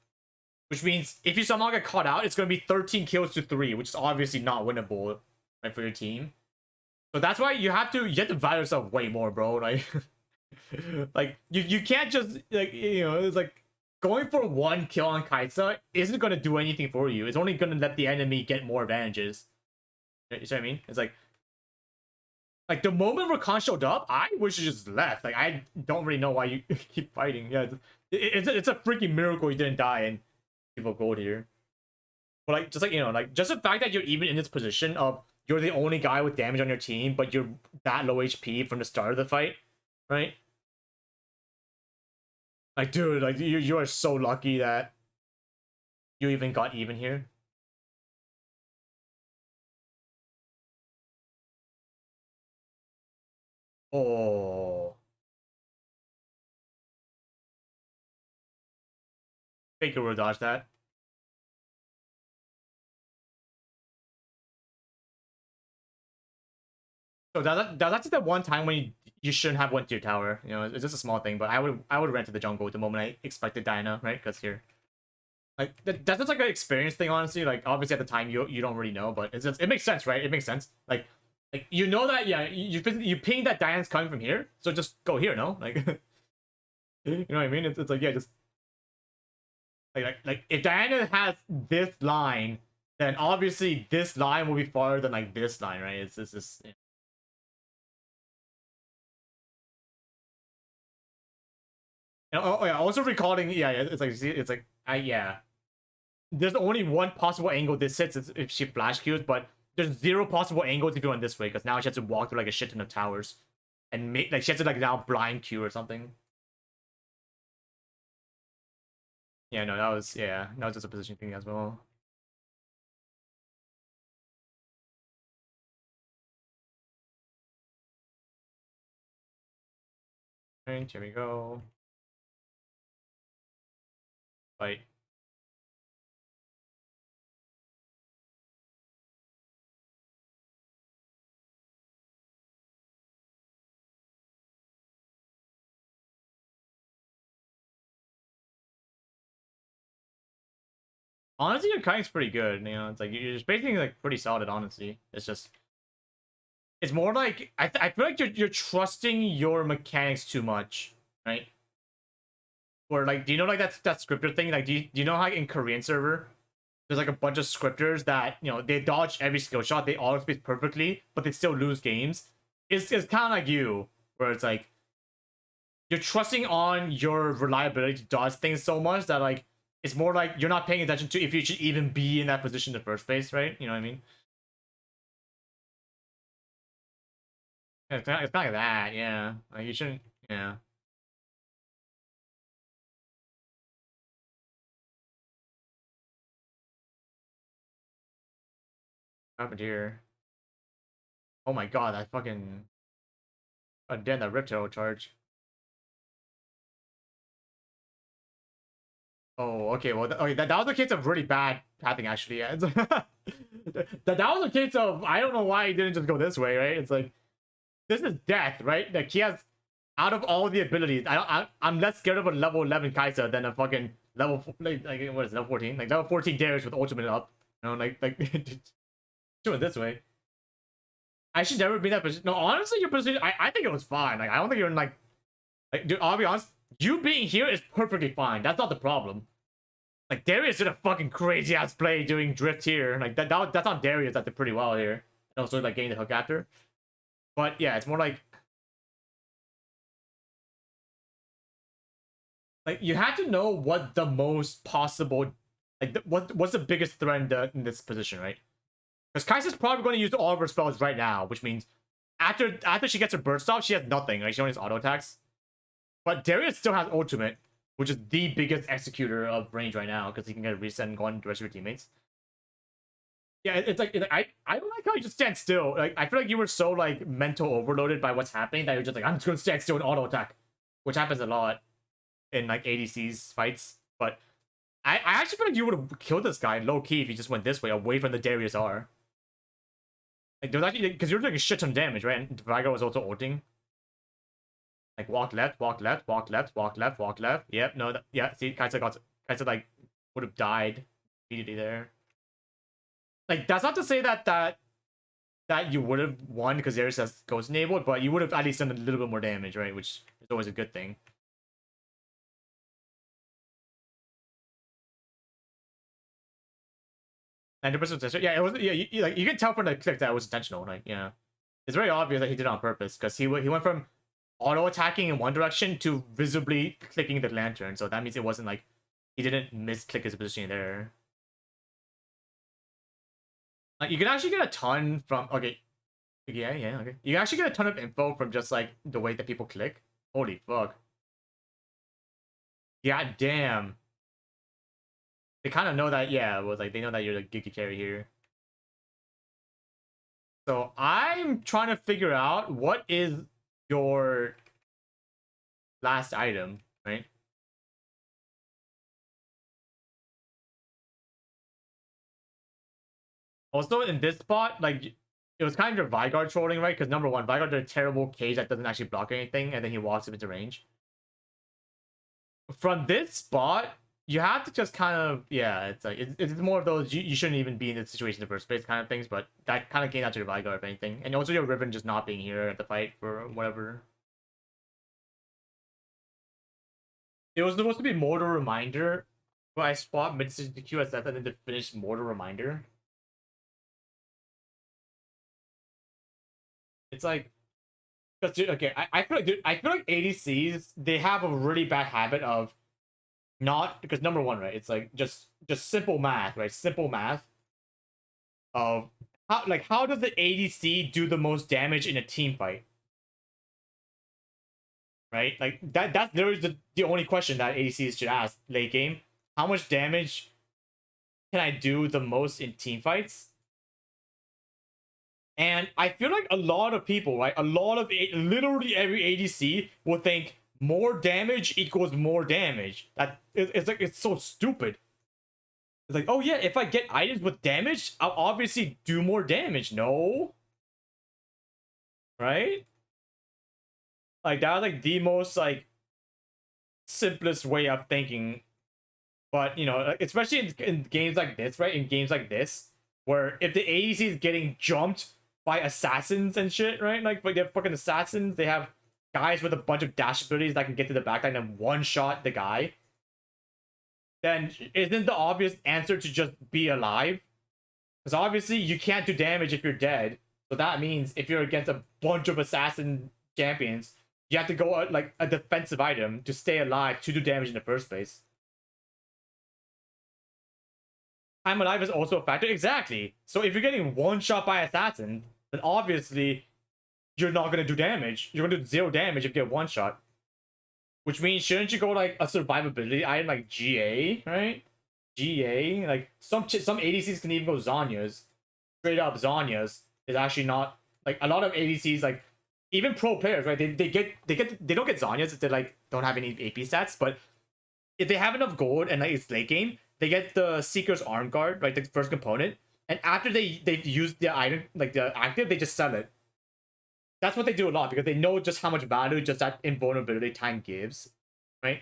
Which means if you somehow get caught out, it's going to be 13 kills to 3, which is obviously not winnable, right, for your team. So that's why you have to value yourself way more, bro. Like, like you can't just like it's like going for 1 kill on Kaisa isn't going to do anything for you. It's only going to let the enemy get more advantages. You see what I mean? It's like the moment Rakan showed up, I wish you just left. Like I don't really know why you keep fighting. Yeah, it's a freaking miracle you didn't die and people gold here. But like just like like just the fact that you're even in this position of you're the only guy with damage on your team, but you're that low HP from the start of the fight, right? Like, dude, like you are so lucky that you even got even here. Oh, Faker will dodge that. So that's actually the one time when you shouldn't have went to your tower. It's just a small thing, but I would rent to the jungle the moment I expected Diana, right? Because here, like that's just like an experience thing, honestly. Like obviously at the time you don't really know, but it makes sense, right? It makes sense. Like you know that yeah you ping that Diana's coming from here, so just go here, no? Like you know what I mean? It's like yeah, just like if Diana has this line, then obviously this line will be farther than like this line, right? It's just yeah. Also recalling, yeah, it's like see, it's like yeah. There's only one possible angle this hits if she flash queues, but there's 0 possible angles if you went this way because now she has to walk through like a shit ton of towers and make like she has to like now blind queue or something. Yeah, no, that was just a position thing as well. Alright, here we go. Fight. Honestly, your kiting's pretty good. You know, it's like you're just basically like pretty solid. Honestly, it's just it's more like I feel like you're trusting your mechanics too much, right? Or like, do you know like that scripter thing? Like, do you know how in Korean server there's like a bunch of scripters that they dodge every skill shot, they all space perfectly, but they still lose games. It's kind of like you, where it's like you're trusting on your reliability to dodge things so much that like it's more like you're not paying attention to if you should even be in that position in the first place, right? You know what I mean? It's kind of like that, yeah. Like you shouldn't, yeah. What happened here? Oh my god, that fucking. Oh, damn, that Riptail charge. Oh, okay. Well, okay, that was a case of really bad pathing, actually. Yeah, that was a case of I don't know why he didn't just go this way, right? It's like this is death, right? Like he has out of all the abilities, I'm less scared of a level 11 Kai'Sa than a fucking level like what is it, level 14? Like level 14 Darius with ultimate up. You know, like doing this way. I should never be in that position. No, honestly, your position, I think it was fine. Like I don't think you're in like dude. I'll be honest. You being here is perfectly fine. That's not the problem. Like Darius did a fucking crazy ass play doing drift here. Like that's on Darius that did pretty well here. And also like getting the hook after. But yeah, it's more like you have to know what the most possible like what's the biggest threat in this position, right? Because Kai'Sa's probably going to use all of her spells right now, which means after she gets her burst off, she has nothing. Like she only has auto attacks. But Darius still has ultimate, which is the biggest executor of range right now because he can get a reset and go on the rest of your teammates. Yeah, it's like I don't like how you just stand still. Like I feel like you were so like mental overloaded by what's happening that you're just like I'm just gonna stand still and auto attack, which happens a lot in like ADC's fights. But I actually feel like you would have killed this guy low key if he just went this way away from the Darius R. Like there was actually because you're doing a shit ton of damage, right? And Vigo was also ulting. Like walk left, walk left, walk left, walk left, walk left. Yep, no, yeah. See, Kai'Sa like would have died immediately there. Like that's not to say that you would have won because Darius has Ghost enabled, but you would have at least done a little bit more damage, right? Which is always a good thing. 90% intentional. Yeah, it was. Yeah, you can tell from the click that it was intentional. Like, yeah, it's very obvious that he did it on purpose because he went from auto attacking in one direction to visibly clicking the lantern. So that means it wasn't like he didn't misclick his position there. Like you can actually get a ton from okay. Yeah, okay. You can actually get a ton of info from just like the way that people click. Holy fuck. Yeah, damn. They kind of know that, yeah, it was like they know that you're the geeky carry here. So I'm trying to figure out what is your last item, right? Also in this spot, like it was kind of Vigard trolling, right? Because number one, Vigard did a terrible cage that doesn't actually block anything, and then he walks him into range. From this spot, you have to just kind of it's like it's more of those you shouldn't even be in this situation in the first place kind of things, but that kind of came out to your Vigard if anything, and also your Riven just not being here at the fight for whatever. It was supposed to be Mortal Reminder, but I swapped mid to QSF and then to finish Mortal Reminder. It's like, dude, okay, I feel like I feel like ADCs they have a really bad habit of not because number one, right? It's like just simple math, right? Simple math of how does the ADC do the most damage in a team fight? Right? Like that's literally the only question that ADCs should ask late game. How much damage can I do the most in team fights? And I feel like a lot of people, right? A lot of literally every ADC will think more damage equals more damage. It's like it's so stupid. It's like, oh yeah, if I get items with damage, I'll obviously do more damage. No, right? Like that was like the most like simplest way of thinking But you know, especially in games like this, right? In games like this, where if the ADC is getting jumped by assassins and shit, right? Like they have fucking assassins, they have guys with a bunch of dash abilities that can get to the backline and one shot the guy. Then isn't the obvious answer to just be alive? Because obviously you can't do damage if you're dead. So that means if you're against a bunch of assassin champions, you have to go out like a defensive item to stay alive to do damage in the first place. Time alive is also a factor. Exactly. So if you're getting one shot by assassin, then obviously you're not gonna do damage. You're gonna do 0 damage if you get one shot. Which means shouldn't you go like a survivability item like GA, right? GA, like some ADCs can even go Zhonya's. Straight up Zhonya's is actually not like a lot of ADCs like even pro players, right? They don't get Zhonya's if they like don't have any AP stats, but if they have enough gold and like it's late game, they get the Seeker's Arm Guard, right? The first component, and after they've used the item like the active, they just sell it. That's what they do a lot because they know just how much value just that invulnerability time gives, right?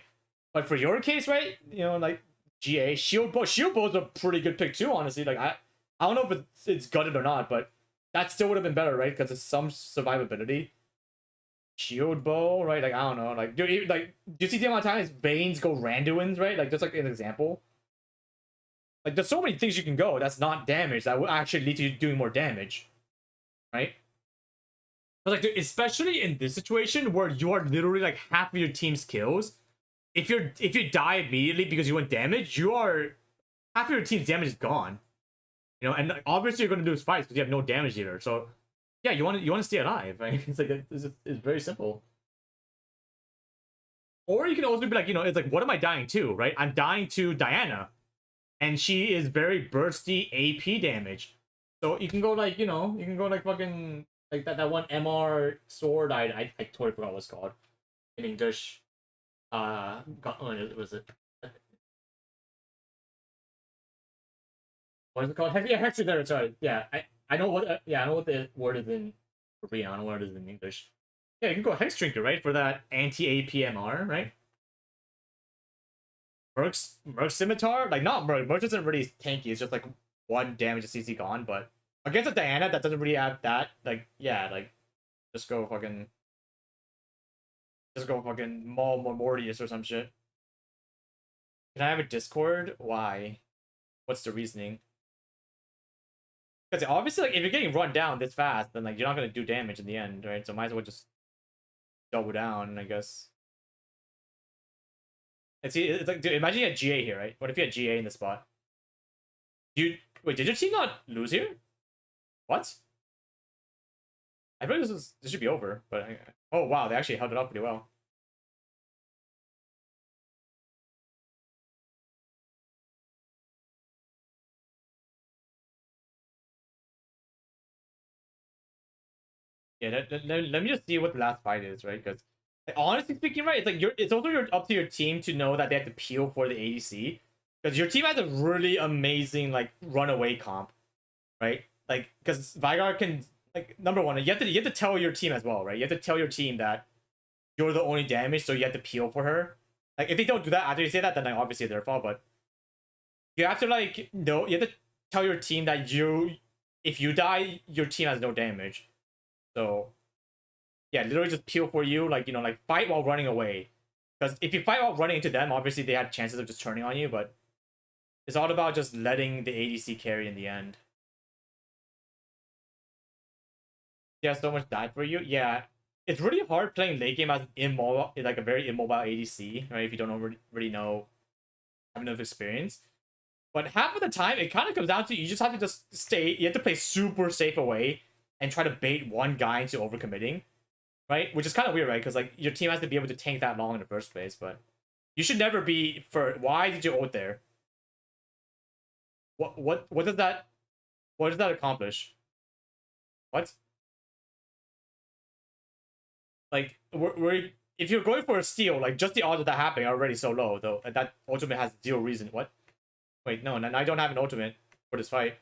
But for your case, right? You know, like GA Shield Bow is a pretty good pick too. Honestly, like I don't know if it's gutted or not, but that still would have been better, right? Because it's some survivability. Shield Bow, right? Like I don't know, like do you see the amount of times Veins go Randuins, right? Like just like an example. Like there's so many things you can go that's not damage that will actually lead to you doing more damage, right? But like, dude, especially in this situation where you are literally like half of your team's kills, if you die immediately because you went damage, you are half of your team's damage is gone. You know, and like, obviously you're gonna lose fights because you have no damage either. So yeah, you want to stay alive, right? It's like it's very simple. Or you can also be like, you know, it's like, what am I dying to, right? I'm dying to Diana, and she is very bursty AP damage. So you can go like, you know, you can go like fucking like that one MR sword. I totally forgot what it's called in English. Was it? What is it called? Yeah, Hexer there. Sorry. Yeah, I know what. Yeah, I know what the word is in Korean. I don't know what it is in English. Yeah, you can go Hex Drinker, right, for that anti APMR, right? Merc Scimitar, like not Merc. Merc isn't really tanky. It's just like one damage to CC gone. But against a Diana that doesn't really have that, like yeah, like just go fucking Maul Mortius or some shit. Can I have a Discord? Why? What's the reasoning? Because obviously, like if you're getting run down this fast, then like you're not gonna do damage in the end, right? So might as well just double down, I guess. And see, it's like, dude, imagine you had GA here, right? What if you had GA in the spot? Wait, did your team not lose here? What? I feel like this should be over, but oh wow, they actually held it up pretty well. Yeah, let me just see what the last fight is, right? Because like, honestly speaking, right, it's like it's also up to your team to know that they have to peel for the ADC. Because your team has a really amazing like runaway comp, right? Like because Vigar can like number one, you have to tell your team as well, right? You have to tell your team that you're the only damage, so you have to peel for her. Like if they don't do that after you say that, then like, obviously their fault. But you have to like know you have to tell your team that if you die, your team has no damage. So yeah, literally just peel for you, like you know, like fight while running away. Because if you fight while running into them, obviously they have chances of just turning on you, but it's all about just letting the ADC carry in the end. Yeah, so much died for you. Yeah, it's really hard playing late game as immobile, like a very immobile ADC, right? If you don't really know, have enough experience. But half of the time, it kind of comes down to you just have to just stay. You have to play super safe away and try to bait one guy into overcommitting, right? Which is kind of weird, right? Because like your team has to be able to tank that long in the first place. But you should never be for. Why did you ult there? What does that accomplish? What? Like we're if you're going for a steal, like just the odds of that happening are already so low, though. That ultimate has 0 reason. What? Wait, no, I don't have an ultimate for this fight.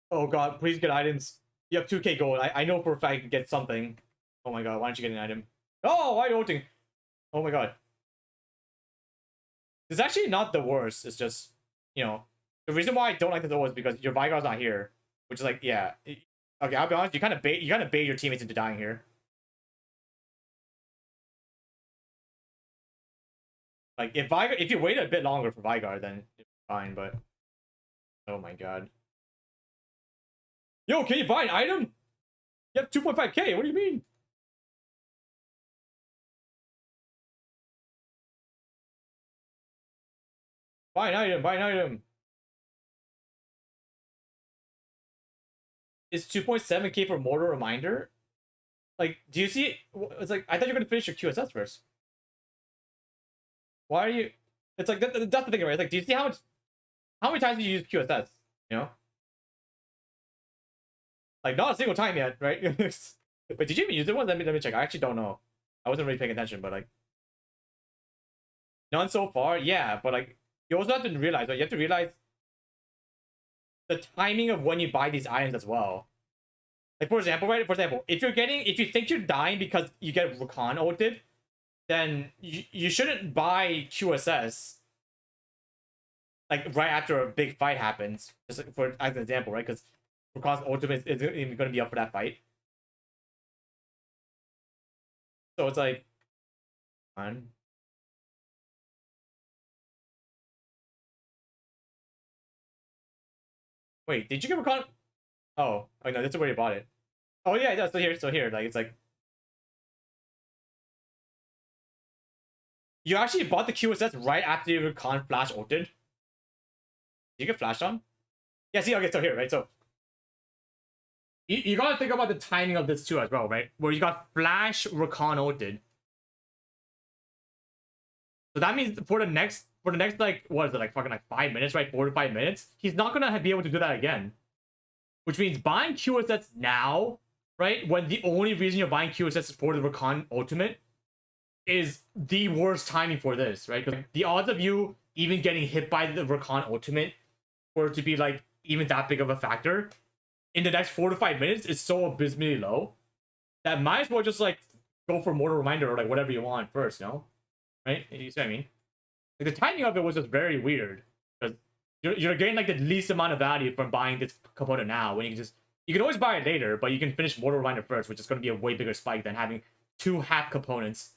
Oh god, please get items. You have 2k gold. I know for a fact I can get something. Oh my god, why don't you get an item? Oh, why are you ulting? Oh my god. It's actually not the worst. It's just, you know, the reason why I don't like the ult is because your Vigar's not here. Which is like, yeah. Okay, I'll be honest, you kind of bait your teammates into dying here. Like if you wait a bit longer for Vigar, then it's fine, but oh my god. Yo, can you buy an item? You have 2.5k, what do you mean? Buy an item, buy an item. Is 2.7k for Mortal Reminder? Like, do you see? It's like, I thought you were gonna finish your QSS first. Why are you? It's like, that's the thing, right? Like, do you see how many times do you use QSS? You know? Like, not a single time yet, right? But did you even use it once? Let me check. I actually don't know. I wasn't really paying attention, but like, none so far. Yeah, but like, you also have to realize, right? You have to realize the timing of when you buy these items as well. Like, for example, right? For example, if you think you're dying because you get Rakan ulted, then you shouldn't buy QSS like right after a big fight happens. Just like for as an example, right? Because Rakan's ultimate is even going to be up for that fight. So it's like, fun. Wait, did you get Rakan? Oh, no, that's where you bought it. Oh yeah, yeah. So here, like it's like you actually bought the QSS right after your Rakan flash ulted. Did you get flashed on? Yeah. See, okay. So here, right? So you gotta think about the timing of this too as well, right? Where you got flash Rakan ulted. So that means for the next like what is it, like fucking like 5 minutes, right? 4 to 5 minutes, he's not gonna be able to do that again. Which means buying QSS now, right? When the only reason you're buying QSS is for the Rakan ultimate is the worst timing for this, right? Because the odds of you even getting hit by the Rakan ultimate for it to be like even that big of a factor in the next 4 to 5 minutes is so abysmally low that might as well just like go for Mortal Reminder or like whatever you want first, no? Right? You see what I mean? Like the timing of it was just very weird because you're getting like the least amount of value from buying this component now when you can always buy it later, but you can finish Mortal Reminder first, which is going to be a way bigger spike than having 2 half components.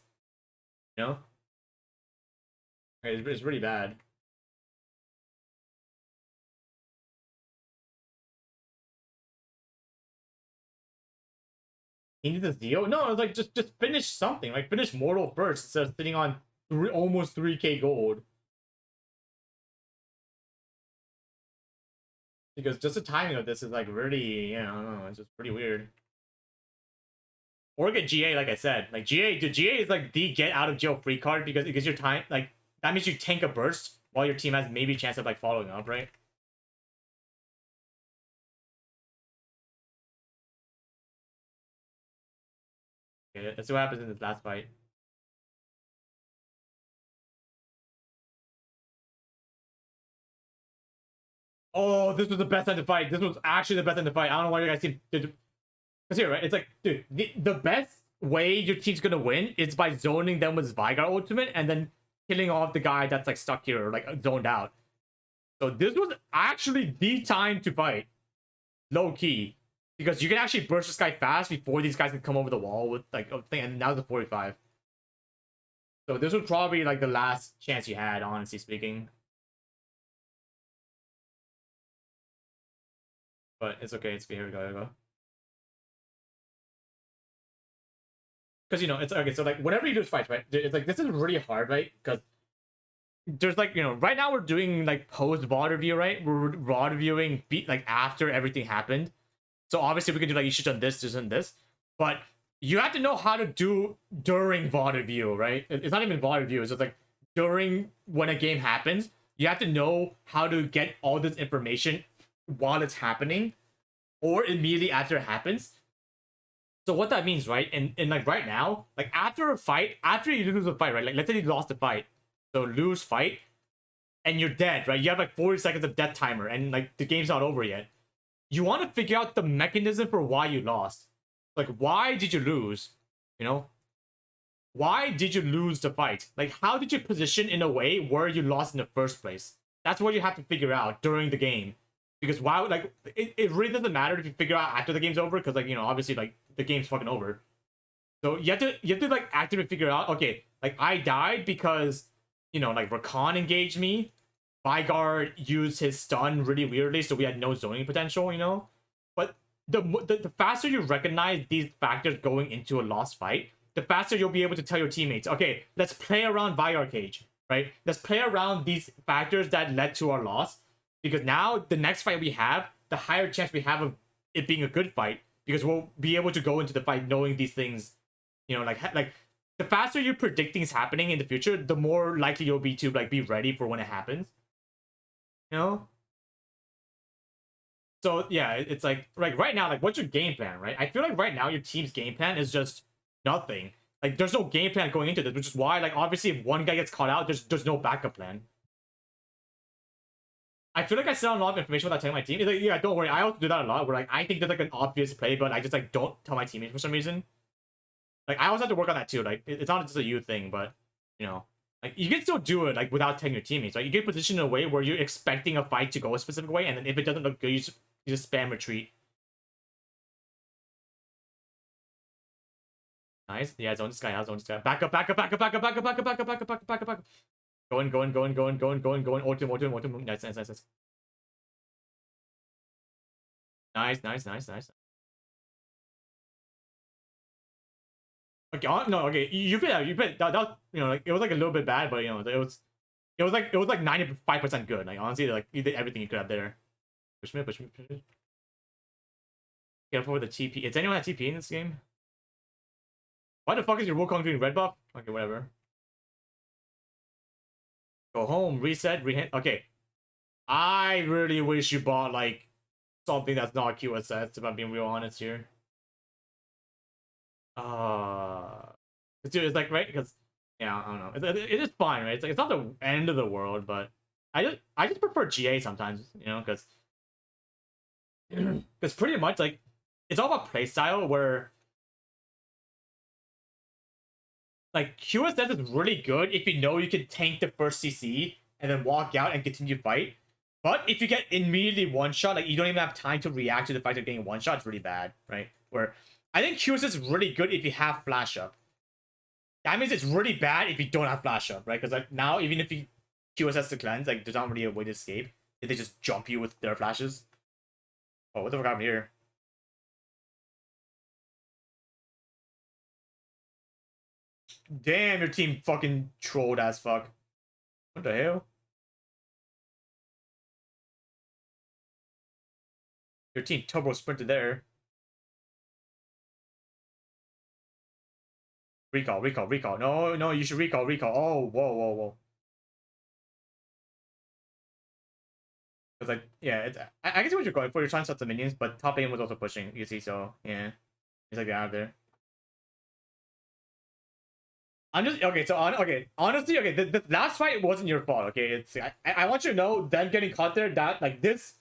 You know? It's really bad. He needs a Zeo? No, it's like just finish something. Like finish Mortal first instead of sitting on almost 3k gold. Because just the timing of this is like really, I don't know, it's just pretty weird. Or get GA, like I said. Like GA is like the get out of jail free card because it gives your time, like that means you tank a burst while your team has maybe a chance of like following up, right? Okay, let's see what happens in this last fight. Oh, this was the best time to fight. This was actually the best time to fight. I don't know why you guys seem. Because here, right? It's like, dude, the best way your team's gonna win is by zoning them with Vigar ultimate and then killing off the guy that's like stuck here or like zoned out. So this was actually the time to fight, low key, because you can actually burst this guy fast before these guys can come over the wall with like a thing. And now the 45. So this was probably like the last chance you had, honestly speaking. But it's okay. It's okay. Here we go. Here we go. Because, it's okay. So, like, whenever you do fights, right? It's like, this is really hard, right? Because there's like, right now we're doing like post VOD review, right? We're VOD reviewing like after everything happened. So, obviously, we can do like, you should have done this, and this. But you have to know how to do during VOD review, right? It's not even VOD review. It's just like during when a game happens, you have to know how to get all this information while it's happening or immediately after it happens. So what that means, right? And like right now, like after a fight, after you lose a fight, right? Like let's say you lost a fight, so lose fight, and you're dead, right? You have like 40 seconds of death timer, and like the game's not over yet. You want to figure out the mechanism for why you lost. Like, why did you lose? You know, why did you lose the fight? Like, how did you position in a way where you lost in the first place? That's what you have to figure out during the game. Because why would, like, it really doesn't matter if you figure out after the game's over, because, like, you know, obviously, like, the game's fucking over. So you have to like actively figure out, okay, like, I died because, you know, like, Rakan engaged me, Vigard used his stun really weirdly, so we had no zoning potential, you know? But the faster you recognize these factors going into a lost fight, the faster you'll be able to tell your teammates, okay, let's play around Vigard Cage, right? Let's play around these factors that led to our loss, because now the next fight we have, the higher chance we have of it being a good fight, because we'll be able to go into the fight knowing these things, you know, like the faster you predict things happening in the future, the more likely you'll be to, like, be ready for when it happens, you know? So yeah, it's like right now, like, what's your game plan, right? I feel like right now your team's game plan is just nothing. Like, there's no game plan going into this, which is why, like, obviously if one guy gets caught out, there's no backup plan. I feel like I sell a lot of information without telling my team. It's like, yeah, don't worry, I also do that a lot, where, like, I think there's, like, an obvious play, but I just, like, don't tell my teammates for some reason. Like, I always have to work on that too. Like, it's not just a you thing, but, you know, like, you can still do it, like, without telling your teammates. Like, you get positioned in a way where you're expecting a fight to go a specific way, and then if it doesn't look good, you just spam retreat. Nice. Yeah, zone this guy out, zone this guy. Back up, back up, back up, back up, back up, back up, back up, back up, back up, back up, back up. Going. Ultim. Nice. Nice. Okay, no, okay. You played that, you know, like, it was, like, a little bit bad, but, you know, it was like 95% good. Like, honestly, like, you did everything you could have there. Push me. Careful with the TP. Is anyone have TP in this game? Why the fuck is your Wukong doing red buff? Okay, whatever. Go home, reset, rehit. Okay. I really wish you bought, like, something that's not QSS, if I'm being real honest here. Dude, it's like, right? Because, yeah, I don't know. It is fine, right? It's like, it's not the end of the world, but I just prefer GA sometimes, you know, because pretty much, like, it's all about playstyle, where, like, QSS is really good if you know you can tank the first CC and then walk out and continue to fight. But if you get immediately one shot, like, you don't even have time to react to the fact of getting one shot, it's really bad, right? Where I think QSS is really good if you have flash up. That means it's really bad if you don't have flash up, right? Because, like, now, even if you QSS the cleanse, like, there's not really a way to escape if they just jump you with their flashes. Oh, what the fuck happened here? Damn, your team fucking trolled as fuck. What the hell? Your team turbo sprinted there. Recall. No, you should recall. Oh, whoa. It's like, yeah, it's, I can see what you're going for. You're trying to set the minions, but top lane was also pushing, you see, so, yeah. He's like, get out of there. I'm just, okay, so, honestly, okay, the last fight wasn't your fault, okay? It's, I want you to know, them getting caught there, that, like, this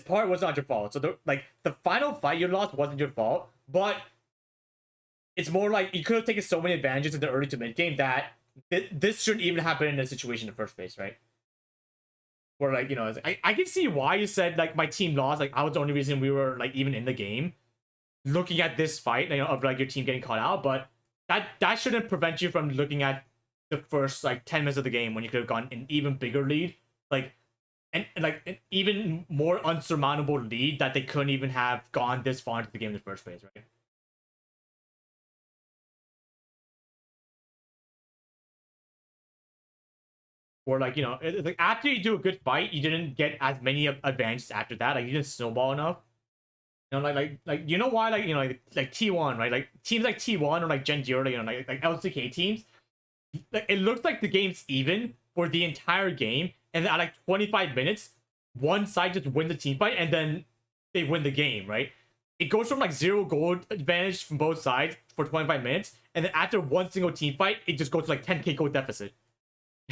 part was not your fault. So, the final fight you lost wasn't your fault, but it's more like you could have taken so many advantages in the early to mid game that this shouldn't even happen in this situation in the first place, right? Where, like, you know, I can see why you said, like, my team lost, like, I was the only reason we were, like, even in the game. Looking at this fight, you know, of, like, your team getting caught out, but that shouldn't prevent you from looking at the first, like, 10 minutes of the game when you could have gone an even bigger lead, like, and like, an even more unsurmountable lead that they couldn't even have gone this far into the game in the first place, right? Or, like, you know, it's like, after you do a good fight, you didn't get as many advantages after that, like, you didn't snowball enough. You know, like, you know why, like, you know, like T1, right? Like, teams like T1 or, like, Gen 0, you know, like LCK teams, like, it looks like the game's even for the entire game, and then at, like, 25 minutes, one side just wins the team fight, and then they win the game, right? It goes from, like, 0 gold advantage from both sides for 25 minutes, and then after one single team fight, it just goes to, like, 10k gold deficit,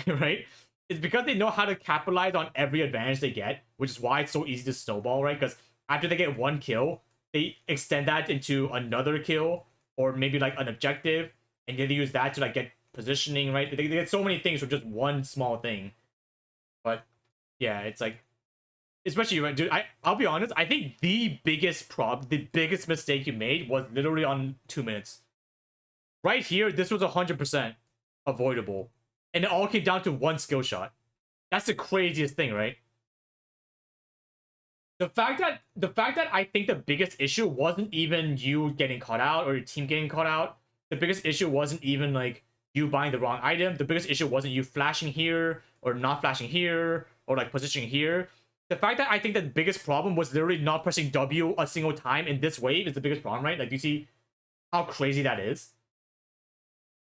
right? It's because they know how to capitalize on every advantage they get, which is why it's so easy to snowball, right? Because after they get one kill, they extend that into another kill, or maybe like an objective, and they use that to like get positioning, right? They get so many things for just one small thing. But yeah, it's like, especially when, dude, I'll be honest, I think the biggest mistake you made was literally on 2 minutes. Right here, this was 100% avoidable, and it all came down to one skill shot. That's the craziest thing, right? The fact that I think the biggest issue wasn't even you getting caught out or your team getting caught out. The biggest issue wasn't even like you buying the wrong item. The biggest issue wasn't you flashing here or not flashing here or like positioning here. The fact that I think the biggest problem was literally not pressing W a single time in this wave is the biggest problem, right? Like, you see how crazy that is?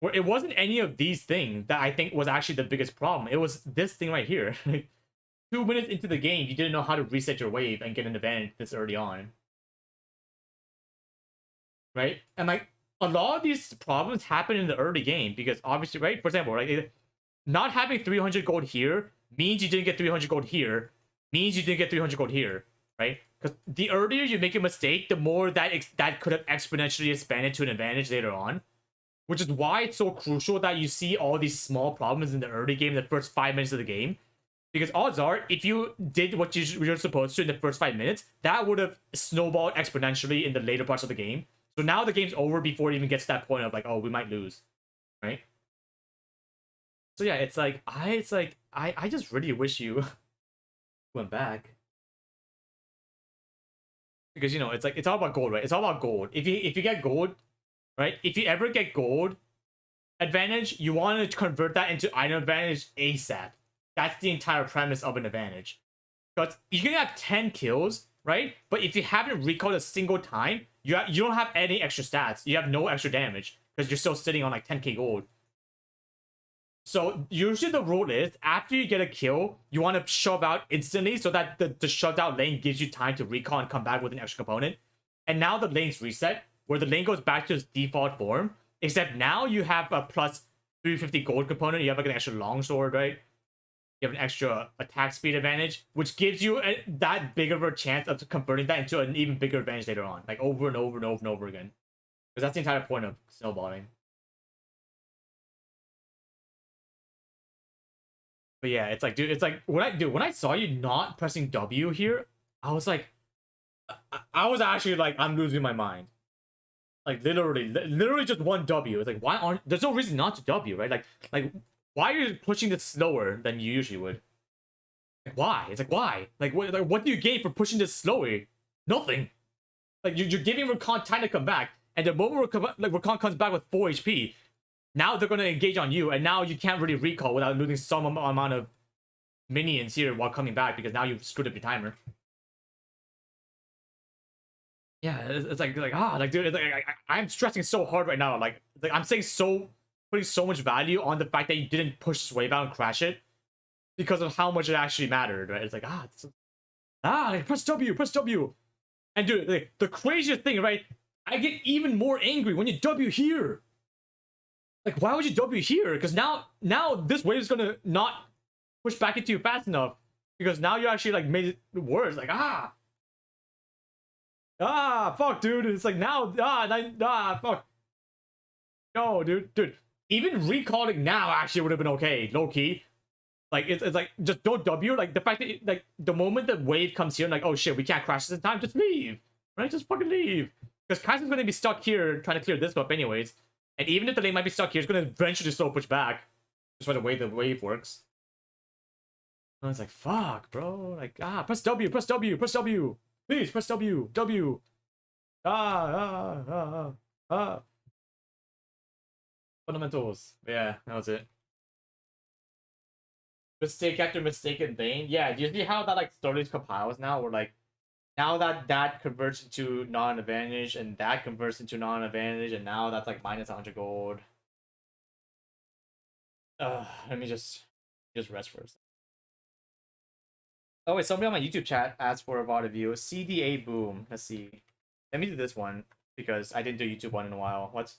Where it wasn't any of these things that I think was actually the biggest problem. It was this thing right here. 2 minutes into the game, you didn't know how to reset your wave and get an advantage this early on. Right? And like, a lot of these problems happen in the early game because obviously, right? For example, right? Not having 300 gold here means you didn't get 300 gold here, means you didn't get 300 gold here, right? Because the earlier you make a mistake, the more that could have exponentially expanded to an advantage later on. Which is why it's so crucial that you see all these small problems in the early game, the first 5 minutes of the game. Because odds are, if you did what you're supposed to in the first 5 minutes, that would have snowballed exponentially in the later parts of the game. So now the game's over before it even gets to that point of like, oh, we might lose, right? So yeah, I just really wish you went back. Because, you know, it's all about gold, right? It's all about gold. If you get gold, right? If you ever get gold advantage, you want to convert that into item advantage ASAP. That's the entire premise of an advantage. Because you can have 10 kills, right? But if you haven't recalled a single time, you don't have any extra stats. You have no extra damage because you're still sitting on like 10k gold. So usually the rule is, after you get a kill, you want to shove out instantly so that the shoved out lane gives you time to recall and come back with an extra component. And now the lane's reset, where the lane goes back to its default form, except now you have a plus 350 gold component. You have like an extra longsword, right? You have an extra attack speed advantage, which gives you that bigger of a chance of converting that into an even bigger advantage later on, like over and over and over and over again. Because that's the entire point of snowballing. But yeah, it's like, dude, it's like when I saw you not pressing W here, I was like, I was actually like, I'm losing my mind. Like literally just one W. It's like, why aren't there's no reason not to W, right? Like why are you pushing this slower than you usually would? Like, why? It's like, why? Like what do you gain for pushing this slower? Nothing. Like you're giving Rakan time to come back, and the moment Rakan comes back with 4 HP, now they're gonna engage on you, and now you can't really recall without losing some amount of minions here while coming back because now you've screwed up your timer. Yeah, it's like dude, it's like I'm stressing so hard right now. Like I'm saying putting so much value on the fact that you didn't push this wave out and crash it because of how much it actually mattered, right? It's like press W, and dude, like, the craziest thing, right? I get even more angry when you W here. Like, why would you W here? Because now this wave is gonna not push back into you fast enough because now you actually like made it worse. Like fuck, dude. It's like now fuck. No, dude. Even recalling now actually would have been okay, low key. Like it's like just don't W. Like the fact that like the moment the wave comes here, like, oh shit, we can't crash this in time, just leave, right? Just fucking leave. Because Kaiser's gonna be stuck here trying to clear this up anyways. And even if the lane might be stuck here, it's gonna eventually slow push back. Just by the way the wave works. And it's like, fuck, bro. Like, press W. Please press W. Fundamentals. Yeah, that was it. Mistake after mistake in vain. Yeah, do you see how that like storage compiles now? Where like now that converts into non-advantage and that converts into non-advantage, and now that's like minus 100 gold. Let me just rest for a second. Oh wait, somebody on my YouTube chat asked for a VOD view. CDA boom. Let's see. Let me do this one because I didn't do YouTube one in a while. What's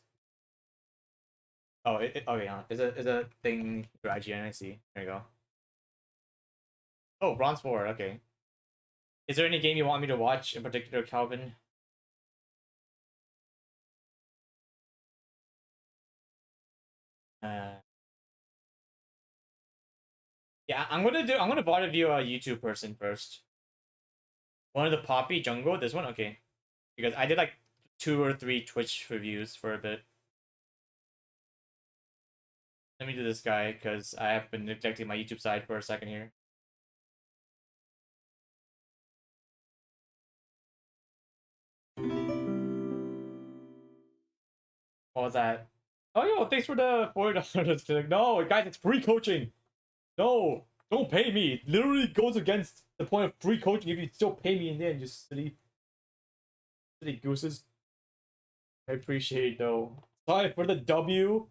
okay, yeah. Is a thing for IGN, I see. There you go. Oh, Bronze 4, okay. Is there any game you want me to watch in particular, Calvin? Yeah, I'm gonna VOD view a YouTube person first. One of the Poppy Jungle, this one, okay. Because I did like 2 or 3 Twitch reviews for a bit. Let me do this guy because I have been neglecting my YouTube side for a second here. What was that? Oh, yo, thanks for the $40. Like, no, guys, it's free coaching. No, don't pay me. It literally goes against the point of free coaching if you still pay me in the end, you silly gooses. I appreciate it, though. Sorry for the W.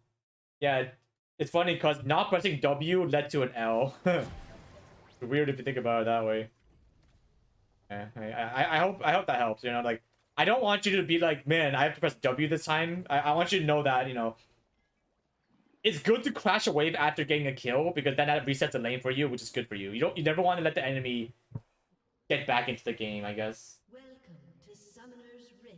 Yeah, it's funny because not pressing W led to an L. Weird if you think about it that way. Yeah, I hope that helps. You know, like I don't want you to be like, man, I have to press W this time. I want you to know that, you know, it's good to crash a wave after getting a kill because then that resets the lane for you, which is good for you. You never want to let the enemy get back into the game, I guess.
Welcome to Summoner's Rift.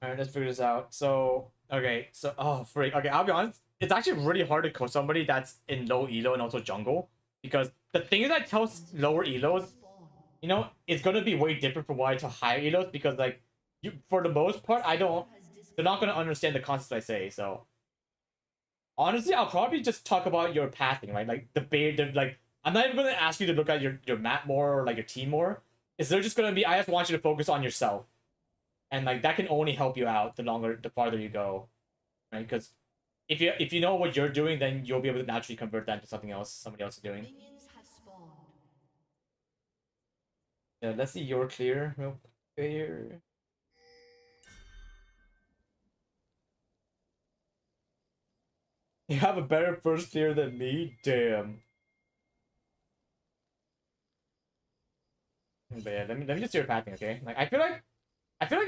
Alright, let's figure this out. So, okay, so, oh, freak. Okay, I'll be honest. It's actually really hard to coach somebody that's in low elo and also jungle. Because the thing that tells lower elos, you know, it's going to be way different from why to higher elos. Because, like, you, for the most part, they're not going to understand the concepts I say, so. Honestly, I'll probably just talk about your pathing, right? Like, like, I'm not even going to ask you to look at your map more or, like, your team more. Is there just going to be, I just want you to focus on yourself. And like that can only help you out the farther you go, right? Because if you know what you're doing, then you'll be able to naturally convert that to something else somebody else is doing.
Minions have spawned.
Yeah, let's see your clear real clear. You have a better first clear than me, damn. But yeah, let me just do your pathing, okay? Like I feel like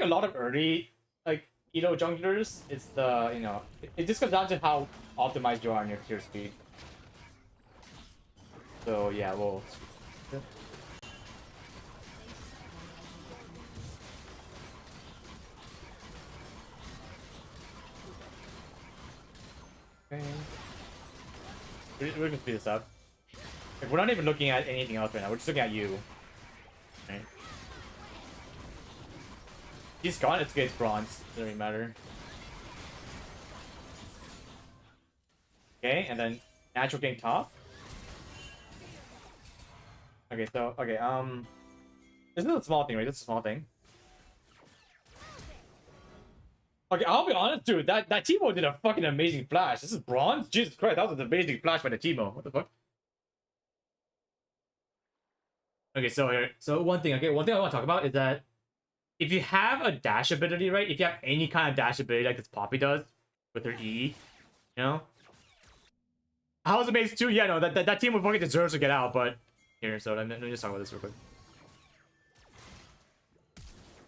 a lot of early like elo junglers, it's the, you know, it just comes down to how optimized you are on your clear speed. So yeah, well. Okay. We're gonna speed this up. Like, we're not even looking at anything else right now. We're just looking at you. Right. He's gone. It's good. It's bronze. Doesn't really matter. Okay, and then natural king top. Okay, so okay. This is a small thing, right? This is a small thing. Okay, I'll be honest, dude. That Teemo did a fucking amazing flash. This is bronze. Jesus Christ, that was an amazing flash by the Teemo. What the fuck? Okay, so one thing. Okay, one thing I want to talk about is that if you have a dash ability, right? If you have any kind of dash ability like this Poppy does with her E, you know. I was amazed too. Yeah, no, that team would fucking deserves to get out, but here. So let me just talk about this real quick.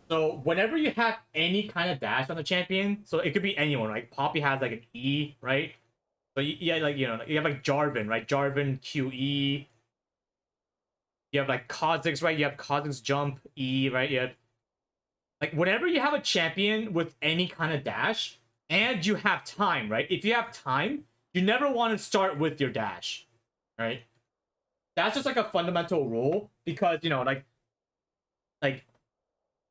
So whenever you have any kind of dash on the champion, so it could be anyone, right? Poppy has like an E, right? So yeah, like, you know, you have like Jarvan, right? Jarvan QE. You have like Kha'Zix, right? You have Kha'Zix jump E, right? You have like whenever you have a champion with any kind of dash and you have time, right? If you have time, you never want to start with your dash, right? That's just like a fundamental rule because, you know, like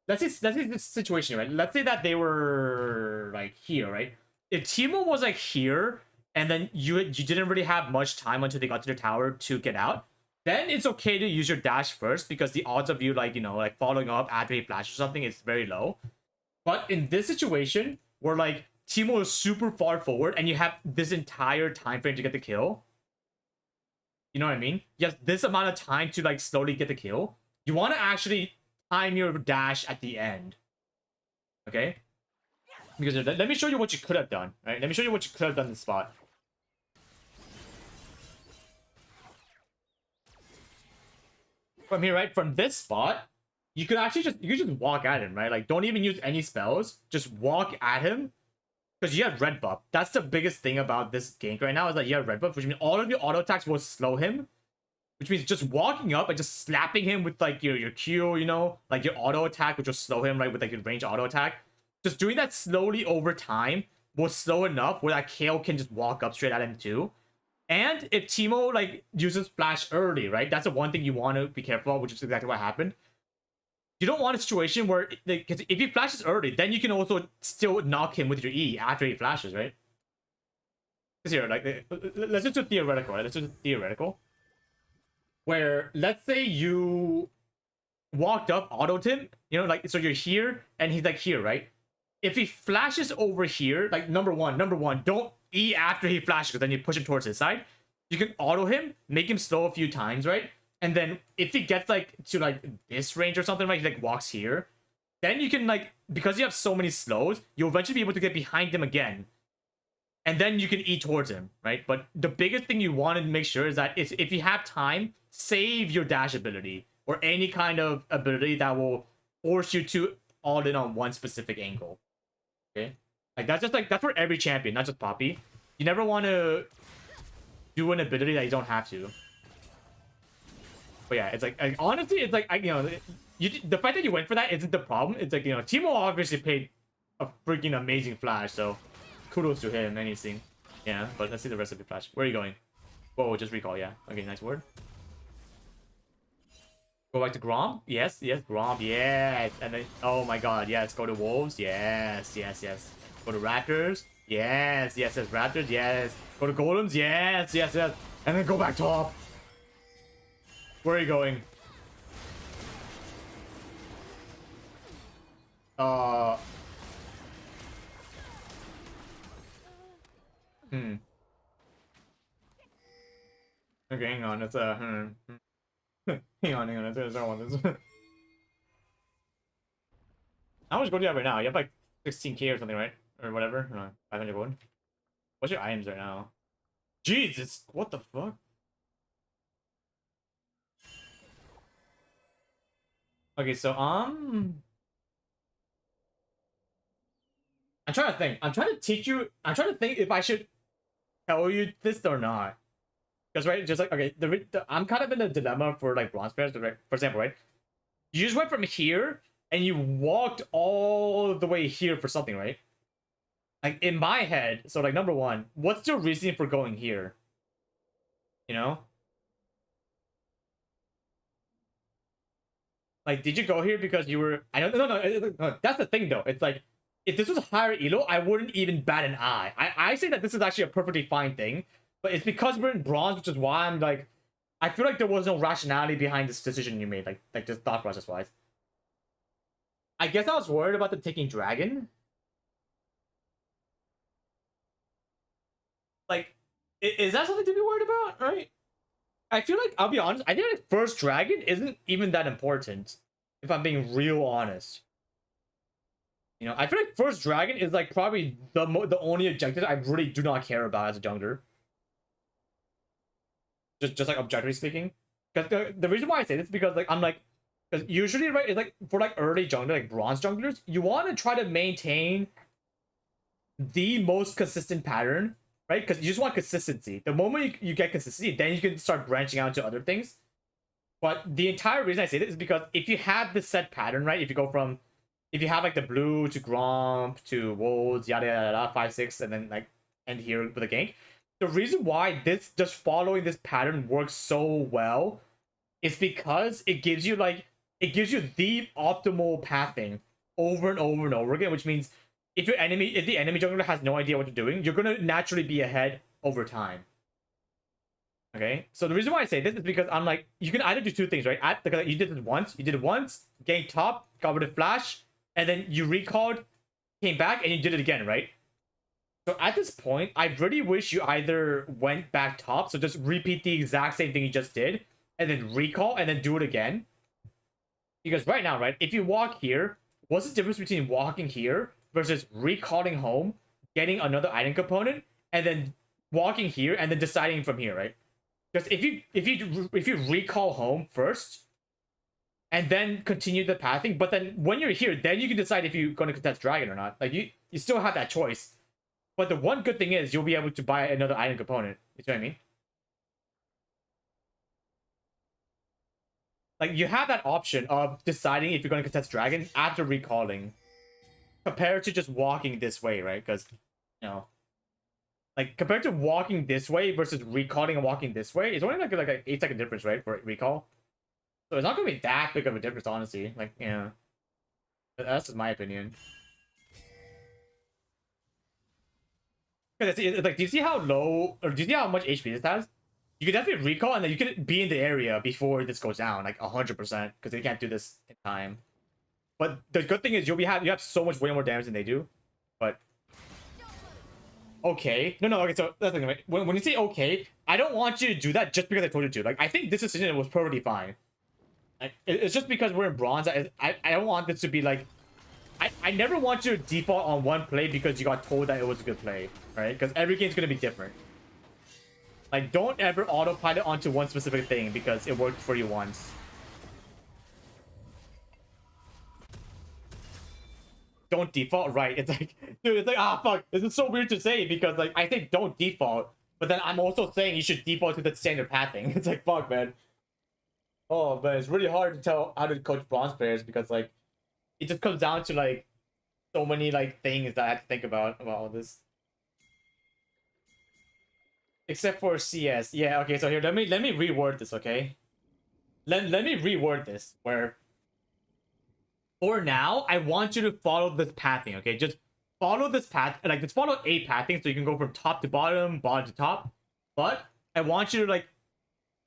let's say this situation, right? Let's say that they were like here, right? If Teemo was like here and then you didn't really have much time until they got to the tower to get out, then it's okay to use your dash first because the odds of you, like, you know, like following up after a flash or something is very low. But in this situation where like Teemo is super far forward and you have this entire time frame to get the kill, you know what I mean? You have this amount of time to like slowly get the kill. You want to actually time your dash at the end, okay? Because let me show you what you could have done, right? Let me show you what you could have done in this spot. From here, right? From this spot, you could actually just walk at him, right? Like, don't even use any spells. Just walk at him. Because you have red buff. That's the biggest thing about this gank right now is that you have red buff, which means all of your auto attacks will slow him. Which means just walking up and just slapping him with like your Q, you know, like your auto attack, which will slow him, right, with like your range auto attack. just doing that slowly over time was slow enough where that Kale can just walk up straight at him too. And if Teemo like uses flash early, right? That's the one thing you want to be careful of, which is exactly what happened. You don't want a situation where, because if he flashes early, then you can also still knock him with your E after he flashes, right? Because here, like, let's just do theoretical, right? Let's do theoretical. Where, let's say you walked up, autoed him, you know, like, so you're here, and he's like here, right? If he flashes over here, like, number one, don't E after he flashes, because then you push him towards his side. You can auto him, make him slow a few times, right? And then if he gets like to like this range or something, right, he like walks here, then you can like, because you have so many slows, you'll eventually be able to get behind him again. And then you can E towards him, right? But the biggest thing you want to make sure is that if you have time, save your dash ability or any kind of ability that will force you to all in on one specific angle. Okay? Like that's for every champion, not just Poppy. You never want to do an ability that you don't have to. But yeah, it's like honestly, it's like you know, the fact that you went for that isn't the problem. It's like, you know, Teemo obviously played a freaking amazing flash, so kudos to him. Anything, yeah. But let's see the rest of the flash. Where are you going? Whoa, just recall. Yeah. Okay, nice word. Go back to Grom. Yes, Grom. Yes, and then oh my God, yes. Go to Wolves. Yes. Go to Raptors. Yes. Raptors. Yes. Go to Golems. Yes. And then go back top. Where are you going? Okay, hang on. It's a hang on. It's I want this. How much gold do you have right now? You have like 16k or something, right? Or whatever. 500 gold. What's your items right now? Jesus, what the fuck? Okay, so I'm trying to think. I'm trying to teach you. I'm trying to think if I should tell you this or not. Because right, just like okay, I'm kind of in a dilemma for like bronze players. Right? For example, right, you just went from here and you walked all the way here for something, right? Like in my head, so like number one, what's your reasoning for going here? You know? Like, did you go here because you were? I don't. No. That's the thing, though. It's like, if this was higher elo, I wouldn't even bat an eye. I say that this is actually a perfectly fine thing, but it's because we're in bronze, which is why I'm like, I feel like there was no rationality behind this decision you made, like just thought process wise. I guess I was worried about the taking dragon. Like, is that something to be worried about? Right? I feel like, I'll be honest, I think like first dragon isn't even that important, if I'm being real honest. You know, I feel like first dragon is like probably the only objective I really do not care about as a jungler. Just like objectively speaking. Because the reason why I say this is because like I'm like, because usually, right, it's like for like early jungler, like bronze junglers, you want to try to maintain the most consistent pattern, right? Because you just want consistency. The moment you get consistency, then you can start branching out to other things. But the entire reason I say this is because if you have this set pattern, right? If you go from, if you have like the blue to Gromp to Wolves, yada yada yada, 5, 6, and then like end here with a gank. The reason why this just following this pattern works so well is because it gives you like, it gives you the optimal pathing over and over and over again, which means if the enemy jungler has no idea what you're doing, you're gonna naturally be ahead over time. Okay, so the reason why I say this is because I'm like, you can either do two things, right? You did it once, ganked top, got rid of flash, and then you recalled, came back, and you did it again, right? So at this point, I really wish you either went back top, so just repeat the exact same thing you just did, and then recall, and then do it again. Because right now, right, if you walk here, what's the difference between walking here versus recalling home, getting another item component, and then walking here and then deciding from here, right? Because if you recall home first and then continue the pathing, but then when you're here, then you can decide if you're going to contest dragon or not. Like you still have that choice. But the one good thing is you'll be able to buy another item component. You see what I mean? Like you have that option of deciding if you're going to contest dragon after recalling. compared to just walking this way, right? Because, you know, like compared to walking this way versus recalling and walking this way, it's only like an 8-second difference, right, for recall. So it's not gonna be that big of a difference, honestly. Like, yeah, that's just my opinion. Because it's like, do you see how low, or do you see how much HP this has? You could definitely recall, and then you could be in the area before this goes down, like 100%, because they can't do this in time. But the good thing is you have so much way more damage than they do. But okay, no, okay. So that's the thing, right? When you say okay, I don't want you to do that just because I told you to. Like, I think this decision was perfectly fine. Like, it's just because we're in bronze. I don't want this to be like. I never want you to default on one play because you got told that it was a good play, right? Because every game's gonna be different. Like, don't ever autopilot onto one specific thing because it worked for you once. Don't default, right? It's like, dude, it's like, ah, fuck. This is so weird to say because, like, I think don't default, but then I'm also saying you should default to the standard pathing. It's like, fuck, man. Oh, man, it's really hard to tell how to coach bronze players because, like, it just comes down to, like, so many, like, things that I have to think about all this. Except for CS. Yeah, okay, so here, let me reword this, okay? Let me reword this, where for now, I want you to follow this pathing, okay? Just follow this path, like, just follow a pathing so you can go from top to bottom, bottom to top. But I want you to, like,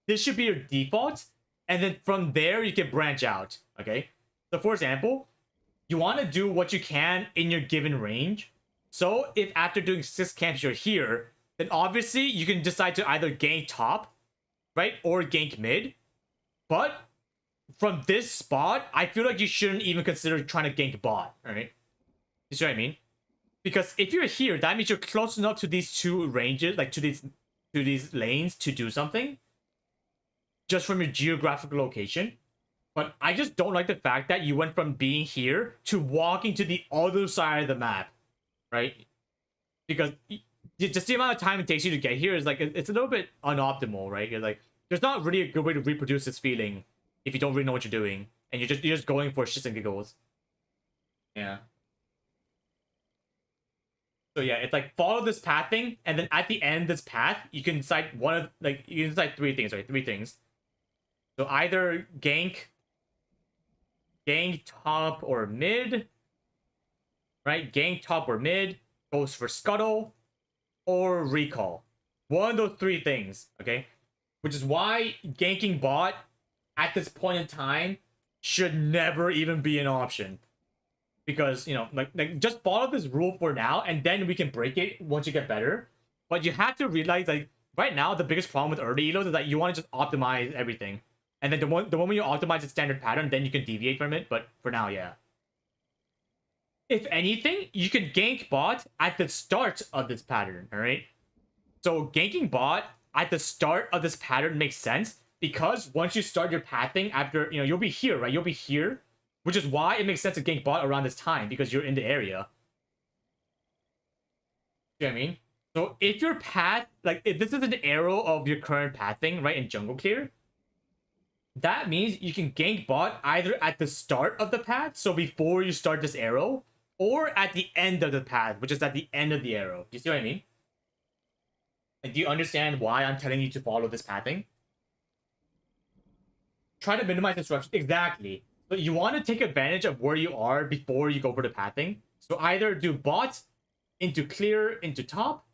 this should be your default, and then from there, you can branch out, okay? So, for example, you want to do what you can in your given range. So if after doing 6 camps you're here, then obviously you can decide to either gank top, right, or gank mid. But from this spot, I feel like you shouldn't even consider trying to gank bot, right? You see what I mean? Because if you're here, that means you're close enough to these two ranges, like to these lanes to do something just from your geographical location. But I just don't like the fact that you went from being here to walking to the other side of the map, right? Because just the amount of time it takes you to get here is like, it's a little bit unoptimal, right? You're like, there's not really a good way to reproduce this feeling if you don't really know what you're doing, and you're just going for shits and giggles. Yeah. So yeah, it's like follow this pathing, and then at the end of this path, you can decide you can decide 3 things, right? 3 things. So either gank top or mid, right? Gank top or mid, goes for scuttle, or recall. One of those 3 things, okay? Which is why ganking bot at this point in time should never even be an option. Because, you know, like just follow this rule for now, and then we can break it once you get better. But you have to realize, like, right now, the biggest problem with early elos is that you want to just optimize everything. And then the moment you optimize the standard pattern, then you can deviate from it. But for now, yeah. If anything, you can gank bot at the start of this pattern, alright? So ganking bot at the start of this pattern makes sense, because once you start your pathing after, you know, you'll be here, right? You'll be here, which is why it makes sense to gank bot around this time, because you're in the area. You know what I mean? So if your path, like, if this is an arrow of your current pathing, right, in jungle clear, that means you can gank bot either at the start of the path, so before you start this arrow, or at the end of the path, which is at the end of the arrow. Do you see what I mean? Like, do you understand why I'm telling you to follow this pathing? Try to minimize disruption. Exactly. But you want to take advantage of where you are before you go for the pathing. So either do bot into clear into top,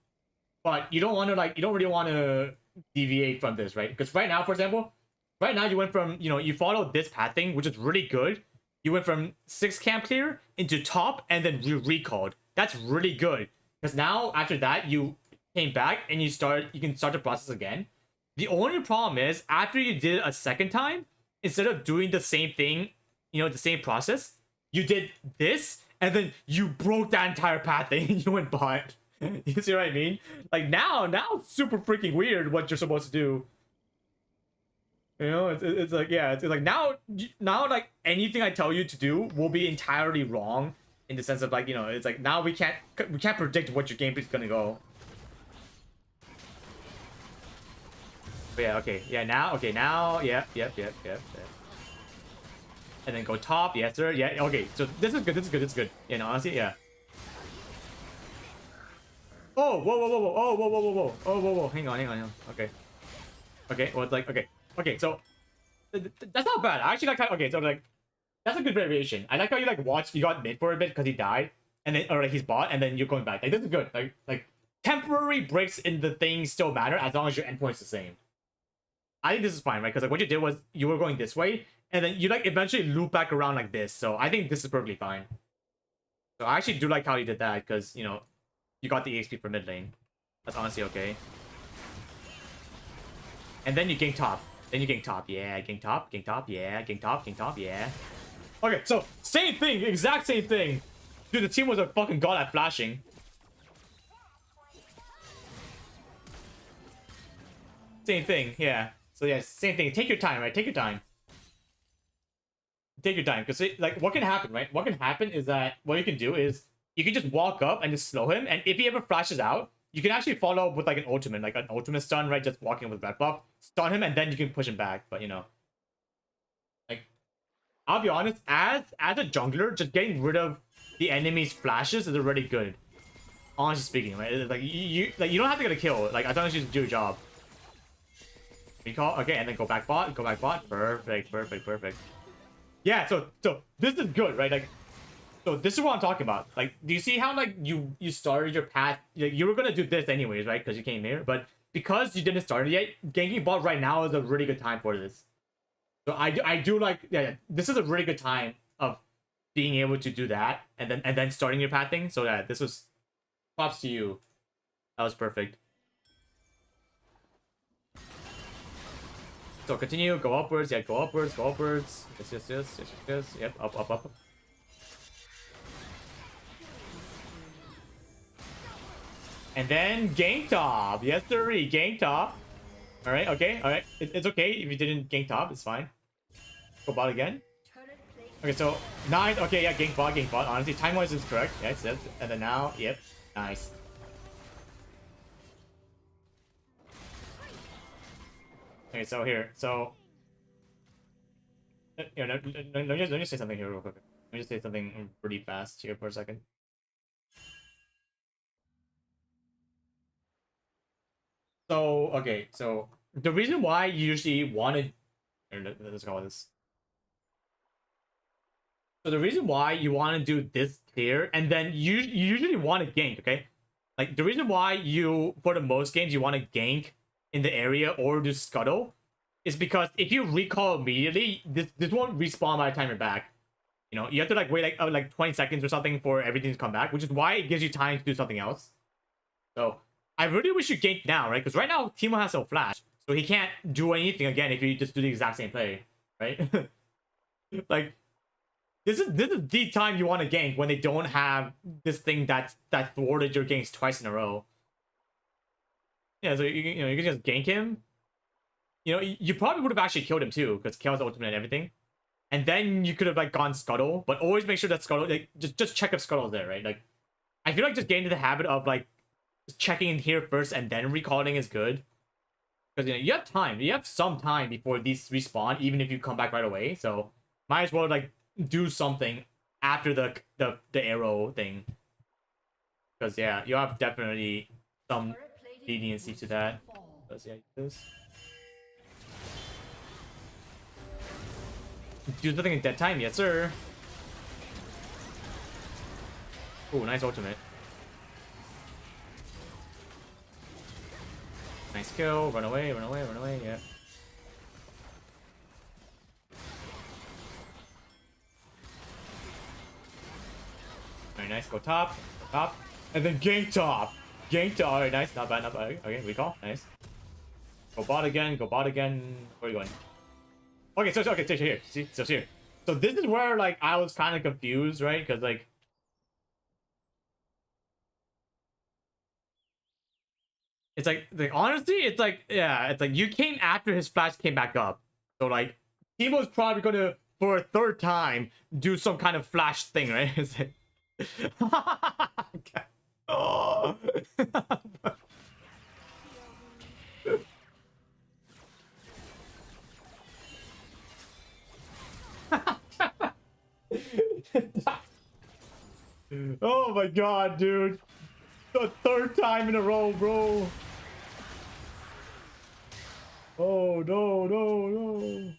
but you don't want to, like, you don't really want to deviate from this, right? Because right now, for example, right now you went from, you know, you followed this pathing, which is really good. You went from 6 camp clear into top and then recalled. That's really good. Because now after that you came back and you can start the process again. The only problem is after you did it a second time, instead of doing the same thing, you know, the same process, you did this and then you broke that entire pathing and you went bot. You see what I mean? Like now it's super freaking weird what you're supposed to do. You know, it's like, yeah, it's like now like anything I tell you to do will be entirely wrong, in the sense of, like, you know, it's like now we can't predict what your gameplay is gonna go. But yeah, okay, yeah, now, okay, now, yep. And then go top. Yes, sir. Yeah. Okay. So this is good. This is good. This is good. Yeah. No, honestly, yeah. Oh, whoa, whoa, whoa, whoa, oh, whoa, whoa, whoa, whoa, oh, whoa, whoa. Hang on, hang on, hang on. Okay. Okay. Well, it's like okay. Okay. So that's not bad. I actually like. Okay. So like, that's a good variation. I like how you like watched. You got mid for a bit because he died, and then or like he's bought, and then you're going back. Like this is good. Like temporary breaks in the things still matter as long as your endpoint's the same. I think this is fine, right? Because like what you did was you were going this way, and then you like eventually loop back around like this. So I think this is perfectly fine. So I actually do like how you did that because you know you got the HP for mid lane. That's honestly okay. And then you gank top. Then you gank top. Yeah, gank top, gank top. Yeah, gank top, gank top. Yeah. Okay, so same thing, exact same thing. Dude, the team was a fucking god at flashing. Same thing, yeah. So yeah, same thing. Take your time, right? Take your time. Take your time, because like what can happen, right? What can happen is that what you can do is you can just walk up and just slow him, and if he ever flashes out, you can actually follow up with like an ultimate stun, right? Just walking with red buff, stun him, and then you can push him back. But you know, like I'll be honest, as a jungler, just getting rid of the enemy's flashes is already good. Honestly speaking, right? It's like you don't have to get a kill. Like as long as you just do your job. Recall, okay, and then go back bot, go back bot. Perfect, perfect, perfect. Yeah, so this is good, right? Like, so this is what I'm talking about. Like, do you see how like you started your path? Like, you were gonna do this anyways, right? Because you came here, but because you didn't start it yet, ganking bot right now is a really good time for this. So I do like yeah, this is a really good time of being able to do that and then starting your path thing. So yeah, this was props to you. That was perfect. So continue, go upwards, yeah, go upwards, go upwards. Yes. Yep, up. And then gank top. Yes, sir, gank top. Alright, okay, alright. It's okay if you didn't gank top, it's fine. Go bot again. Okay, so 9. Okay, yeah, gank bot. Honestly, time-wise is correct. Yes, yes. And then now, yep, nice. Okay, so here, so you know, let me just say something here real quick. Let me just say something pretty fast here for a second. So okay, so the reason why you usually wanted, let's call this. So the reason why you want to do this here, and then you usually want to gank, okay? Like the reason why you, for the most games, you want to gank in the area or do scuttle is because if you recall immediately, this won't respawn by the time you're back. You know, you have to like wait like 20 seconds or something for everything to come back, which is why it gives you time to do something else. So I really wish you gank now, right? Because right now Timo has no flash, so he can't do anything again if you just do the exact same play, right? Like this is the time you want to gank when they don't have this thing that thwarted your ganks twice in a row. Yeah, so you can just gank him. You know, you probably would have actually killed him too, because Chaos ultimate and everything. And then you could have like gone scuttle, but always make sure that scuttle, like just check if scuttle's there, right? Like I feel like just getting into the habit of like checking in here first and then recalling is good. Because you know you have time. You have some time before these respawn, even if you come back right away. So might as well like do something after the arrow thing. Because yeah, you have definitely some leniency to that. Let's see this. Do something in dead time, yes sir. Ooh, nice ultimate. Nice kill, run away, yeah. Very nice, go top, and then gank top. Alright, nice, not bad. Okay, recall, nice. Go bot again, Where are you going? Okay, so here. See, so here. So this is where like I was kind of confused, right? Because like, it's like honestly, it's like yeah, it's like you came after his flash came back up. So like, Timo's probably gonna for a third time do some kind of flash thing, right? It's like, oh. Oh my god, dude. The third time in a row, bro. Oh, no, no, no.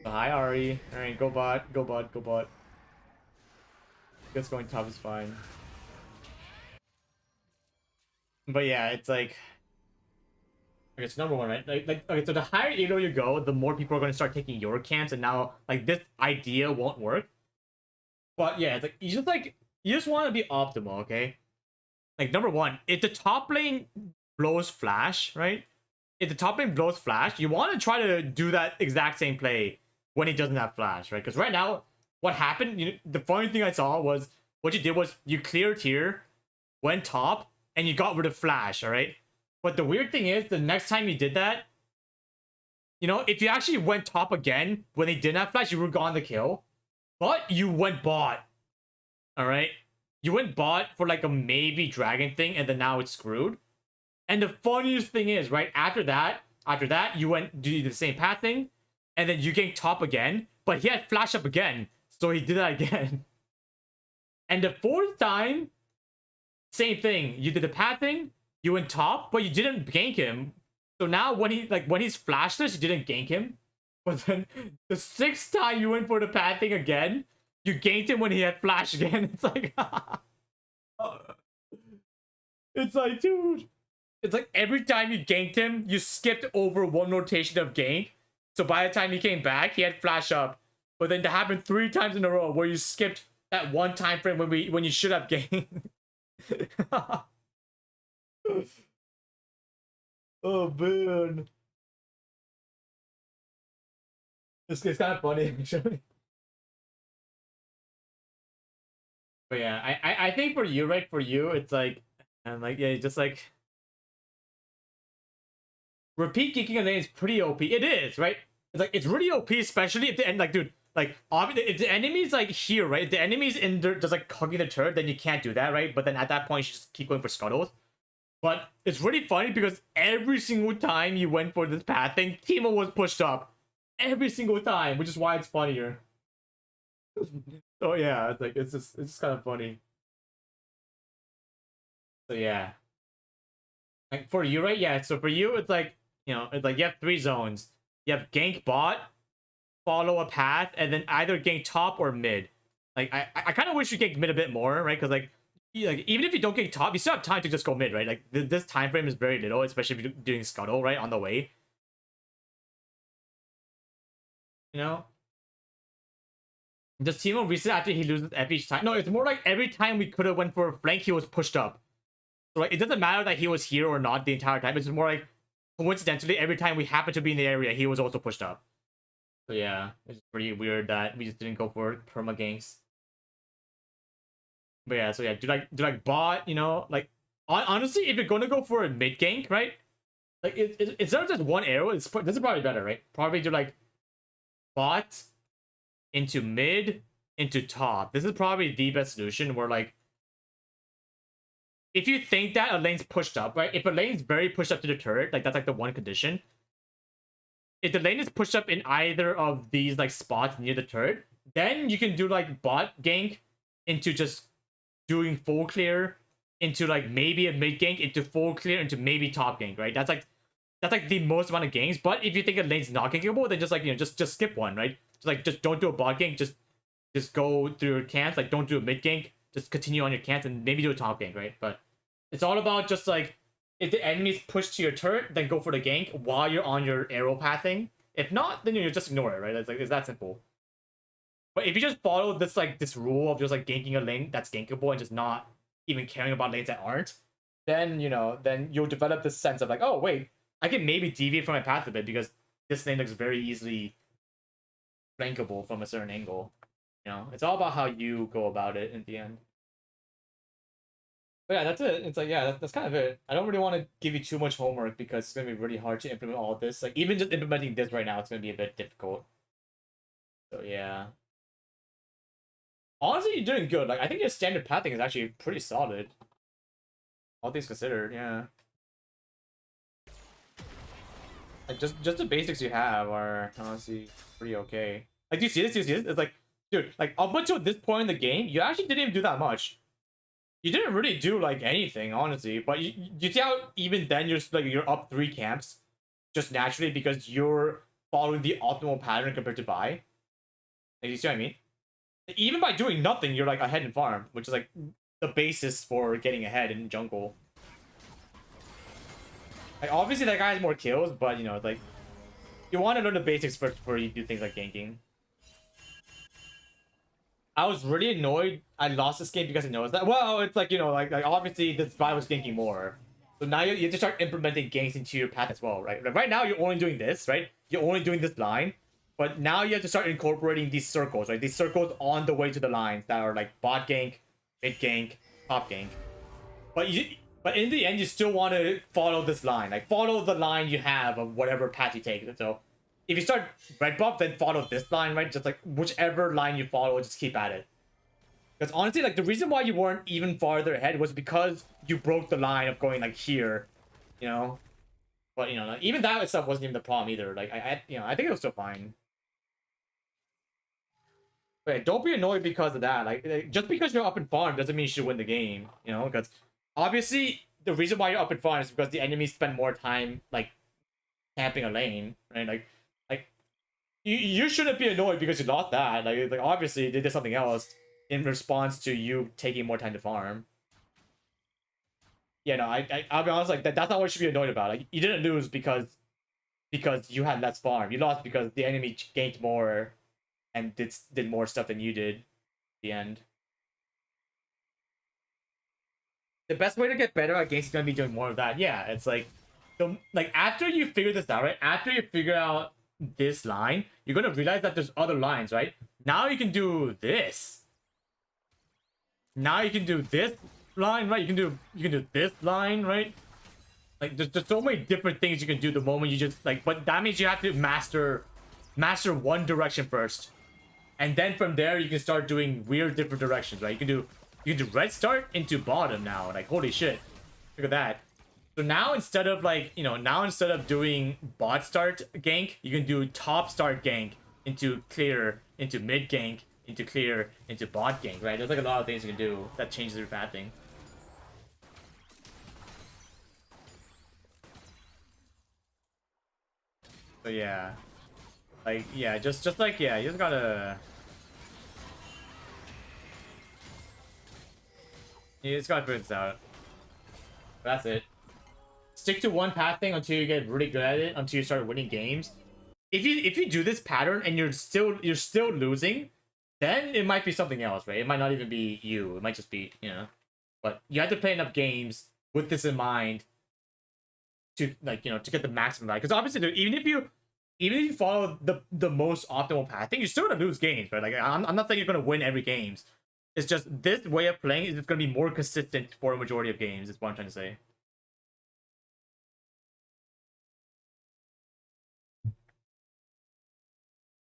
Hi, Ari. Alright, go bot, go bot, go bot. Guess going top is fine. But yeah, it's like... Okay, so number one, right? Okay, so the higher elo you go, the more people are going to start taking your camps, and now, like, this idea won't work. But yeah, it's like, you just want to be optimal, okay? Like, number one, if the top lane blows flash, right? If the top lane blows flash, you want to try to do that exact same play when he doesn't have flash, right? Because right now, what happened, the funny thing I saw was, what you did was, you cleared here, went top, and you got rid of flash, alright? But the weird thing is, the next time you did that, if you actually went top again when they didn't have flash, you were gone the kill. But you went bot. Alright? You went bot for like a maybe dragon thing, and then now it's screwed. And the funniest thing is, right, after that, you went do the same path thing, and then you ganked top again, but he had flash up again, so he did that again. And the fourth time, same thing. You did the path thing, you went top, but you didn't gank him. So now when he's flashless, you didn't gank him. But then the sixth time you went for the path thing again, you ganked him when he had flash again. It's like it's like, dude. It's like every time you ganked him, you skipped over one rotation of gank. So by the time he came back, he had flash up. But then that happened 3 times in a row where you skipped that one time frame when you should have ganked. Oh man, it's kind of funny actually. But yeah, I think for you, right? For you, it's like, and like, yeah, just like repeat geeking a lane is pretty OP. It is, right? It's like, it's really OP, especially if the end, like, dude, like, obviously, if the enemy's like here, right? If the enemy's in there just like hugging the turret, then you can't do that, right? But then at that point, you just keep going for scuttles. But it's really funny because every single time you went for this path thing, Timo was pushed up. Every single time, which is why it's funnier. So yeah, it's like, it's just kind of funny. So yeah. Like for you, right? Yeah, so for you, it's like, it's like you have 3 zones. You have gank bot, follow a path, and then either gank top or mid. Like, I kind of wish you gank mid a bit more, right? Because like even if you don't gank top, you still have time to just go mid, right? Like this time frame is very little, especially if you're doing scuttle, right, on the way. Does Timo reset after he loses every time? No, it's more like every time we could have went for a flank, he was pushed up. So like, it doesn't matter that he was here or not the entire time. It's just more like, coincidentally, every time we happened to be in the area, he was also pushed up. So yeah, it's pretty weird that we just didn't go for perma ganks. But yeah, so yeah, do like bot, like, honestly, if you're gonna go for a mid gank, right? Like, it's not just one arrow. This is probably better, right? Probably do like bot into mid into top. This is probably the best solution. Where like, if you think that a lane's pushed up, right? If a lane's very pushed up to the turret, like that's like the one condition. If the lane is pushed up in either of these like spots near the turret, then you can do like bot gank into just doing full clear, into like maybe a mid gank, into full clear, into maybe top gank, right? That's like the most amount of ganks. But if you think a lane's not gankable, then just like, just skip one, right? Just don't do a bot gank, just go through your cans, like don't do a mid gank, just continue on your cans and maybe do a top gank, right? But it's all about just like, if the enemy's pushed to your turret, then go for the gank while you're on your arrow pathing. If not, then you just ignore it, right? It's that simple. But if you just follow this rule of just like ganking a lane that's gankable and just not even caring about lanes that aren't, then then you'll develop this sense of like, oh wait, I can maybe deviate from my path a bit because this lane looks very easily flankable from a certain angle. It's all about how you go about it in the end. But yeah, that's it. It's like, yeah, that's kind of it. I don't really want to give you too much homework because it's going to be really hard to implement all of this. Like, even just implementing this right now, it's going to be a bit difficult. So yeah. Honestly, you're doing good. Like, I think your standard pathing is actually pretty solid. All things considered, yeah. Like just the basics you have are honestly pretty okay. Like, do you see this? Do you see this? It's like, dude, like up until this point in the game, you actually didn't even do that much. You didn't really do like anything, honestly. But you see how even then you're up 3 camps just naturally because you're following the optimal pattern compared to buy. Like, you see what I mean? Even by doing nothing, you're like ahead in farm, which is like the basis for getting ahead in jungle. Like, obviously that guy has more kills, but you know, like, you want to learn the basics first before you do things like ganking. I was really annoyed I lost this game because I noticed that. Well, it's like, you know, like obviously this guy was ganking more. So now you have to start implementing ganks into your path as well, right? Like right now you're only doing this, right? You're only doing this line. But now you have to start incorporating these circles, right? These circles on the way to the lines that are like bot gank, mid gank, top gank. But in the end, you still want to follow this line. Like, follow the line you have of whatever path you take. So, if you start red buff, then follow this line, right? Just like, whichever line you follow, just keep at it. Because honestly, like, the reason why you weren't even farther ahead was because you broke the line of going, like, here. You know? But, you know, like, even that itself wasn't even the problem either. Like, I think it was still fine. But yeah, don't be annoyed because of that. Like, just because you're up in farm doesn't mean you should win the game. You know? Because obviously, the reason why you're up in farm is because the enemies spend more time, like, camping a lane, right? Like you shouldn't be annoyed because you lost that. Like obviously, they did something else in response to you taking more time to farm. Yeah, no, I'll be honest, like, that's not what you should be annoyed about. Like, you didn't lose because you had less farm. You lost because the enemy ganked more and did more stuff than you did at the end. The best way to get better at games is gonna be doing more of that. Yeah, it's like, like after you figure this out, right? After you figure out this line, you're gonna realize that there's other lines, right? Now you can do this. Now you can do this line, right? You can do this line, right? Like there's so many different things you can do the moment you just like, but that means you have to master one direction first. And then from there you can start doing weird different directions, right? You can do red start into bottom now. Like, holy shit. Look at that. So now instead of like, you know, now instead of doing bot start gank, you can do top start gank into clear, into mid gank, into clear, into bot gank, right? There's like a lot of things you can do that changes your pathing. So yeah. Like, yeah, just like, yeah, you just gotta... You just gotta figure this out. That's it. Stick to one path thing until you get really good at it, until you start winning games. If you do this pattern and you're still losing, then it might be something else, right? It might not even be you. It might just be, you know. But you have to play enough games with this in mind to, like, you know, to get the maximum value. Because obviously, dude, even if you follow the most optimal path, I think you're still gonna lose games, right? Like, I'm not saying you're gonna win every games. It's just this way of playing is just gonna be more consistent for a majority of games. Is what I'm trying to say.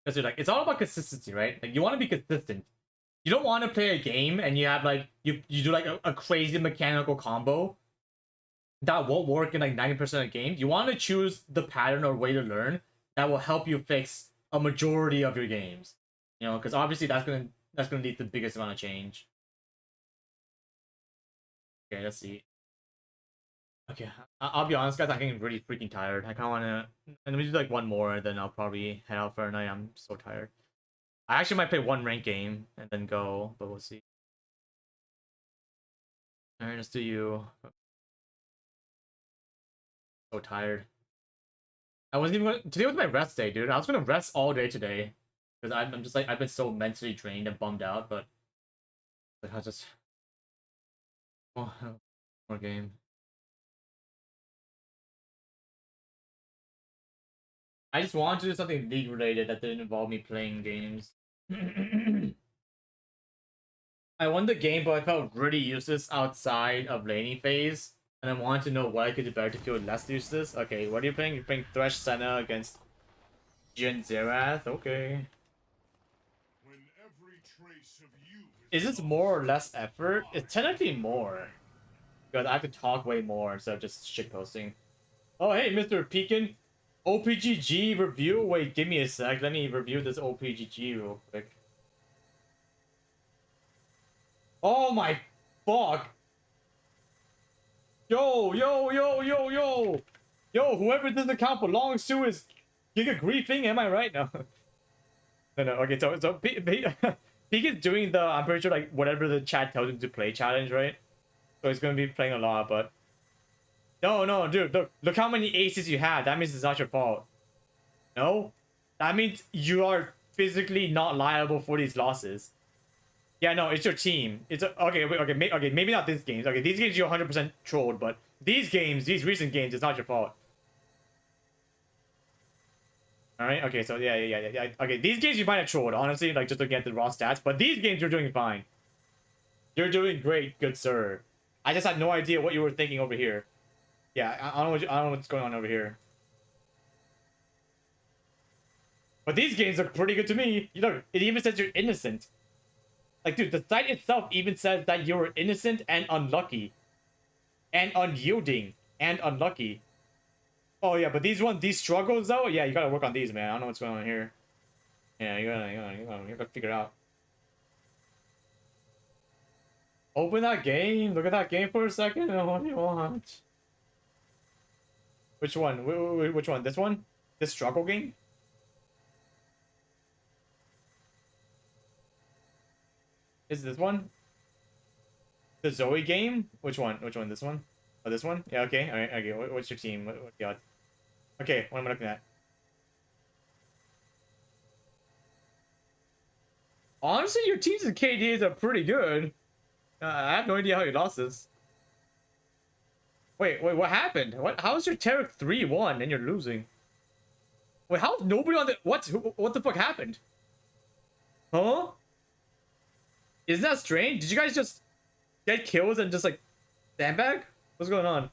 Because like, it's all about consistency, right? Like, you want to be consistent. You don't want to play a game and you have like you do like a crazy mechanical combo that won't work in like 90% of games. You want to choose the pattern or way to learn that will help you fix a majority of your games. You know, because obviously that's gonna lead to the biggest amount of change. Okay, let's see. Okay, I'll be honest, guys. I'm getting really freaking tired. I kind of want to. And let me do like one more, and then I'll probably head out for a night. I'm so tired. I actually might play one ranked game and then go, but we'll see. All right, let's do you. So tired. I wasn't even gonna... Today was my rest day, dude. I was gonna rest all day today because I'm just like, I've been so mentally drained and bummed out, but like, I just... Oh, more game. I just wanted to do something league related that didn't involve me playing games. I won the game, but I felt really useless outside of laning phase, and I wanted to know what I could do better to feel less useless. Okay, what are you playing? You're playing Thresh Senna against Jin Zerath. Okay. Is this more or less effort? It's technically more, because I have to talk way more instead of just shitposting. Oh, hey, Mr. Pekin. OPGG review? Wait, give me a sec. Let me review this OPGG real quick. Oh my fuck. Yo, yo, yo, yo, yo. Yo, whoever this account belongs to is Giga Griefing, am I right? No. No, okay, so Peak is doing the, I'm pretty sure, like, whatever the chat tells him to play challenge, right? So he's gonna be playing a lot, but... No, dude, look how many aces you have. That means it's not your fault. No? That means you are physically not liable for these losses. Yeah, no, it's your team. It's okay, wait, okay, maybe not these games. Okay, these games you're 100% trolled, but these games, these recent games, it's not your fault. All right, okay, so yeah. Okay, these games you might have trolled, honestly, like just looking at the raw stats, but these games you're doing fine. You're doing great, good sir. I just had no idea what you were thinking over here. Yeah, I don't know what's going on over here. But these games look pretty good to me. You know, it even says you're innocent. Like, dude, the site itself even says that you're innocent and unlucky. And unyielding. And unlucky. Oh, yeah, but these struggles, though, yeah, you gotta work on these, man. I don't know what's going on here. Yeah, you gotta figure it out. Open that game. Look at that game for a second. What do you want? Which one? Which one? This one? This struggle game? Is this one? The Zoe game? Which one? Which one? This one? Oh, this one? Yeah, okay. Alright, okay. What's your team? What the odds? Okay, what am I looking at? Honestly, your teams and KDs are pretty good. I have no idea how you lost this. Wait, what happened? How is your Tarek 3-1 and you're losing? Wait, how's nobody on the... What the fuck happened? Huh? Isn't that strange? Did you guys just get kills and just like sandbag? What's going on?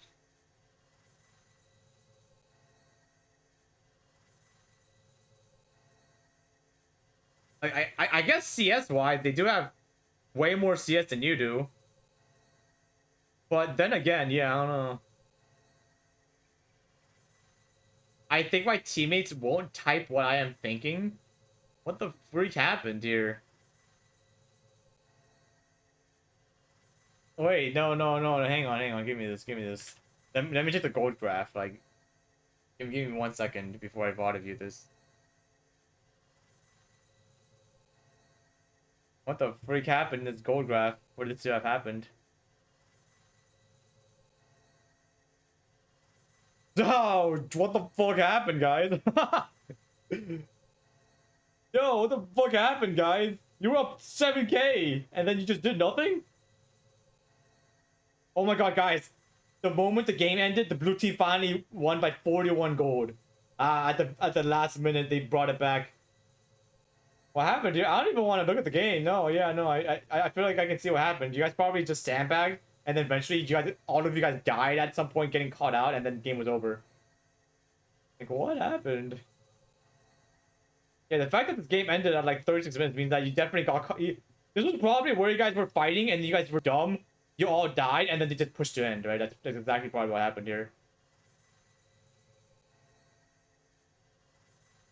I guess CS wise they do have way more CS than you do. But then again, yeah, I don't know. I think my teammates won't type what I am thinking. What the freak happened here? Wait, no, hang on, give me this. Let me check the gold graph, like, give me 1 second before I VOD view this. What the freak happened in this gold graph? What did this have happened? Oh, what the fuck happened, guys? Yo, what the fuck happened, guys? You were up 7K, and then you just did nothing? Oh my god, guys. The moment the game ended, the blue team finally won by 41 gold. At the last minute, they brought it back. What happened, dude? I don't even want to look at the game. No, yeah, no, I feel like I can see what happened. You guys probably just sandbagged, and then eventually all of you guys died at some point getting caught out, and then the game was over. Like, what happened? Yeah, the fact that this game ended at like 36 minutes means that you definitely got caught. This was probably where you guys were fighting, and you guys were dumb. You all died, and then they just pushed to end, right? That's exactly probably what happened here.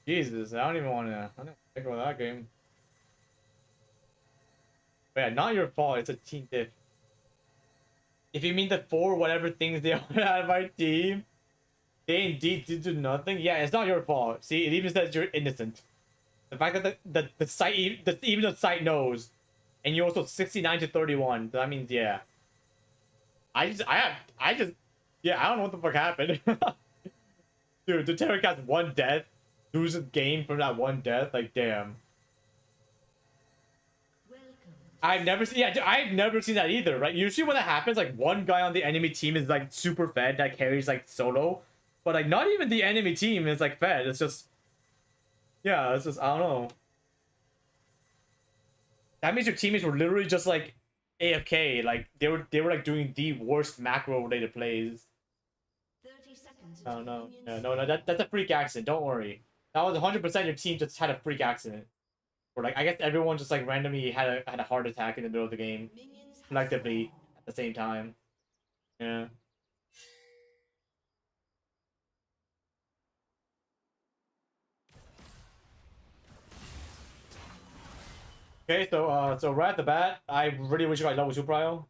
Jesus, I don't even want to think about that game. But yeah, not your fault. It's a team diff. If you mean the 4 whatever things they are out of my team, they indeed did do nothing. Yeah, it's not your fault. See, it even says you're innocent. The fact that the site, even the site knows, and you're also 69 to 31. That means yeah. I don't know what the fuck happened. Dude, the Tarek has 1 death, loses game from that 1 death. Like, damn. I've never seen that either, right? Usually when that happens, like, one guy on the enemy team is like super fed that carries like solo, but like not even the enemy team is like fed. It's just, yeah, it's just, I don't know. That means your teammates were literally just like AFK, like they were like doing the worst macro related plays.
30 seconds.
Oh no, no, that's a freak accident. Don't worry, that was 100% your team just had a freak accident. Or like I guess everyone just like randomly had a heart attack in the middle of the game, collectively at the same time. Yeah. Okay, so right at the bat, I really wish I got level 2 prio.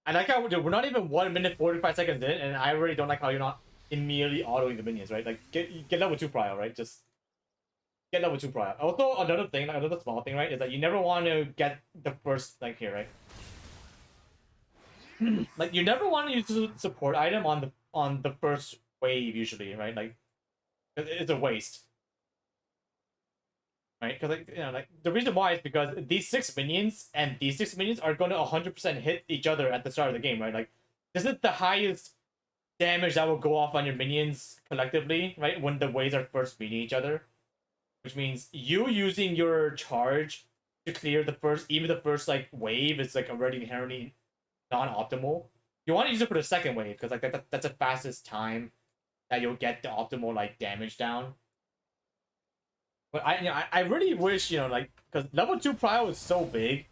I like how dude, we're not even 1 minute 45 seconds in, and I really don't like how you're not immediately autoing the minions, right? Like get level 2 prio, right? Just get level 2 prio. Also, another thing, like, another small thing, right, is that you never want to get the first like here, right? Like you never want to use the support item on the first wave usually, right? Like it's a waste. Right? Because like like the reason why is because these 6 minions and these 6 minions are going to 100% hit each other at the start of the game, right? Like this is the highest damage that will go off on your minions collectively, right? When the waves are first meeting each other, which means you using your charge to clear the first, even the first like wave is like already inherently non-optimal. You want to use it for the second wave because like that's the fastest time that you'll get the optimal like damage down. But I really wish like because level 2 prio is so big,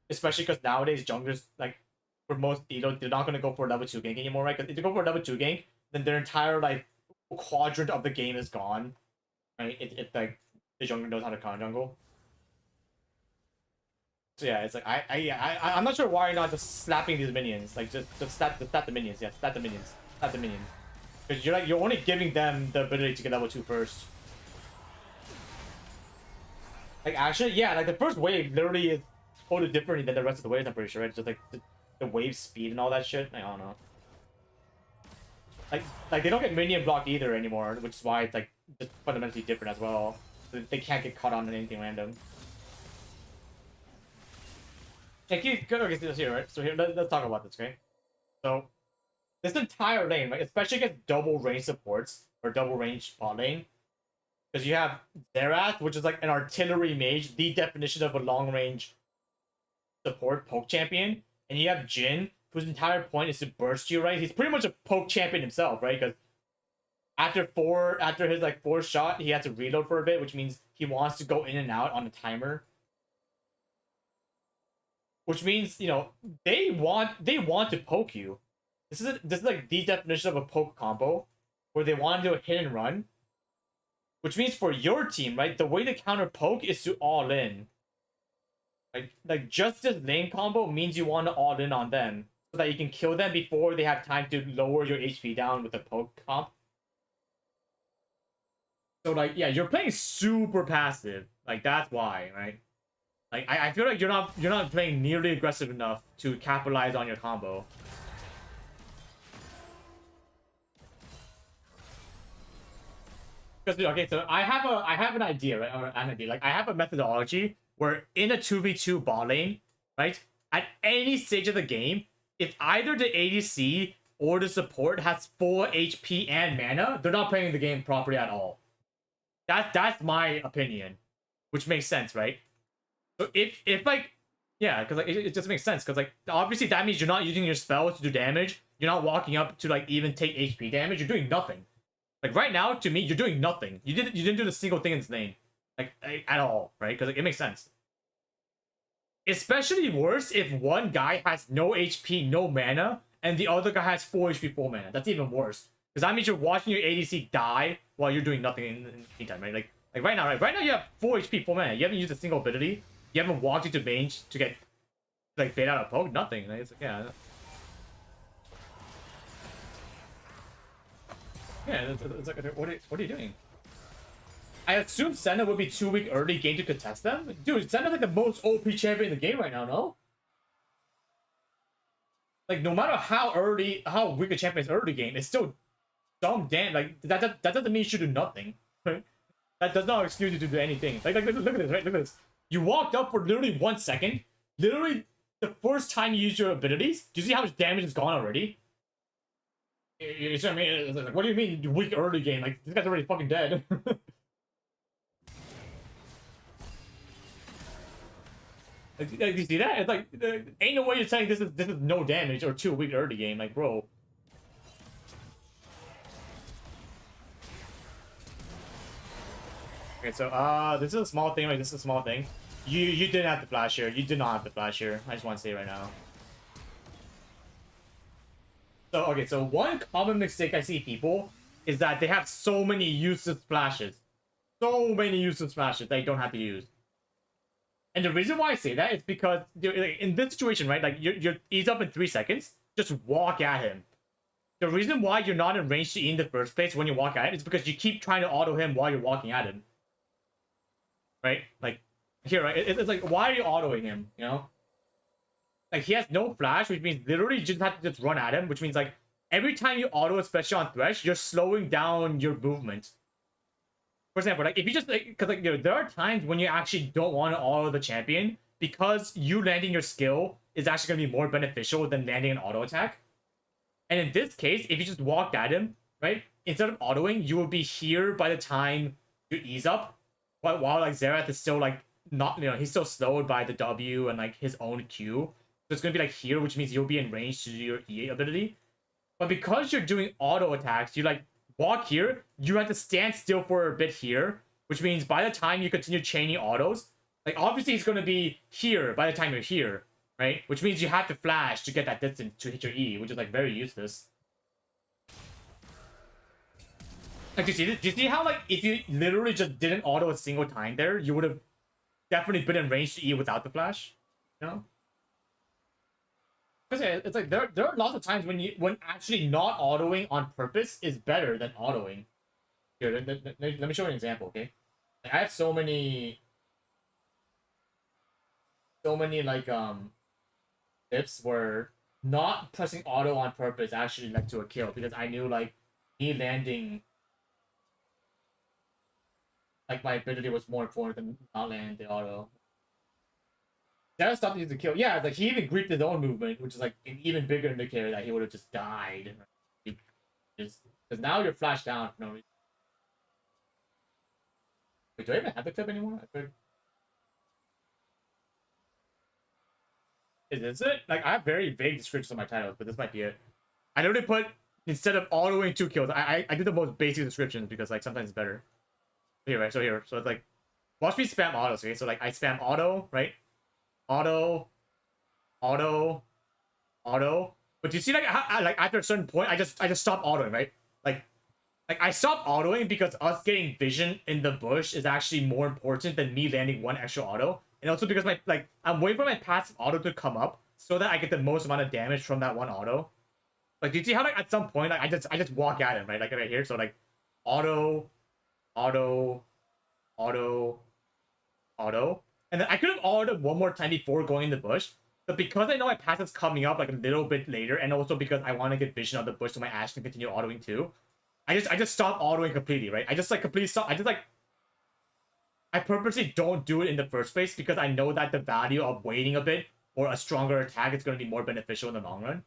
especially because nowadays junglers like for most they're not gonna go for level 2 gank anymore, right? Because if you go for level 2 gank, then their entire like quadrant of the game is gone, right? If like the jungler knows how to counter jungle. So yeah, it's like I'm not sure why you're not just slapping these minions, like just slap the minions, yeah, slap the minions, slap the minions, because you're only giving them the ability to get level 2 first. Like actually, yeah, like the first wave literally is totally different than the rest of the waves. I'm pretty sure, right? It's just like the wave speed and all that shit. I don't know. Like they don't get minion blocked either anymore, which is why it's like just fundamentally different as well. So they can't get caught on anything random. Okay, so here, right? So here, let's talk about this, okay? So this entire lane, right, especially against double range supports or double range bot lane, because you have Zerath, which is like an artillery mage, the definition of a long range support poke champion, and you have Jin, whose entire point is to burst you, right? He's pretty much a poke champion himself, right? Because after his like fourth shot, he has to reload for a bit, which means he wants to go in and out on a timer. Which means they want to poke you. This is like the definition of a poke combo, where they want to do a hit and run. Which means for your team, right, the way to counter poke is to all in. Like just this lane combo means you want to all in on them so that you can kill them before they have time to lower your HP down with the poke comp. So like yeah, you're playing super passive. Like that's why, right? Like I feel like you're not playing nearly aggressive enough to capitalize on your combo. Because okay, so I have an idea, right? Or an idea. Like I have a methodology where in a 2v2 bot lane, right? At any stage of the game, if either the ADC or the support has full HP and mana, they're not playing the game properly at all. That's my opinion, which makes sense, right? So if like yeah, because like it just makes sense because like obviously that means you're not using your spells to do damage. You're not walking up to like even take HP damage. You're doing nothing. Like right now, to me, you're doing nothing. You didn't do the single thing in this lane, like at all, right? Because like, it makes sense. Especially worse if one guy has no HP, no mana, and the other guy has full HP, full mana. That's even worse. Because that means you're watching your ADC die while you're doing nothing in the meantime, right? Like right now, right? Right now you have full HP, full mana. You haven't used a single ability. You haven't walked into range to get like bait out a poke. Nothing. Like, it's like yeah. Yeah, it's like what are you doing? I assume Senna would be too weak early game to contest them. Dude, Senna's like the most OP champion in the game right now, no? Like no matter how weak a champion is early game, it's still dumb damn. Like that doesn't mean you should do nothing. Right? That does not excuse you to do anything. Like look at this, right? Look at this. You walked up for literally 1 second. Literally the first time you use your abilities. Do you see how much damage is gone already? You see what I mean? It's like, what do you mean weak early game? Like this guy's already fucking dead. Like, you see that? It's like ain't no way you're saying this is no damage or too weak early game, like bro. Okay, so this is a small thing, right? This is a small thing. You didn't have the flash here. You did not have the flash here. I just want to say right now. So okay, so one common mistake I see people is that they have so many useless flashes. so many useless flashes that you don't have to use. And the reason why I say that is because in this situation, right? Like he's up in 3 seconds. Just walk at him. The reason why you're not in range to E in the first place when you walk at him is because you keep trying to auto him while you're walking at him. Right? Like here, right? It's like, why are you autoing him? You know? Like he has no flash, which means literally you just have to just run at him, which means like every time you auto, especially on Thresh, you're slowing down your movement. For example, like if you just like, because like there are times when you actually don't want to auto the champion because you landing your skill is actually going to be more beneficial than landing an auto attack. And in this case, if you just walked at him, right, instead of autoing, you will be here by the time you ease up. While like Xerath is still like not, he's still slowed by the W and like his own Q. So it's gonna be like here, which means you'll be in range to do your E ability. But because you're doing auto attacks, you like walk here, you have to stand still for a bit here, which means by the time you continue chaining autos, like obviously it's gonna be here by the time you're here, right? Which means you have to flash to get that distance to hit your E, which is like very useless. Like, do you see how like if you literally just didn't auto a single time there, you would have definitely been in range to E without the flash, you know? Because it's like there are lots of times when actually not autoing on purpose is better than autoing. Here, let me show you an example, okay? Like, I have so many like tips where not pressing auto on purpose actually led to a kill because I knew like me landing like my ability was more important than not landing the auto. That stuff needs to kill. Yeah, like he even gripped his own movement, which is like an even bigger indicator that he would have just died. Because now you're flashed down for no reason. Wait, do I even have the clip anymore? Is it? Like I have very vague descriptions on my titles, but this might be it. I literally put instead of autoing 2 kills, I did the most basic descriptions because like sometimes it's better. Here, right? So here, so it's like watch me spam autos, okay? So like I spam auto, right? Auto. But do you see like like after a certain point, I just stop autoing, right? Like I stopped autoing because us getting vision in the bush is actually more important than me landing one extra auto, and also because I'm waiting for my passive auto to come up so that I get the most amount of damage from that one auto. Like, do you see how like at some point like I just walk at him, right? Like right here, so like auto. And then I could have autoed one more time before going in the bush, but because I know my passive's coming up like a little bit later, and also because I want to get vision of the bush so my Ashe can continue autoing too, I just stop autoing completely, right? I just like completely stop. I purposely don't do it in the first place because I know that the value of waiting a bit or a stronger attack is going to be more beneficial in the long run.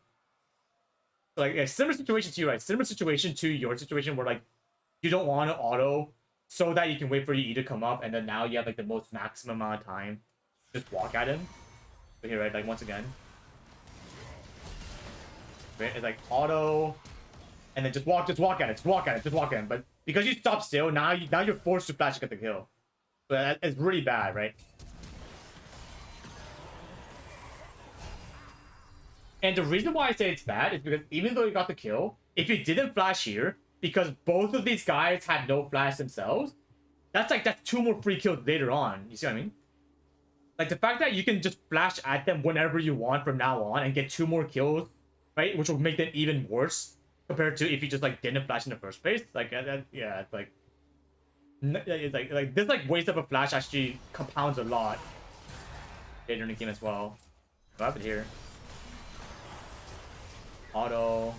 So like a similar situation to you, right? Similar situation to your situation where like you don't want to auto so that you can wait for your E to come up, and then now you have like the most maximum amount of time. Just walk at him. So here, right? Like once again, right? It's like auto, and then just walk at him. But because you stop still, now you're forced to flash to get the kill. So it's really bad, right? And the reason why I say it's bad is because even though you got the kill, if you didn't flash here, because both of these guys had no flash themselves, that's 2 more free kills later on. You see what I mean? Like the fact that you can just flash at them whenever you want from now on and get 2 more kills, right? Which will make them even worse compared to if you just like didn't flash in the first place. Like yeah, it's like this like waste of a flash actually compounds a lot later in the game as well. What happened here? Auto.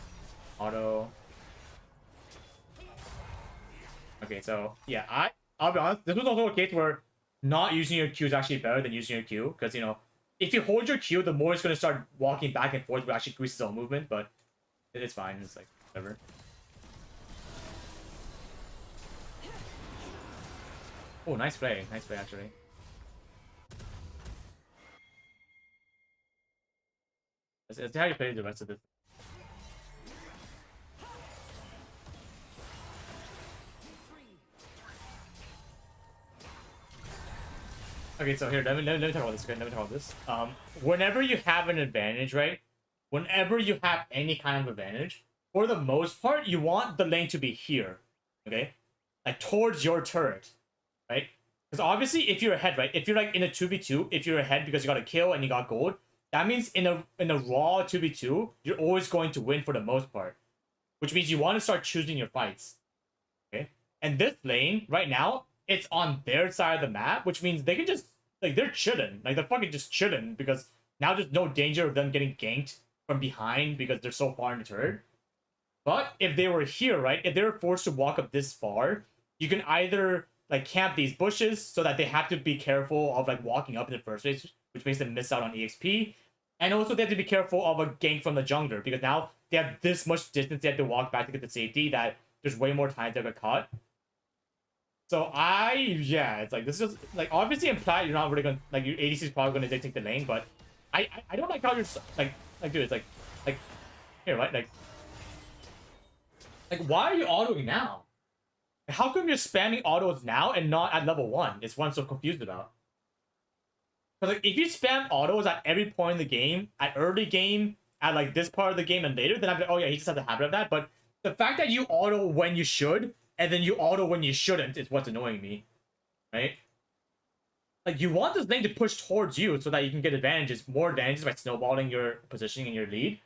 Okay, so yeah, I'll be honest, this was also a case where not using your Q is actually better than using your Q, because if you hold your Q, the more it's gonna start walking back and forth, which actually increases its own movement, but it's fine, it's like whatever. Oh, nice play actually. Let's see how you play the rest of this. Okay, so here, let me talk about this. Okay, let me talk about this. Whenever you have an advantage, right? Whenever you have any kind of advantage, for the most part, you want the lane to be here, okay? Like towards your turret. right? Because obviously, if you're ahead, right? If you're like in a 2v2, if you're ahead because you got a kill and you got gold, that means in a raw 2v2, you're always going to win for the most part. Which means you want to start choosing your fights. Okay? And this lane, right now, it's on their side of the map, which means they can just like they're chilling. Like they're fucking just chilling because now there's no danger of them getting ganked from behind because they're so far in the turret. But if they were here, right? If they were forced to walk up this far, you can either like camp these bushes so that they have to be careful of like walking up in the first place, which makes them miss out on EXP. And also they have to be careful of a gank from the jungler because now they have this much distance they have to walk back to get the safety that there's way more times they'll get caught. So yeah, it's like this is like obviously in plat you're not really gonna like your ADC is probably gonna dictate the lane, but I don't like how you're like dude, it's like here, right? Like why are you autoing now? How come you're spamming autos now and not at level 1? It's what I'm so confused about. Because like if you spam autos at every point in the game, at early game, at like this part of the game and later, then I'm like, oh yeah, he just has a habit of that. But the fact that you auto when you should and then you auto when you shouldn't is what's annoying me, right? Like you want this lane to push towards you so that you can get more advantages by snowballing your positioning and your lead.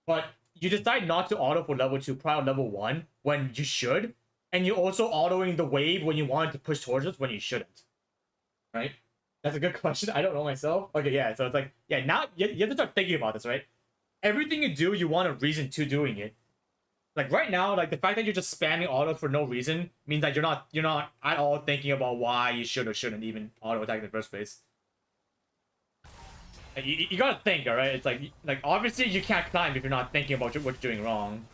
But you decide not to auto for level 2 prior level 1 when you should, and you're also autoing the wave when you wanted to push towards us when you shouldn't, right? That's a good question. I don't know myself. Okay, yeah. So it's like, yeah. Now you have to start thinking about this, right? Everything you do, you want a reason to doing it. Like right now, like the fact that you're just spamming autos for no reason means that you're not at all thinking about why you should or shouldn't even auto attack in the first place. Like, you gotta think, all right? It's like obviously you can't climb if you're not thinking about what you're doing wrong.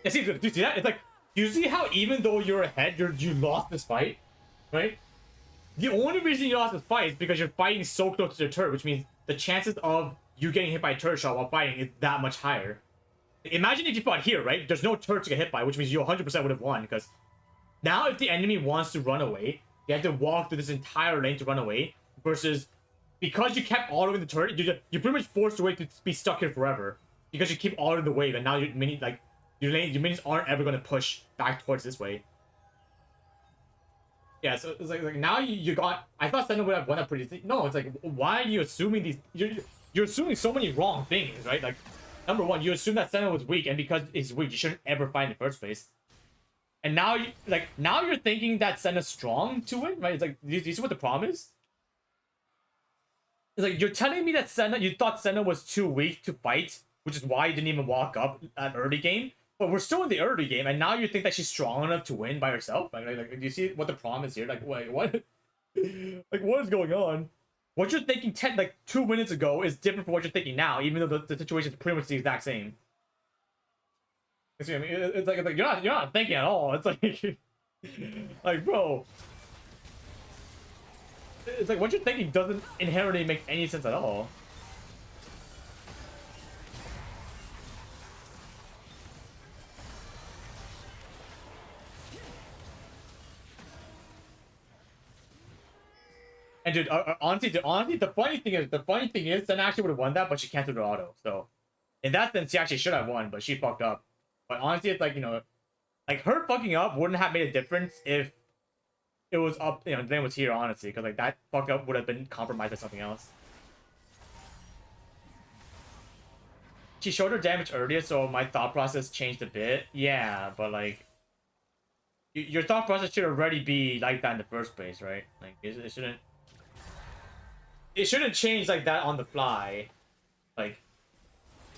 Yeah, see, do you see that? It's like, do you see how even though you're ahead, you lost this fight, right? The only reason you lost this fight is because you're fighting so close to the turret, which means the chances of you getting hit by a turret shot while fighting is that much higher. Imagine if you fought here, right? There's no turret to get hit by, which means you 100% would have won, because now if the enemy wants to run away, they have to walk through this entire lane to run away, versus because you kept autoing the turret, you're pretty much forced away to be stuck here forever, because you keep autoing the wave, and now your minions aren't ever going to push back towards this way. Yeah, so it's like now you got. I thought Senna would have won up pretty. No, it's like, why are you assuming these? You're assuming so many wrong things, right? Like, number one, you assume that Senna was weak, and because he's weak, you shouldn't ever fight in the first place. And now you're thinking that Senna's strong to win, right? It's like, do you see what the problem is? It's like you're telling me that you thought Senna was too weak to fight, which is why you didn't even walk up at early game. But we're still in the early game, and now you think that she's strong enough to win by herself? Like do you see what the problem is here? Like, wait, what? Like, what is going on? What you're thinking 2 minutes ago is different from what you're thinking now, even though the situation is pretty much the exact same. You see what I mean? It's like you're not thinking at all. It's like, like, bro. It's like what you're thinking doesn't inherently make any sense at all. And dude, honestly, the funny thing is, Sen actually would have won that, but she canceled her auto. So, in that sense, she actually should have won, but she fucked up. But honestly, it's like, you know, like her fucking up wouldn't have made a difference if it was up, you know, the name was here, honestly, because like that fuck up would have been compromised by something else. She showed her damage earlier, so my thought process changed a bit. Yeah, but like, your thought process should already be like that in the first place, right? Like, it shouldn't. It shouldn't change like that on the fly, like.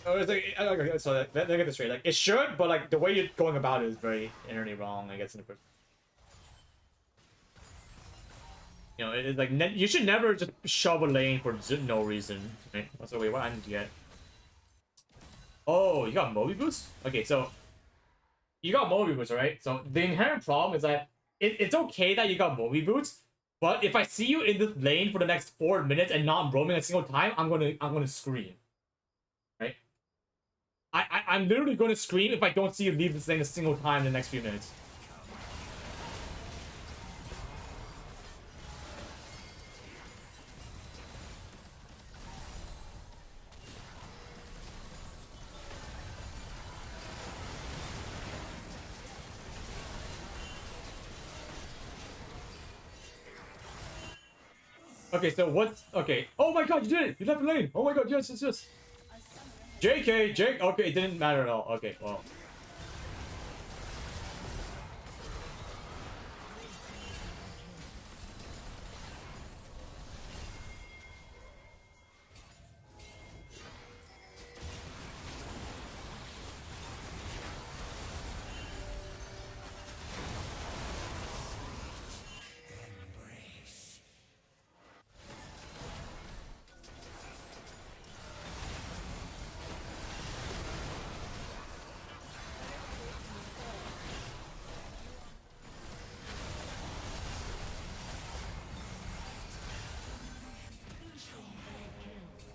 Oh, it's like, okay, so let me get this straight. Like, it should, but like the way you're going about it is very inherently wrong, I guess, in the first. You know, it's like you should never just shove a lane for no reason. Right? So wait, what I need to get? Oh, you got Moby boots? Okay, so you got Moby boots, right? So the inherent problem is that it's okay that you got Moby boots. But if I see you in this lane for the next 4 minutes and not roaming a single time, I'm gonna scream. Right? I'm literally gonna scream if I don't see you leave this lane a single time in the next few minutes. Okay, so what's okay? Oh my god, you did it! You left the lane! Oh my god, yes, yes, yes. JK, Jake. Okay, it didn't matter at all. Okay, well.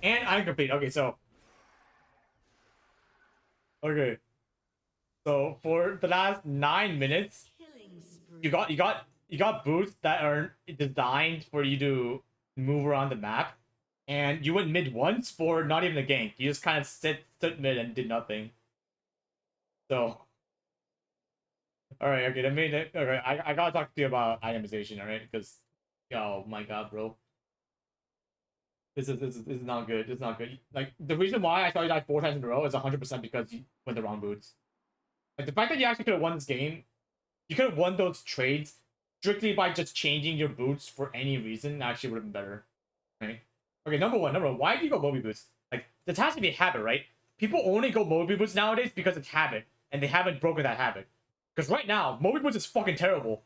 And I'm complete. Okay, so. Okay. So for the last 9 minutes,
Killing spree.
you got boots that are designed for you to move around the map, and you went mid once for not even a gank. You just kind of stood mid and did nothing. So, all right, okay, okay, I gotta talk to you about itemization, all right? Because, oh my god, bro, this is not good. It's not good. Like the reason why I saw you die 4 times in a row is 100% because you went the wrong boots. Like the fact that you actually could have won this game, you could have won those trades strictly by just changing your boots for any reason. Actually, would have been better, right? Okay, number one, why do you go Moby boots? Like this has to be a habit, right? People only go Moby boots nowadays because it's habit, and they haven't broken that habit. Because right now, Moby boots is fucking terrible.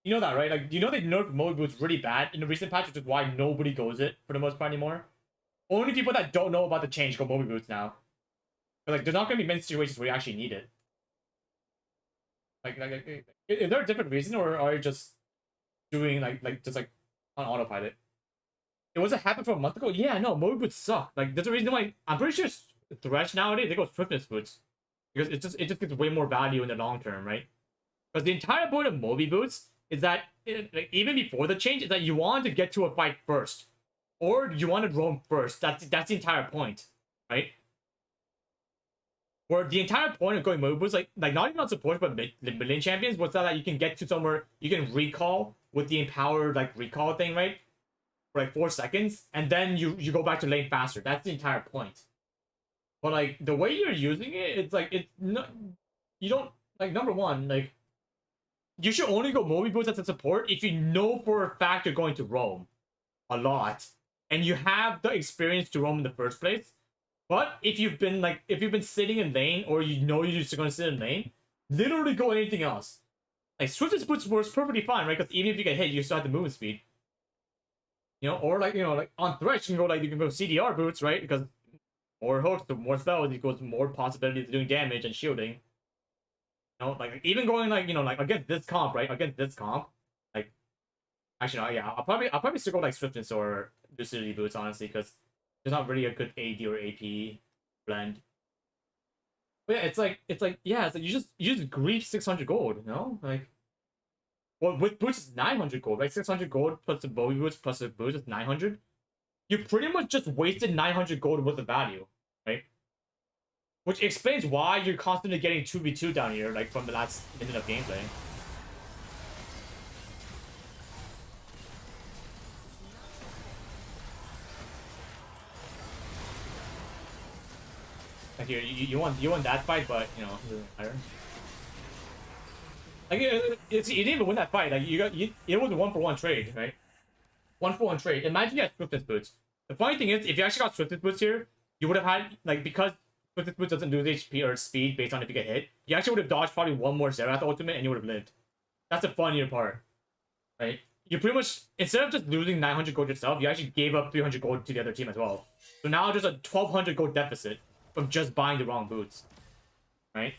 You know that, right? Like, you know they nerfed Moby boots really bad in the recent patch, which is why nobody goes it for the most part anymore. Only people that don't know about the change go Moby boots now. But like, there's not gonna be many situations where you actually need it. Is there a different reason, or are you just doing just on autopilot? It was a habit from a month ago. Yeah, no, Moby boots suck. Like, there's a reason why I'm pretty sure Thresh nowadays they go swiftness boots because it just gets way more value in the long term, right? Because the entire point of Moby boots is that like, even before the change, is that you want to get to a fight first, or you want to roam first. That's the entire point, right? Where the entire point of going Moby boots, like not even on support, but mid-lane champions, was that you can get to somewhere you can recall with the empowered like recall thing, right? For like 4 seconds, and then you go back to lane faster. That's the entire point. But like the way you're using it, it's like it's not. You don't like number one like. You should only go Moby boots as a support if you know for a fact you're going to roam a lot, and you have the experience to roam in the first place. But if you've been sitting in lane, or you know you're just going to sit in lane, literally go anything else. Like Swiftest boots works perfectly fine, right? Because even if you get hit, you still have the movement speed. You know, or like on Thresh, you can go CDR boots, right? Because more hooks, more spells equals more possibilities of doing damage and shielding. You know, like even going like against this comp, right? Against this comp, like actually no, yeah, I'll probably still go like Swiftness or Lucidity boots, honestly, because there's not really a good AD or AP blend. But yeah, it's like you just grief 600 gold, you know? Like, well, with boots it's 900 gold, right? 600 gold plus the Bowie boots plus the boots is 900. You pretty much just wasted 900 gold worth of value, right? Which explains why you're constantly getting 2v2 down here, like from the last minute of gameplay. Like you won that fight, but you know it doesn't matter. Like you didn't even win that fight. Like it was a 1-for-1 trade, right? 1-for-1 trade. Imagine you had Swiftness boots. The funny thing is, if you actually got Swiftness boots here, you would have had like because Swiftness boots doesn't lose HP or speed based on if you get hit. You actually would have dodged probably one more Xerath ultimate and you would have lived. That's the funnier part, right? You pretty much instead of just losing 900 gold yourself, you actually gave up 300 gold to the other team as well. So now there's a 1200 gold deficit from just buying the wrong boots, right?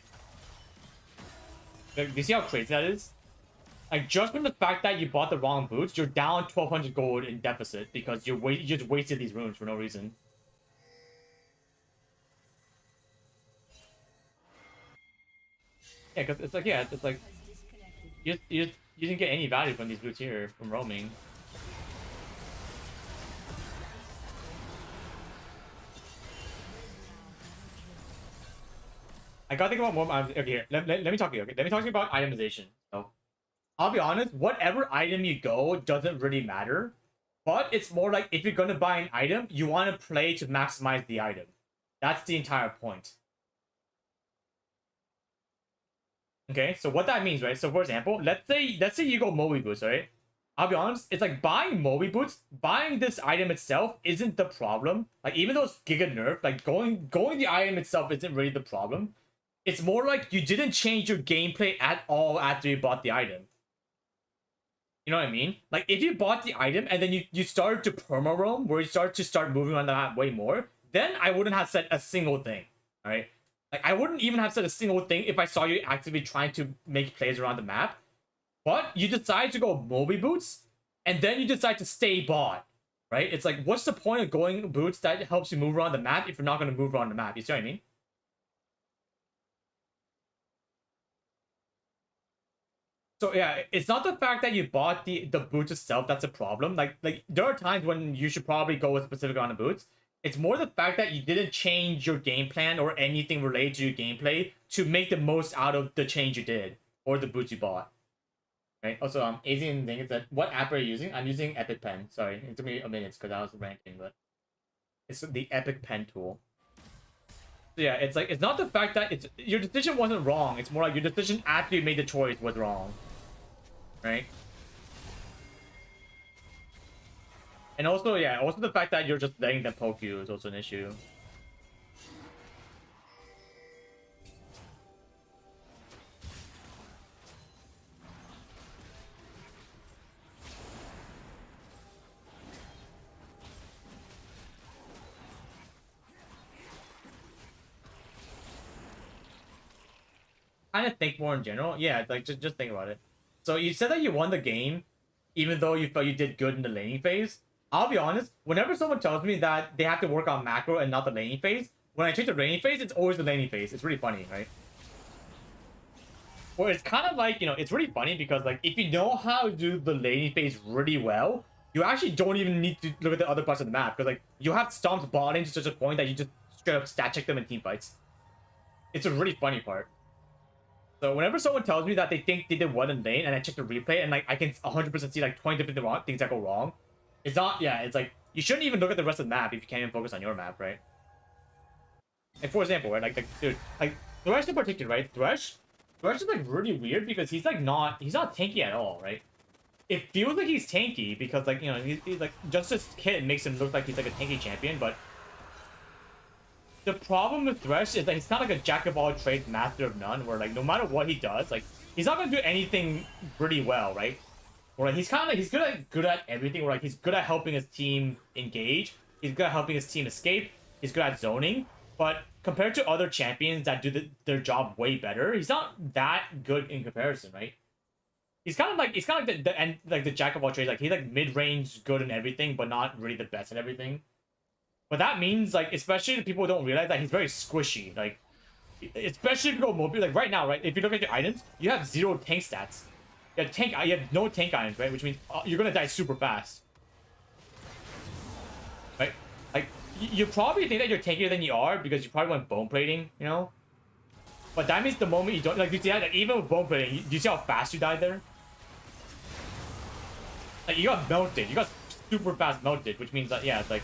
Like, do you see how crazy that is? Like, just from the fact that you bought the wrong boots, you're down 1200 gold in deficit because you just wasted these runes for no reason. Yeah, because it's like you didn't get any value from these boots here from roaming. I gotta think about more. Okay, here. Let me talk to you. Okay, let me talk to you about itemization. So, I'll be honest. Whatever item you go doesn't really matter, But it's more like if you're gonna buy an item, you want to play to maximize the item. That's the entire point. Okay, so what that means, right? So for example, let's say you go Moby Boots, right? I'll be honest, it's like buying Moby Boots, buying this item itself isn't the problem. Like even though it's giga nerf, like going the item itself isn't really the problem. It's more like you didn't change your gameplay at all after you bought the item. You know what I mean? Like if you bought the item and then you started to perma roam, where you start moving on the map way more, then I wouldn't have said a single thing. All right, like I wouldn't even have said a single thing if I saw you actively trying to make plays around the map. But you decide to go Moby Boots, and then you decide to stay bot. Right? It's like, what's the point of going boots that helps you move around the map if you're not going to move around the map? You see what I mean? So yeah, it's not the fact that you bought the boots itself that's a problem. Like there are times when you should probably go with specific on the boots. It's more the fact that you didn't change your game plan or anything related to your gameplay to make the most out of the change you did or the boots you bought. Right. Also, Asian thing is that what app are you using? I'm using Epic Pen. Sorry, it took me a minute because I was ranting, but it's the Epic Pen tool. So yeah, it's like it's not the fact that it's your decision wasn't wrong. It's more like your decision after you made the choice was wrong. Right? And also, yeah, also the fact that you're just letting them poke you is also an issue. Kind of think more in general. Yeah, like just think about it. So you said that you won the game, even though you felt you did good in the laning phase. I'll be honest, whenever someone tells me that they have to work on macro and not the laning phase, when I check the laning phase, it's always the laning phase. It's really funny, right? Or it's kind of like, you know, it's really funny because like if you know how to do the laning phase really well, you actually don't even need to look at the other parts of the map because like you have stomped bot lane to such a point that you just straight up stat check them in team fights. It's a really funny part. So whenever someone tells me that they think they did well in lane and I check the replay and like I can 100% see like 20 different things that go wrong, it's not, yeah, it's like you shouldn't even look at the rest of the map if you can't even focus on your map, right? Like for example, right, like dude, like Thresh in particular, right? Thresh is like really weird because he's not tanky at all, right? It feels like he's tanky because like, you know, he's like just his kit makes him look like he's like a tanky champion, but the problem with Thresh is that he's kind of like a jack of all trades, master of none, where like no matter what he does, like he's not gonna do anything really well, right? Or like he's kind of he's good at everything. Where like he's good at helping his team engage, he's good at helping his team escape, he's good at zoning. But compared to other champions that do their job way better, he's not that good in comparison, right? He's kind of like the and like the jack of all trades. Like he's like mid range, good in everything, but not really the best in everything. But that means, like, especially the people who don't realize that he's very squishy. Like, especially if you go mobile, like right now, right? If you look at your items, you have 0 tank stats. You have no tank items, right? Which means you're gonna die super fast, right? Like, you probably think that you're tankier than you are because you probably went bone plating, you know. But that means the moment you don't, like, you see that, like, even with bone plating, do you see how fast you died there? Like, you got melted. You got super fast melted, which means that, yeah, it's like.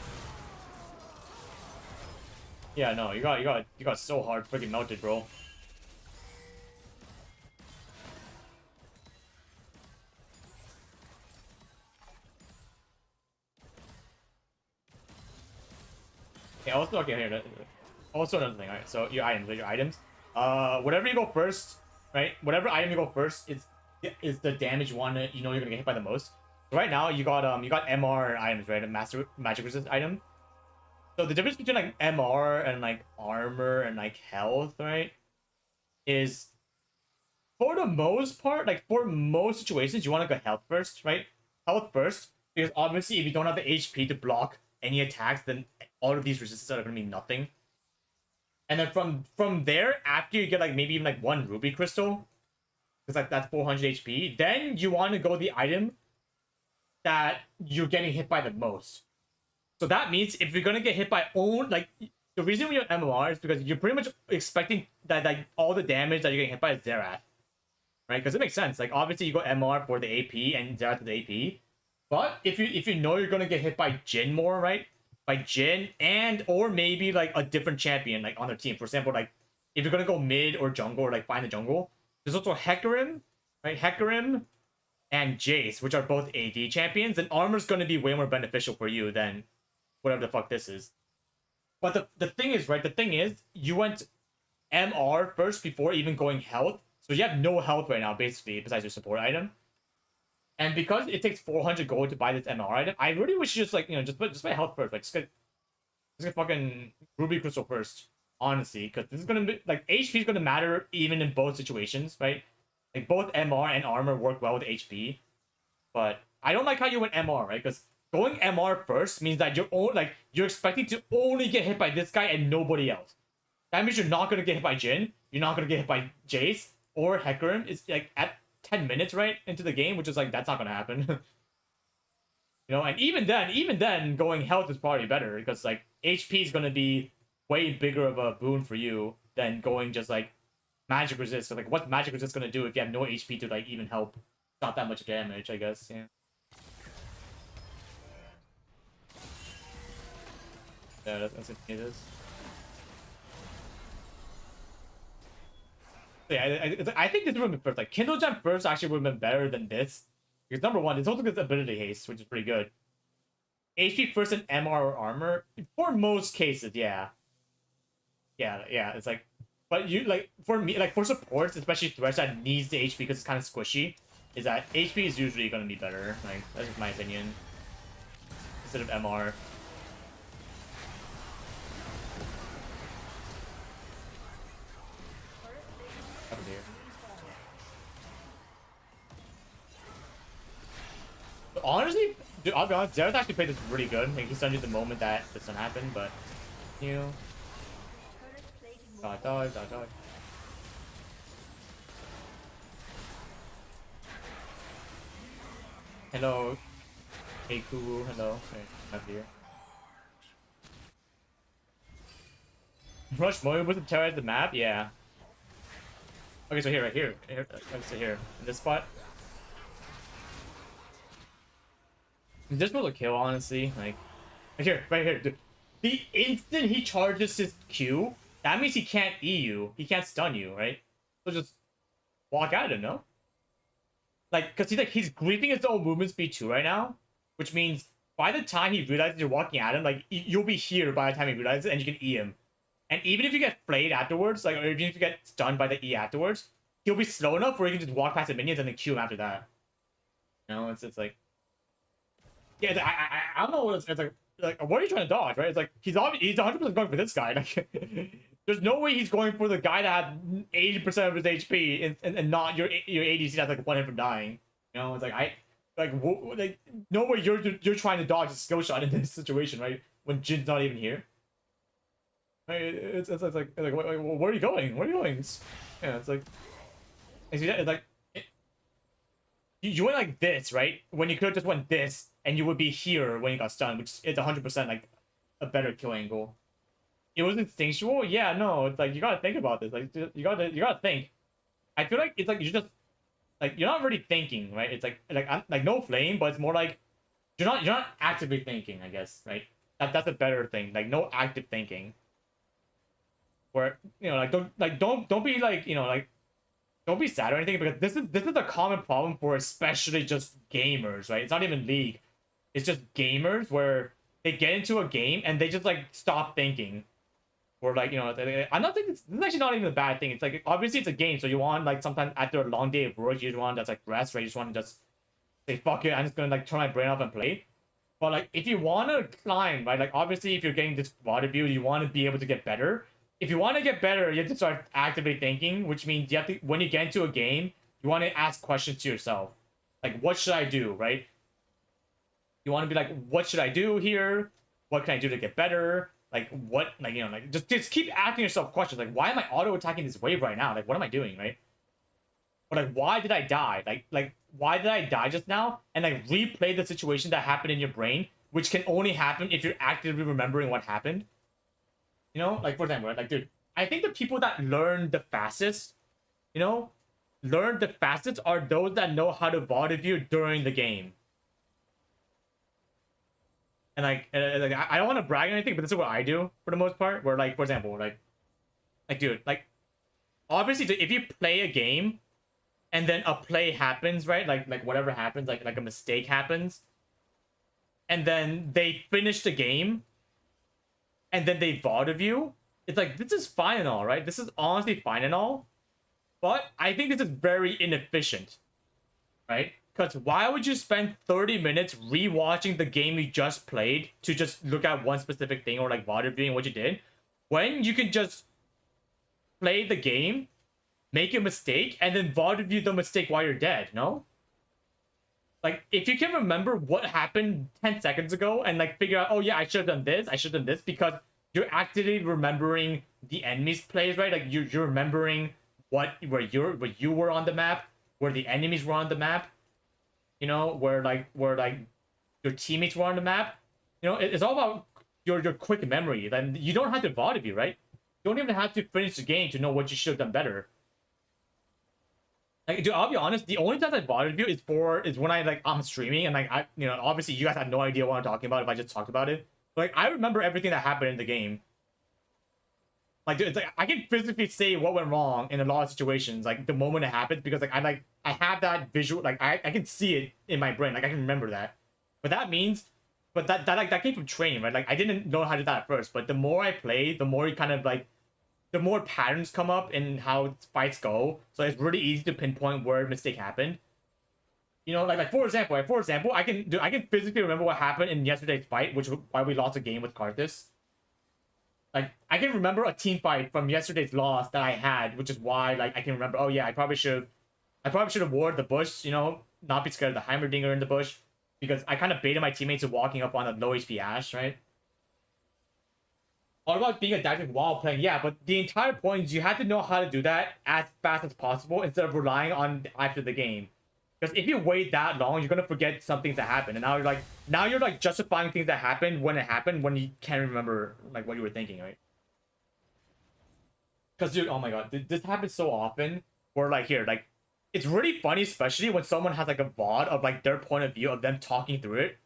Yeah, no, you got so hard freaking melted, bro. Yeah, also okay here. Also another thing, alright. So your items. Whatever you go first, right? Whatever item you go first is the damage one that you know you're gonna get hit by the most. So right now you got MR items, right? A master magic resist item. So the difference between like MR and like armor and like health, right, is for the most part, like for most situations, you want to go health first, right? Health first, because obviously if you don't have the HP to block any attacks, then all of these resistances are gonna mean nothing. And then from there, after you get like maybe even like 1 ruby crystal, because like that's 400 HP, then you want to go the item that you're getting hit by the most. So that means if you're gonna get hit by like the reason we have MMR is because you're pretty much expecting that like all the damage that you're getting hit by is Zerath, right? Because it makes sense. Like obviously you go MR for the AP and Zerath for the AP, But if you know you're gonna get hit by Jin more, right? By Jin and or maybe like a different champion like on their team. For example, like if you're gonna go mid or jungle or like find the jungle, there's also Hecarim, right? Hecarim and Jace, which are both AD champions, and armor's gonna be way more beneficial for you than whatever the fuck this is. But the thing is, right? The thing is, you went MR first before even going health, so you have no health right now, basically, besides your support item. And because it takes 400 gold to buy this MR item, I really wish you just like just play health first, like just get fucking Ruby Crystal first, honestly, because this is gonna be like HP is gonna matter even in both situations, right? Like both MR and armor work well with HP, but I don't like how you went MR, right? Because going MR first means that you're expecting to only get hit by this guy and nobody else. That means you're not gonna get hit by Jin, you're not gonna get hit by Jace or Hecarim. It's like at 10 minutes right into the game, which is like that's not gonna happen. And even then, going health is probably better because like HP is gonna be way bigger of a boon for you than going just like magic resist. So like, what's magic resist gonna do if you have no HP to like even help? Not that much damage, I guess. Yeah. Yeah, that's what it is. Yeah, I think this would have been first. Like Kindle Gem first actually would have been better than this because number one, it's also gets ability haste, which is pretty good. HP first and MR or armor for most cases, yeah. It's like, but you like for me, like for supports, especially threats that needs the HP because it's kind of squishy, is that HP is usually gonna be better. Like that's just my opinion instead of MR. Up here. But honestly, dude, I'll be honest, Zerath actually played this really good. Like he stunned you the moment that this one happened, but dodge. Hello. Hey, Kuwu. Hello. Hey, up here. Rush Moyo with the terrorize the map? Yeah. Okay, so here, right here. So here. In this spot. This will a kill, honestly. Like here, right here. Dude. The instant he charges his Q, that means he can't E you. He can't stun you, right? So just walk at him, no? Like, cause he's griefing his own movement speed too right now, which means by the time he realizes you're walking at him, like you'll be here by the time he realizes it, and you can E him. And even if you get flayed afterwards, like or even if you get stunned by the E afterwards, he'll be slow enough where you can just walk past the minions and then Q him after that. It's like, yeah, I don't know what it's like. What are you trying to dodge, right? It's like he's 100% going for this guy. Like, there's no way he's going for the guy that had 80% of his HP and not your ADC that's like one hit from dying. It's like like no way you're trying to dodge a skill shot in this situation, right? When Jin's not even here. Right? It's like where are you going? Where are you going? Yeah, it's like you went like this, right? When you could have just went this, and you would be here when you got stunned, which is 100% like a better kill angle. It was instinctual, yeah. No, it's like you gotta think about this. Like you gotta think. I feel like it's like you just like you're not really thinking, right? It's like no flame, but it's more like you're not actively thinking, I guess, right? That's a better thing. Like no active thinking. Where don't be like like. Don't be sad or anything because this is a common problem for especially just gamers, right? It's not even League. It's just gamers where they get into a game and they just like stop thinking. Or like I'm not thinking this is actually not even a bad thing. It's like obviously it's a game, so you want like sometimes after a long day of work, you just want that's like rest, right? You just want to just say fuck it, I'm just gonna like turn my brain off and play. But like if you want to climb, right? Like obviously if you're getting this water view, you want to be able to get better. If you want to get better, you have to start actively thinking, which means you have to, when you get into a game, you want to ask questions to yourself. Like, what should I do, right? You want to be like, what should I do here? What can I do to get better? Like, what, like, just keep asking yourself questions. Like, why am I auto-attacking this wave right now? Like, what am I doing, right? Or like, why did I die? Like, why did I die just now? And like, replay the situation that happened in your brain, which can only happen if you're actively remembering what happened. Like for example, right? Like, dude, I think the people that learn the fastest, are those that know how to VOD view during the game. And like I don't want to brag or anything, but this is what I do for the most part. Where like, for example, like dude, like obviously if you play a game and then a play happens, right? Like whatever happens, like a mistake happens, and then they finish the game, and then they VOD of you. It's like, this is fine and all, right? This is honestly fine and all, but I think this is very inefficient, right? Because why would you spend 30 minutes rewatching the game you just played to just look at one specific thing or like VOD reviewing what you did, when you can just play the game, make a mistake, and then VOD review the mistake while you're dead, no? Like, if you can remember what happened 10 seconds ago and like figure out, oh yeah, I should have done this, I should have done this, because you're actively remembering the enemy's plays, right? Like you're remembering where you were on the map, where the enemies were on the map, you know, where your teammates were on the map. You know, it's all about your quick memory. Then you don't have to VOD of you, right? You don't even have to finish the game to know what you should have done better. Like, dude, I'll be honest, the only time I VOD review is when I'm streaming and like you know, obviously you guys have no idea what I'm talking about if I just talked about it. But, like, I remember everything that happened in the game. Like, dude, it's like I can physically say what went wrong in a lot of situations, like the moment it happens, because like I have that visual, like I can see it in my brain, like I can remember that. But that means, that came from training, right? Like I didn't know how to do that at first, but the more I play, the more you kind of like, the more patterns come up in how fights go. So it's really easy to pinpoint where a mistake happened. You know, like for example, I can physically remember what happened in yesterday's fight, which why we lost a game with Karthus. Like I can remember a team fight from yesterday's loss that I had, which is why like I can remember. Oh yeah, I probably should have warded the bush. You know, not be scared of the Heimerdinger in the bush, because I kind of baited my teammates to walking up on a low HP Ashe, right? All about being adaptive while playing, yeah, but the entire point is you have to know how to do that as fast as possible instead of relying on after the game. Because if you wait that long, you're gonna forget some things that happened, and now you're like justifying things that happened when you can't remember like what you were thinking, right? Because dude, oh my god, this happens so often. Where like here, like it's really funny, especially when someone has like a VOD of like their point of view of them talking through it,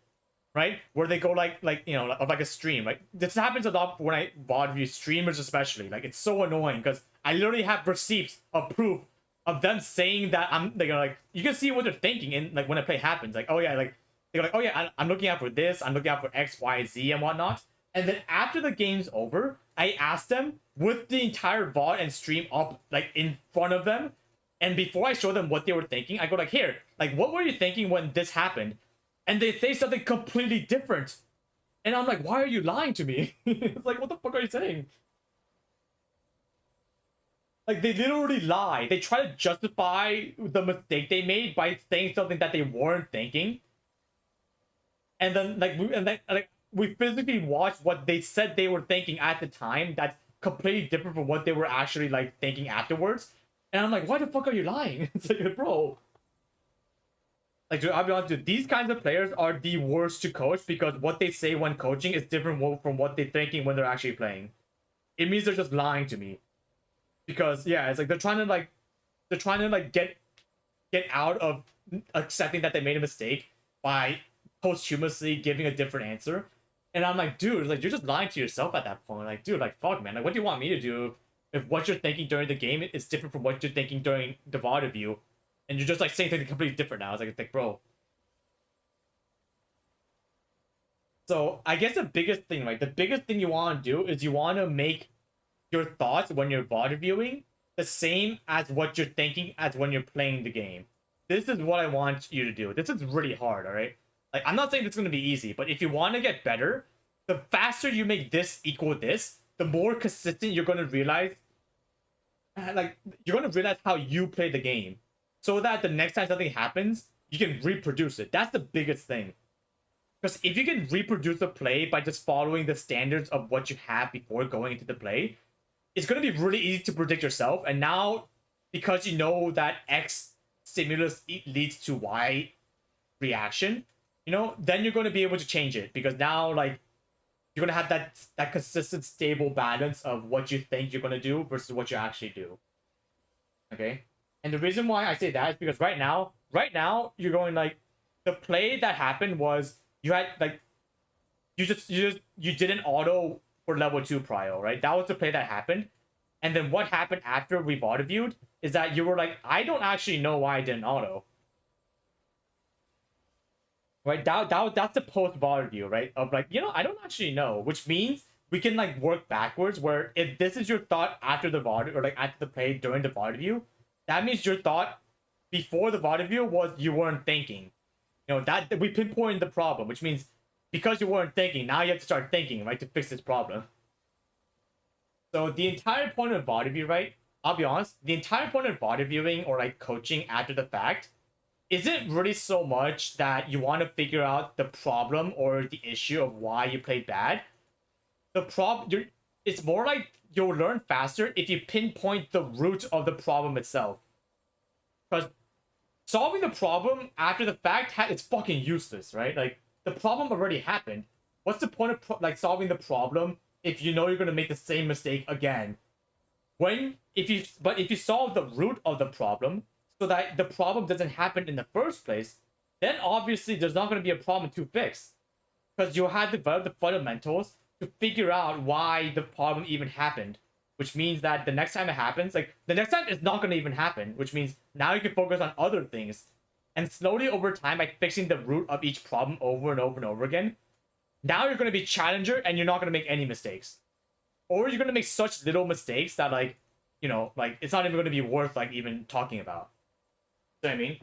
right? Where they go like you know, of like a stream. Like this happens a lot when I VOD view streamers, especially. Like it's so annoying because I literally have receipts of proof of them saying that like you can see what they're thinking in like when a play happens. Like, oh yeah, like they're like, oh yeah, I'm looking out for this, I'm looking out for X, Y, Z and whatnot. And then after the game's over, I ask them with the entire VOD and stream up like in front of them. And before I show them what they were thinking, I go like, here, like what were you thinking when this happened? And they say something completely different. And I'm like, why are you lying to me? It's like, what the fuck are you saying? Like, they literally lie. They try to justify the mistake they made by saying something that they weren't thinking. And then, we physically watched what they said they were thinking at the time that's completely different from what they were actually, like, thinking afterwards. And I'm like, why the fuck are you lying? It's like, bro. Like, dude, I'll be honest, dude, these kinds of players are the worst to coach because what they say when coaching is different from what they're thinking when they're actually playing. It means they're just lying to me. Because, yeah, it's like they're trying to get out of accepting that they made a mistake by posthumously giving a different answer. And I'm like, dude, like, you're just lying to yourself at that point. Like, dude, like, fuck, man. Like, what do you want me to do if what you're thinking during the game is different from what you're thinking during the VOD review? And you're just, like, saying something completely different now. It's like, bro. So, I guess the biggest thing, right? The biggest thing you want to do is you want to make your thoughts when you're VOD reviewing the same as what you're thinking as when you're playing the game. This is what I want you to do. This is really hard, alright? Like, I'm not saying it's going to be easy, but if you want to get better, the faster you make this equal this, the more consistent you're going to realize, like, you're going to realize how you play the game. So that the next time something happens, you can reproduce it. That's the biggest thing. Because if you can reproduce a play by just following the standards of what you have before going into the play, it's going to be really easy to predict yourself. And now, because you know that X stimulus leads to Y reaction, you know, then you're going to be able to change it. Because now, like, you're going to have that consistent, stable balance of what you think you're going to do versus what you actually do. Okay? And the reason why I say that is because right now, you're going, like, the play that happened was, you had, like, you didn't auto for level 2 prio, right? That was the play that happened. And then what happened after we VOD viewed is that you were like, I don't actually know why I didn't auto. Right? That's the post VOD view, right? Of like, I don't actually know, which means we can like work backwards where if this is your thought after the VOD or like after the play during the VOD view, that means your thought before the VOD view was you weren't thinking. That we pinpointed the problem, which means because you weren't thinking, now you have to start thinking, right, to fix this problem. So the entire point of VOD view, right? I'll be honest, the entire point of VOD viewing or like coaching after the fact isn't really so much that you want to figure out the problem or the issue of why you played bad. It's more like you'll learn faster if you pinpoint the root of the problem itself. Because solving the problem after the fact it's fucking useless, right? Like the problem already happened. What's the point of solving the problem if you know you're gonna make the same mistake again? If you solve the root of the problem so that the problem doesn't happen in the first place, then obviously there's not gonna be a problem to fix, because you had developed the fundamentals to figure out why the problem even happened. Which means that the next time it happens, like the next time it's not gonna even happen. Which means now you can focus on other things, and slowly over time, by fixing the root of each problem over and over and over again, now you're going to be challenger and you're not going to make any mistakes. Or you're going to make such little mistakes that it's not even going to be worth even talking about. You know what I mean?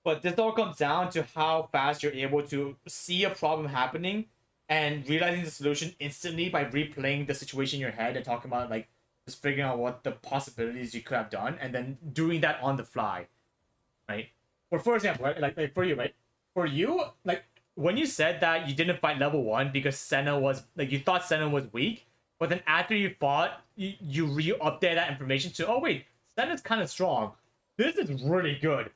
But this all comes down to how fast you're able to see a problem happening and realizing the solution instantly by replaying the situation in your head and talking about just figuring out what the possibilities you could have done and then doing that on the fly. Right? Or for example, right? Like for you, right? For you, when you said that you didn't fight level 1 because Senna was you thought Senna was weak, but then after you fought, you re-update that information to, oh wait, Senna's kind of strong. This is really good.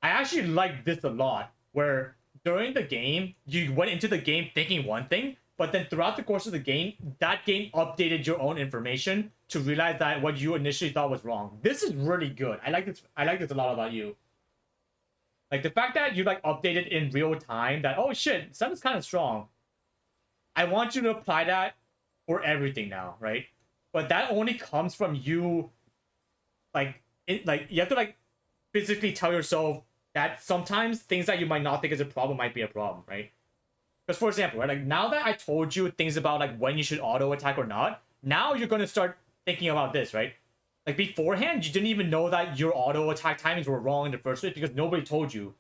I actually like this a lot, where during the game, you went into the game thinking one thing, but then throughout the course of the game, that game updated your own information to realize that what you initially thought was wrong. This is really good. I like this a lot about you. Like the fact that you updated in real time that, oh shit, Senna's kind of strong. I want you to apply that for everything now, right? But that only comes from you you have to physically tell yourself that sometimes things that you might not think is a problem might be a problem, right? Because for example, right, now that I told you things about when you should auto attack or not, now you're gonna start thinking about this, right? Beforehand, you didn't even know that your auto attack timings were wrong in the first place because nobody told you.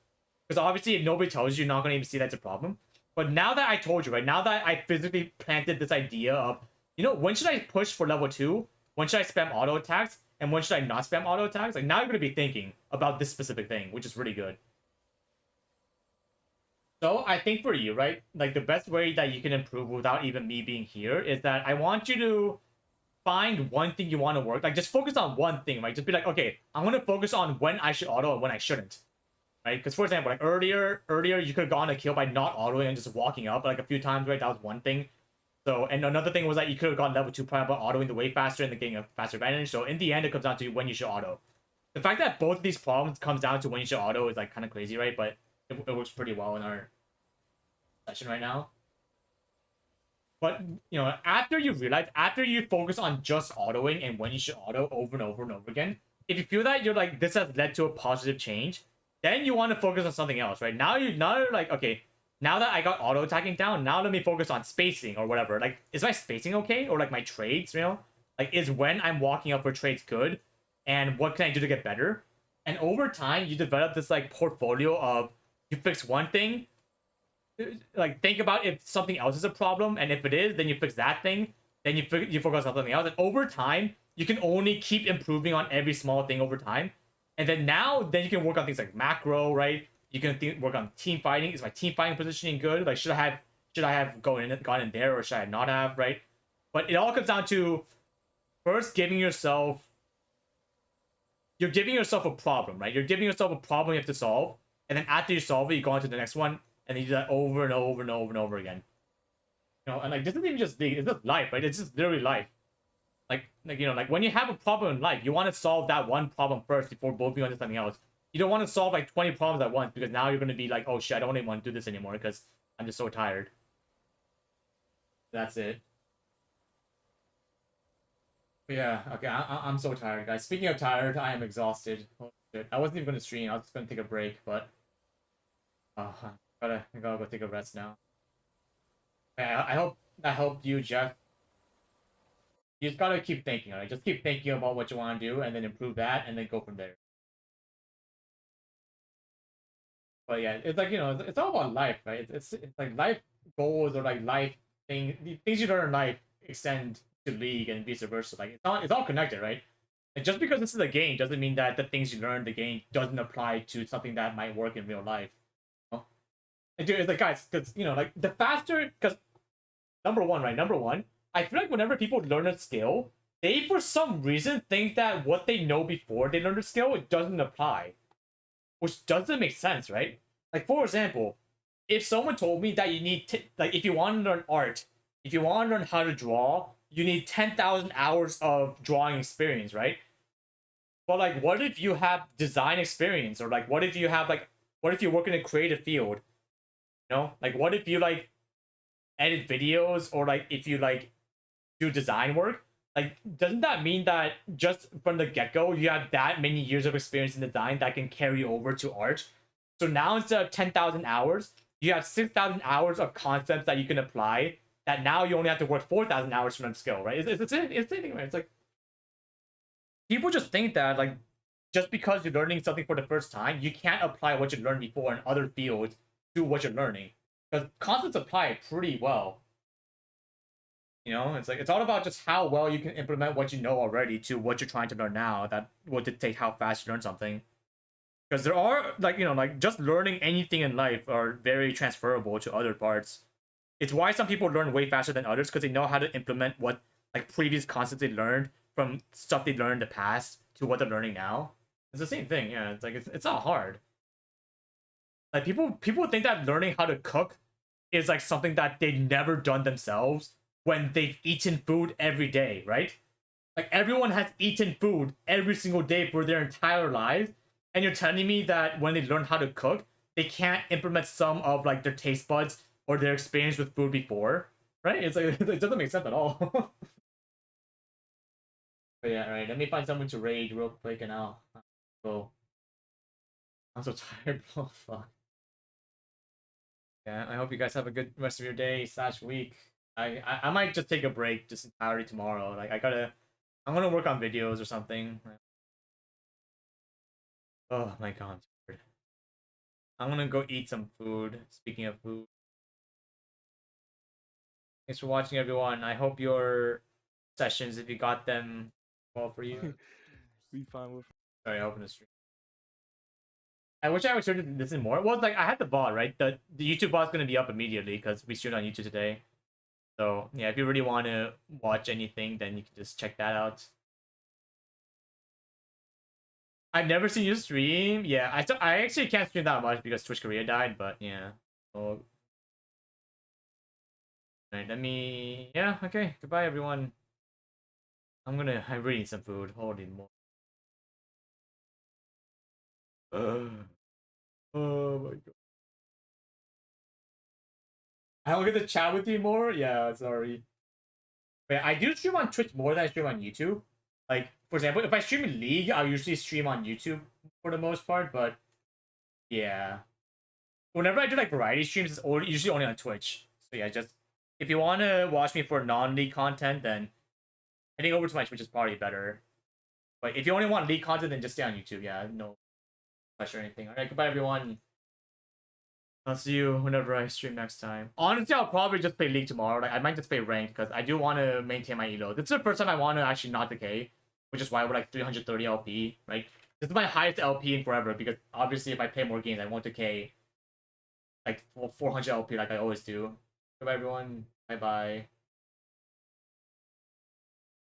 Because obviously, if nobody tells you, you're not gonna even see that's a problem. But now that I told you, right, now that I physically planted this idea of, when should I push for level 2? When should I spam auto attacks? And when should I not spam auto attacks? Now you're gonna be thinking about this specific thing, which is really good. So I think for you, right, the best way that you can improve without even me being here is that I want you to find one thing you want to work. Just focus on one thing, right? Just be okay, I'm gonna focus on when I should auto and when I shouldn't, right? Because for example, earlier you could have gotten a kill by not autoing and just walking up a few times, right? That was one thing. So, and another thing was that you could have gotten level 2 prime by autoing the way faster and then getting a faster advantage. So in the end, it comes down to when you should auto. The fact that both of these problems comes down to when you should auto is kind of crazy, right? But it works pretty well in our session right now. But after you focus on just autoing and when you should auto over and over and over again, if you feel that you're this has led to a positive change, then you want to focus on something else, right? Now you're okay, now that I got auto attacking down, now let me focus on spacing or whatever. Is my spacing okay? Or my trades, is when I'm walking up for trades good? And what can I do to get better? And over time, you develop this portfolio of, you fix one thing, think about if something else is a problem, and if it is, then you fix that thing, then you focus on something else, and over time you can only keep improving on every small thing over time. And then you can work on things like macro, right? You can work on team fighting. Is my team fighting positioning good? Should I have gone in there, or should I not have, right? But it all comes down to first giving yourself a problem, right? You're giving yourself a problem you have to solve, and then after you solve it, you go on to the next one. And you do that over and over and over and over again. And this isn't even just league, it's just life, right? It's just literally life. When you have a problem in life, you want to solve that one problem first before moving on to something else. You don't want to solve 20 problems at once, because now you're going to be oh shit, I don't even want to do this anymore because I'm just so tired. That's it. But yeah, okay, I'm so tired, guys. Speaking of tired, I am exhausted. Oh, shit. I wasn't even gonna stream. I was just gonna take a break, but I gotta go take a rest now. I hope you, Jeff. You just gotta keep thinking, alright? Just keep thinking about what you want to do, and then improve that, and then go from there. But yeah, it's like, it's all about life, right? It's like life goals or like life the things you learn in life extend to League and vice versa. Like it's all connected, right? And just because this is a game doesn't mean that the things you learn in the game doesn't apply to something that might work in real life. You know? And dude, it's like, guys, because like the faster, because number one, right? Number one, I feel like whenever people learn a skill, they for some reason think that what they know before they learn the skill, it doesn't apply, which doesn't make sense, right? Like, for example, if someone told me that you need like, if you want to learn art, if you want to learn how to draw, you need 10,000 hours of drawing experience, right? But like, what if you have design experience, or like, what if you work in a creative field? Like, what if you like edit videos, or like if you like do design work? Like, doesn't that mean that just from the get-go you have that many years of experience in design that can carry over to art? So now instead of 10,000 hours, you have 6,000 hours of concepts that you can apply, that now you only have to work 4,000 hours to learn skill, right? It's anything, right? It's like, people just think that, like, just because you're learning something for the first time, you can't apply what you learned before in other fields to what you're learning. Because concepts apply pretty well. It's like, it's all about just how well you can implement what you know already to what you're trying to learn now. That will dictate how fast you learn something. Because there are, like, like, just learning anything in life are very transferable to other parts. It's why some people learn way faster than others, because they know how to implement what, like, previous concepts they learned from stuff they learned in the past to what they're learning now. It's the same thing, yeah. It's like, it's not hard. Like, people think that learning how to cook is like something that they've never done themselves when they've eaten food every day, right? Like, everyone has eaten food every single day for their entire lives, and you're telling me that when they learn how to cook, they can't implement some of like their taste buds or their experience with food before, right? It's like, it doesn't make sense at all. But yeah, right. Let me find someone to raid real quick, and I'll go. I'm so tired, bro. Fuck. Yeah, I hope you guys have a good rest of your day / week. I might just take a break just entirely tomorrow. Like, I'm gonna work on videos or something. Oh my god, I'm tired. I'm gonna go eat some food. Speaking of food. Thanks for watching, everyone. I hope your sessions, if you got them, well for you.
We fine with.
Sorry, I opened the stream. I wish I would start to listen more. Well, like, I had the VOD, right? The YouTube VOD's gonna be up immediately because we streamed on YouTube today. So yeah, if you really want to watch anything, then you can just check that out. I've never seen you stream. Yeah, I actually can't stream that much because Twitch Korea died, but yeah. So, alright, yeah, okay. Goodbye, everyone. I really need some food. Holy moly. Oh my god. I don't get to chat with you more? Yeah, sorry. But I do stream on Twitch more than I stream on YouTube. Like, for example, if I stream in League, I'll usually stream on YouTube for the most part, but yeah. Whenever I do like variety streams, it's usually only on Twitch. So yeah, just if you want to watch me for non-League content, then heading over to my Twitch is probably better. But if you only want League content, then just stay on YouTube. Yeah, no pressure or anything. Alright, goodbye, everyone. I'll see you whenever I stream next time. Honestly, I'll probably just play League tomorrow. Like, I might just play ranked because I do want to maintain my elo. This is the first time I want to actually not decay, which is why we're like 330 LP. Right, this is my highest LP in forever because obviously if I play more games, I won't decay like 400 LP like I always do. Goodbye, everyone. Bye bye.